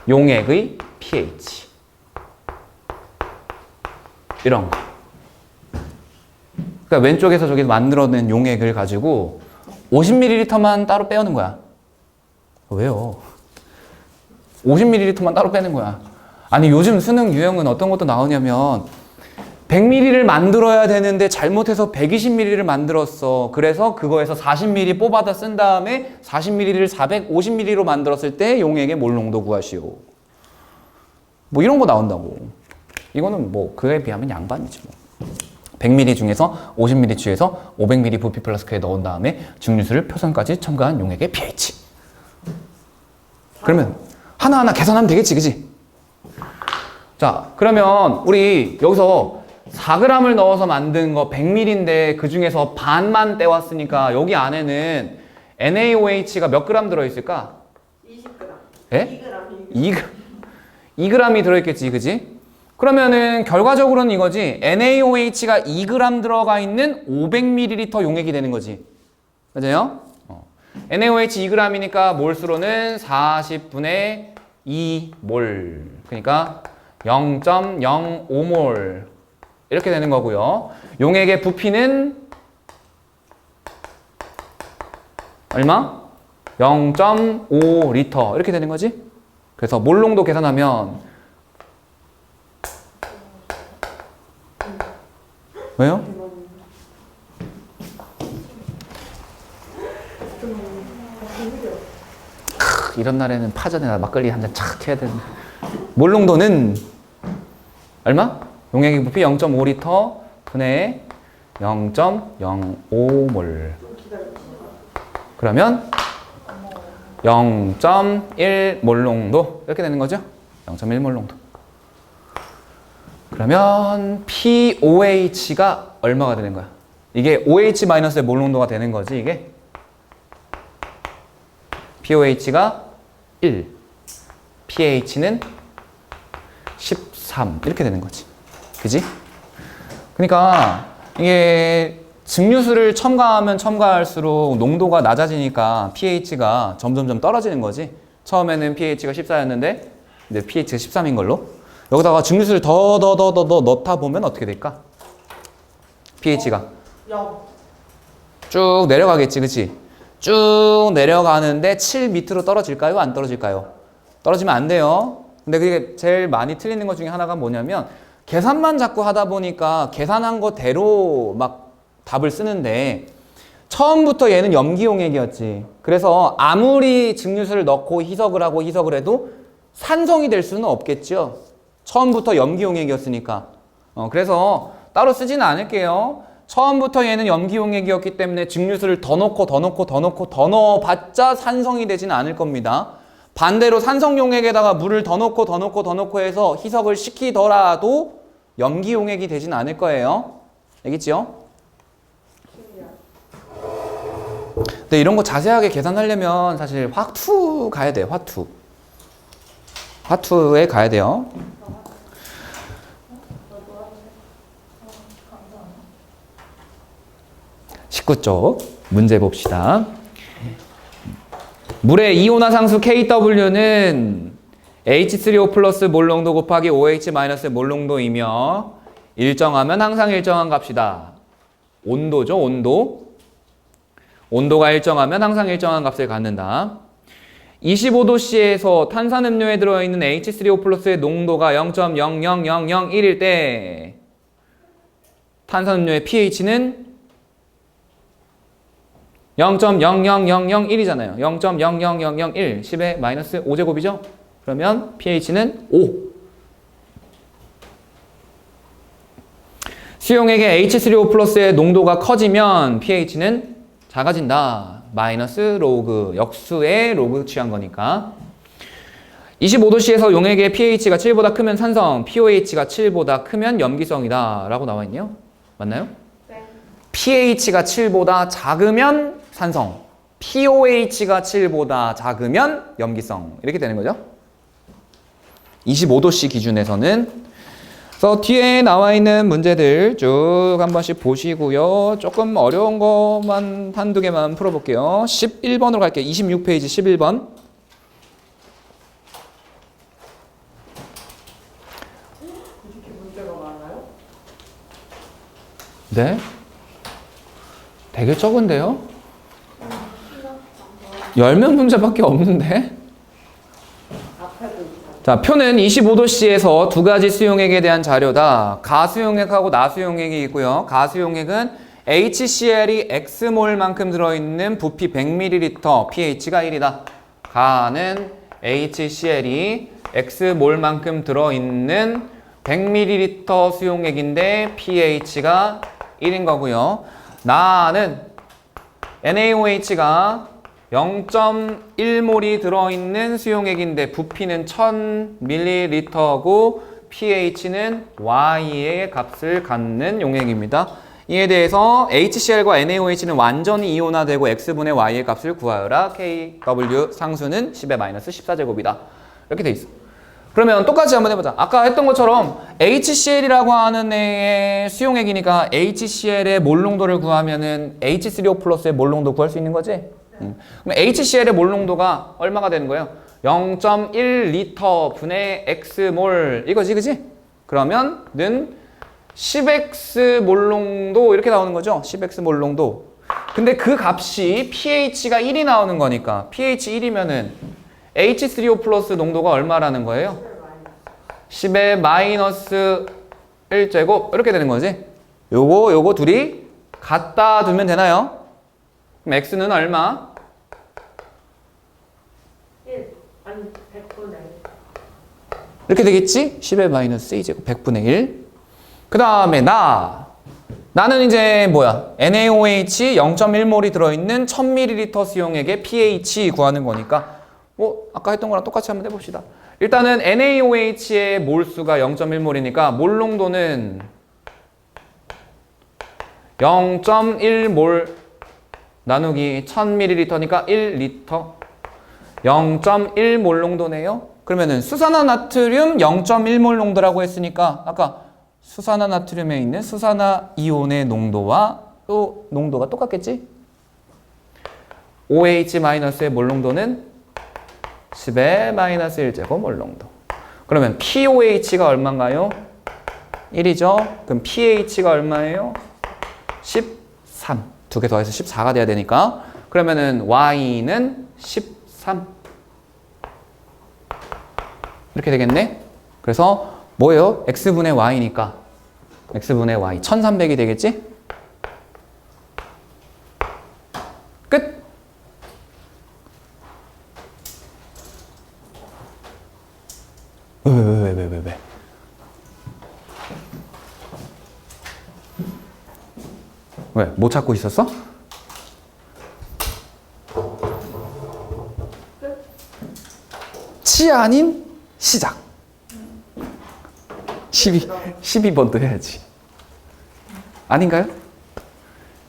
용액의 pH 이런 거. 그러니까 왼쪽에서 저기 만들어낸 용액을 가지고 50ml만 따로 빼오는 거야. 왜요? 50ml만 따로 빼는 거야. 아니 요즘 수능 유형은 어떤 것도 나오냐면 100ml를 만들어야 되는데 잘못해서 120ml를 만들었어. 그래서 그거에서 40ml 뽑아다 쓴 다음에 40ml를 450ml로 만들었을 때 용액의 몰농도 구하시오. 뭐 이런 거 나온다고. 이거는 뭐 그에 비하면 양반이지 뭐. 100ml 중에서 50ml 취해서 500ml 부피 플라스크에 넣은 다음에 증류수를 표선까지 첨가한 용액의 pH. 그러면 하나하나 계산하면 되겠지, 그지? 자, 그러면 우리 여기서 4g을 넣어서 만든 거 100ml인데 그 중에서 반만 떼왔으니까 여기 안에는 NaOH가 몇 g 들어있을까? 20g. 예? 2g. 2g이 들어있겠지, 그지? 그러면은 결과적으로는 이거지. NaOH가 2g 들어가 있는 500ml 용액이 되는 거지. 맞아요? NaOH 2g이니까 몰수로는 40분의 2몰. 그러니까 0.05몰. 이렇게 되는 거고요. 용액의 부피는 얼마? 0.5리터. 이렇게 되는 거지. 그래서 몰농도 계산하면 왜요? 이런 날에는 파전에 막걸리 한 잔 착 해야 되는데. 몰농도는 얼마? 용액의 부피 0.5리터 분의 0.05몰. 그러면 0.1몰농도 이렇게 되는 거죠? 0.1몰농도. 그러면 POH가 얼마가 되는 거야? 이게 OH-의 몰농도가 되는 거지, 이게? POH가 1, pH는 13 이렇게 되는 거지. 그지? 그러니까 이게 증류수를 첨가하면 첨가할수록 농도가 낮아지니까 pH가 점점점 떨어지는 거지. 처음에는 pH가 14였는데 이제 pH가 13인 걸로. 여기다가 증류수를 더 넣다 보면 어떻게 될까? pH가 0. 쭉 내려가겠지, 그치? 쭉 내려가는데 7 밑으로 떨어질까요? 안 떨어질까요? 떨어지면 안 돼요. 근데 그게 제일 많이 틀리는 것 중에 하나가 뭐냐면 계산만 자꾸 하다 보니까 계산한 거대로 막 답을 쓰는데 처음부터 얘는 염기용액이었지. 그래서 아무리 증류수를 넣고 희석을 하고 희석을 해도 산성이 될 수는 없겠죠. 처음부터 염기용액이었으니까. 그래서 따로 쓰지는 않을게요. 처음부터 얘는 염기용액이었기 때문에 증류수를 더 넣고 더 넣어봤자 산성이 되지는 않을 겁니다. 반대로 산성용액에다가 물을 더 넣고 해서 희석을 시키더라도 염기용액이 되진 않을 거예요. 알겠지요? 근데 이런 거 자세하게 계산하려면 사실 화투 가야 돼요. 화투에 가야 돼요. (19쪽) 문제 봅시다. 물의 이온화상수 KW는 H3O 플러스 몰농도 곱하기 OH 마이너스 몰농도이며 일정하면 항상 일정한 값이다. 온도죠, 온도. 온도가 일정하면 항상 일정한 값을 갖는다. 25도씨에서 탄산음료에 들어있는 H3O 플러스의 농도가 0.00001일 때 탄산음료의 pH는 0.00001이잖아요. 0.00001 10의 마이너스 5제곱이죠? 그러면 pH는 5. 수용액의 H3O 플러스의 농도가 커지면 pH는 작아진다. 마이너스 로그, 역수의 로그 취한 거니까. 25도씨에서 용액의 pH가 7보다 크면 산성, pOH가 7보다 크면 염기성이다 라고 나와 있네요. 맞나요? 네. pH가 7보다 작으면 산성, pOH가 7보다 작으면 염기성 이렇게 되는 거죠. 25도씨 기준에서는. 그래서 뒤에 나와 있는 문제들 쭉 한 번씩 보시고요. 조금 어려운 것만 한두 개만 풀어볼게요. 11번으로 갈게요. 26페이지 11번. 이렇게 문제가 많아요? 네? 되게 적은데요? 10명 문제밖에 없는데? 앞에도 있어요. 자, 표는 25도씨에서 두 가지 수용액에 대한 자료다. 가수용액하고 나수용액이 있고요. 가수용액은 HCl이 X몰만큼 들어있는 부피 100ml, pH가 1이다. 가는 HCl이 X몰만큼 들어있는 100ml 수용액인데 pH가 1인 거고요. 나는 NaOH가 0.1몰이 들어있는 수용액인데 부피는 1000ml고 pH는 Y의 값을 갖는 용액입니다. 이에 대해서 HCl과 NaOH는 완전히 이온화되고 X분의 Y의 값을 구하여라. KW 상수는 10의 마이너스 14제곱이다. 이렇게 돼 있어. 그러면 똑같이 한번 해보자. 아까 했던 것처럼 HCl이라고 하는 애의 수용액이니까 HCl의 몰농도를 구하면은 H3O 플러스의 몰농도 구할 수 있는 거지? 그럼 HCl의 몰농도가 얼마가 되는 거예요? 0.1L 분의 X몰 이거지, 그지? 그러면은 10X 몰농도 이렇게 나오는 거죠? 10X 몰농도. 근데 그 값이 pH가 1이 나오는 거니까 pH 1이면은 H3O 플러스 농도가 얼마라는 거예요? 10의 마이너스 1제곱 이렇게 되는 거지. 요거 둘이 갖다 두면 되나요? 그럼 X는 얼마? 1 아니 100분의 1. 이렇게 되겠지? 10의 마이너스 2제곱 100분의 1. 그 다음에 나는 이제 뭐야? NaOH 0.1몰이 들어있는 1000ml 수용액의 pH 구하는 거니까 뭐 아까 했던 거랑 똑같이 한번 해봅시다. 일단은 NaOH의 몰수가 0.1몰이니까 몰농도는 0.1몰 나누기 1000ml니까 1L 0.1몰 농도네요. 그러면은 수산화나트륨 0.1몰 농도라고 했으니까 아까 수산화나트륨에 있는 수산화이온의 농도와 또 농도가 똑같겠지? OH-의 몰 농도는 10의 마이너스 1제곱 몰 농도. 그러면 pOH가 얼마인가요? 1이죠? 그럼 pH가 얼마예요? 13. 두 개 더해서 14가 돼야 되니까. 그러면은 Y는 13. 이렇게 되겠네? 그래서 뭐예요? X분의 Y니까. X분의 Y. 1300이 되겠지? 끝! 왜? 왜? 뭐 찾고 있었어? 치 아닌 시작. 12번도 해야지. 아닌가요?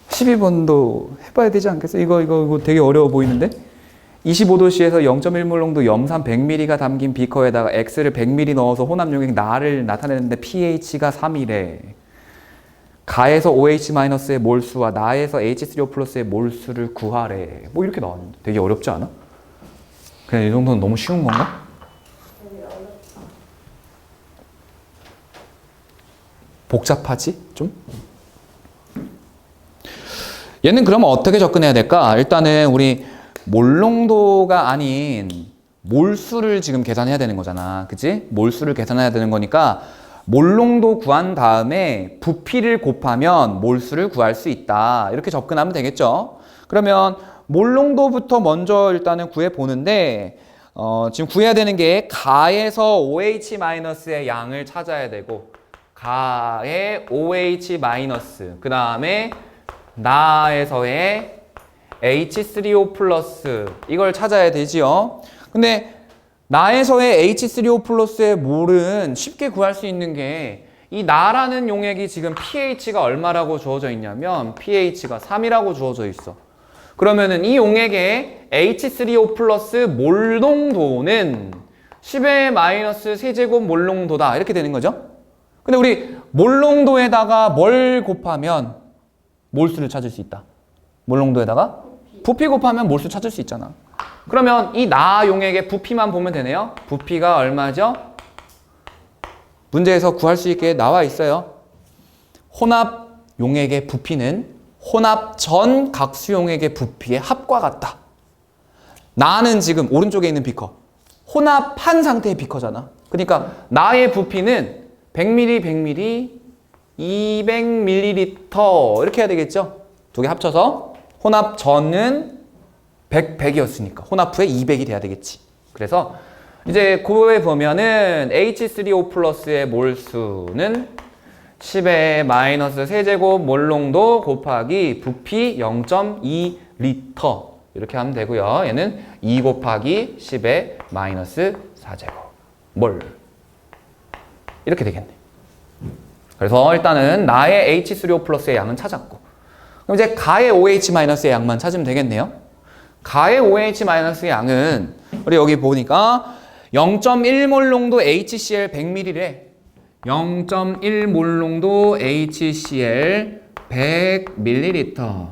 12번도 해봐야 되지 않겠어? 이거 되게 어려워 보이는데? 25도씨에서 0.1몰 농도 염산 100ml가 담긴 비커에다가 X를 100ml 넣어서 혼합용액 나를 나타내는데 pH가 3이래. 가에서 OH-의 몰수와 나에서 H3O 플러스의 몰수를 구하래. 뭐 이렇게 나왔는데 되게 어렵지 않아? 그냥 이 정도는 너무 쉬운 건가? 복잡하지? 좀? 얘는 그러면 어떻게 접근해야 될까? 일단은 우리 몰농도가 아닌 몰수를 지금 계산해야 되는 거잖아. 그치? 몰수를 계산해야 되는 거니까 몰농도 구한 다음에 부피를 곱하면 몰수를 구할 수 있다. 이렇게 접근하면 되겠죠? 그러면 몰농도부터 먼저 일단은 구해 보는데 지금 구해야 되는 게 가에서 OH-의 양을 찾아야 되고 가의 OH- 그 다음에 나에서의 H3O 플러스 이걸 찾아야 되지요. 근데 나에서의 H3O+의 몰은 쉽게 구할 수 있는 게 이 나라는 용액이 지금 pH가 얼마라고 주어져 있냐면 pH가 3이라고 주어져 있어. 그러면은 이 용액의 H3O+ 몰농도는 10의 마이너스 세제곱 몰농도다. 이렇게 되는 거죠. 근데 우리 몰농도에다가 뭘 곱하면 몰수를 찾을 수 있다. 몰농도에다가 부피 곱하면 몰수 찾을 수 있잖아. 그러면 이 나 용액의 부피만 보면 되네요. 부피가 얼마죠? 문제에서 구할 수 있게 나와 있어요. 혼합 용액의 부피는 혼합 전 각수 용액의 부피의 합과 같다. 나는 지금 오른쪽에 있는 비커. 혼합한 상태의 비커잖아. 그러니까 나의 부피는 100ml, 100ml, 200ml 이렇게 해야 되겠죠? 두 개 합쳐서 혼합 전은 100이었으니까 혼합 후에 200이 돼야 되겠지. 그래서 이제 그거에 보면은 H3O+의 몰수는 10의 마이너스 세제곱 몰농도 곱하기 부피 0.2리터 이렇게 하면 되고요. 얘는 2 곱하기 10의 마이너스 4제곱 몰 이렇게 되겠네. 그래서 일단은 나의 H3O+의 양은 찾았고 그럼 이제 가의 OH-의 양만 찾으면 되겠네요. 가의 OH-의 양은 우리 여기 보니까 0.1몰 농도 HCl 100ml래. 0.1몰 농도 HCl 100ml.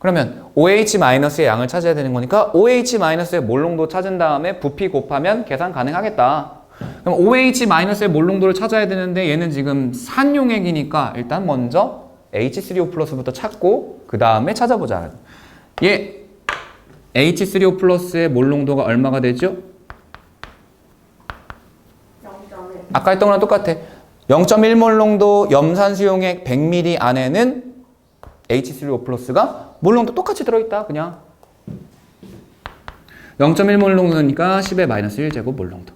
그러면 OH-의 양을 찾아야 되는 거니까 OH-의 몰 농도 찾은 다음에 부피 곱하면 계산 가능하겠다. 그럼 OH-의 몰 농도를 찾아야 되는데 얘는 지금 산용액이니까 일단 먼저 H3O+부터 찾고 그 다음에 찾아보자. 얘 H3O+의 몰 농도가 얼마가 되죠? 0.1. 아까 했던 거랑 똑같아. 0.1몰 농도 염산수용액 100ml 안에는 H3O+가 몰 농도 똑같이 들어있다. 그냥 0.1몰 농도니까 10의 마이너스 1제곱 몰 농도.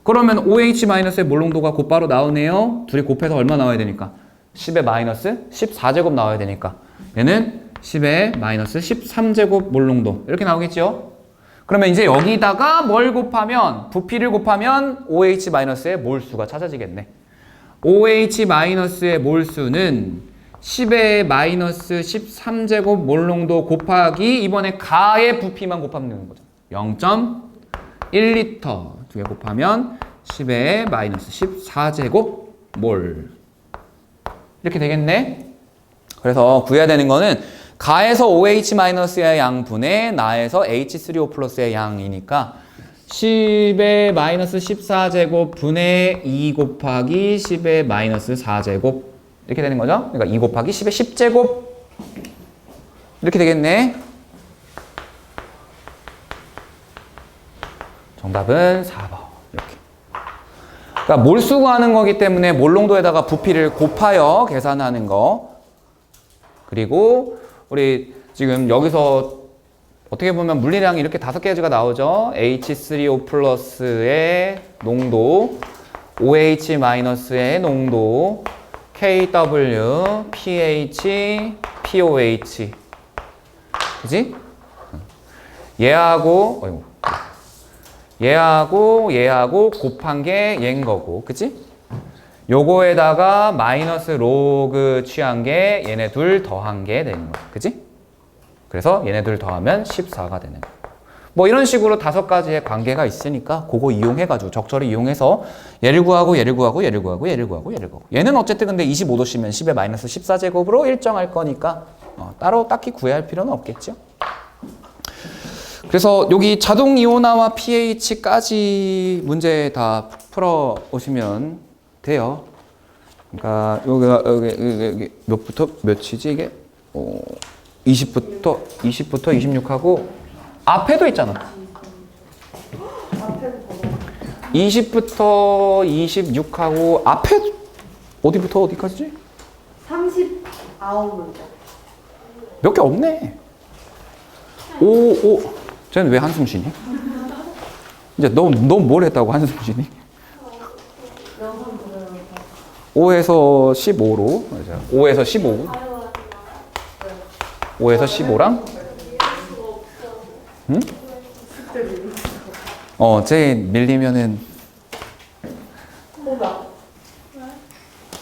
그러면 OH-의 몰 농도가 곧바로 나오네요. 둘이 곱해서 얼마 나와야 되니까? 10의 마이너스 14제곱 나와야 되니까 얘는 10의 마이너스 13제곱 몰 농도 이렇게 나오겠죠? 그러면 이제 여기다가 뭘 곱하면 부피를 곱하면 OH-의 몰수가 찾아지겠네. OH-의 몰수는 10의 마이너스 13제곱 몰 농도 곱하기 이번에 가의 부피만 곱하면 되는 거죠. 0.1리터 두 개 곱하면 10의 마이너스 14제곱 몰 이렇게 되겠네. 그래서 구해야 되는 거는 가에서 OH-의 양분의 나에서 H3O+의 양이니까 10의 마이너스 14제곱 분의 2 곱하기 10의 마이너스 4제곱 이렇게 되는 거죠. 그러니까 2 곱하기 10의 10제곱 이렇게 되겠네. 정답은 4번 이렇게. 그러니까 몰수 구하는 거기 때문에 몰농도에다가 부피를 곱하여 계산하는 거. 그리고 우리 지금 여기서 어떻게 보면 물리량이 이렇게 5가지가 나오죠. H3O+의 농도, OH-의 농도, KW, pH, POH. 그지? 얘하고 곱한 게 얘인 거고. 그치? 요거에다가 마이너스 로그 취한 게 얘네 둘 더한 게 되는 거야. 그치? 그래서 얘네 둘 더하면 14가 되는 거야. 뭐 이런 식으로 5가지의 관계가 있으니까 그거 이용해가지고 적절히 이용해서 얘를 구하고 얘를 구하고 얘를 구하고 얘를 구하고 얘를 구하고 얘는 어쨌든 근데 25도씨면 10의 마이너스 14제곱으로 일정할 거니까 따로 딱히 구해야 할 필요는 없겠죠. 그래서 여기 자동 이온화와 pH까지 문제 다 풀어 오시면 돼요. 그러니까 여기 몇부터 몇이지 이게? 20부터 26하고 앞에도 있잖아. 20부터 26하고 앞에 어디부터 어디까지지? 39문제. 몇 개 없네. 쟤는 왜 한숨 쉬니? 이제 너 뭘 했다고 한숨 쉬니? 5에서 15로 5에서 15 5에서 15랑 응? 쟤 밀리면은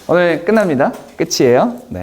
오늘 끝납니다. 끝이에요. 네.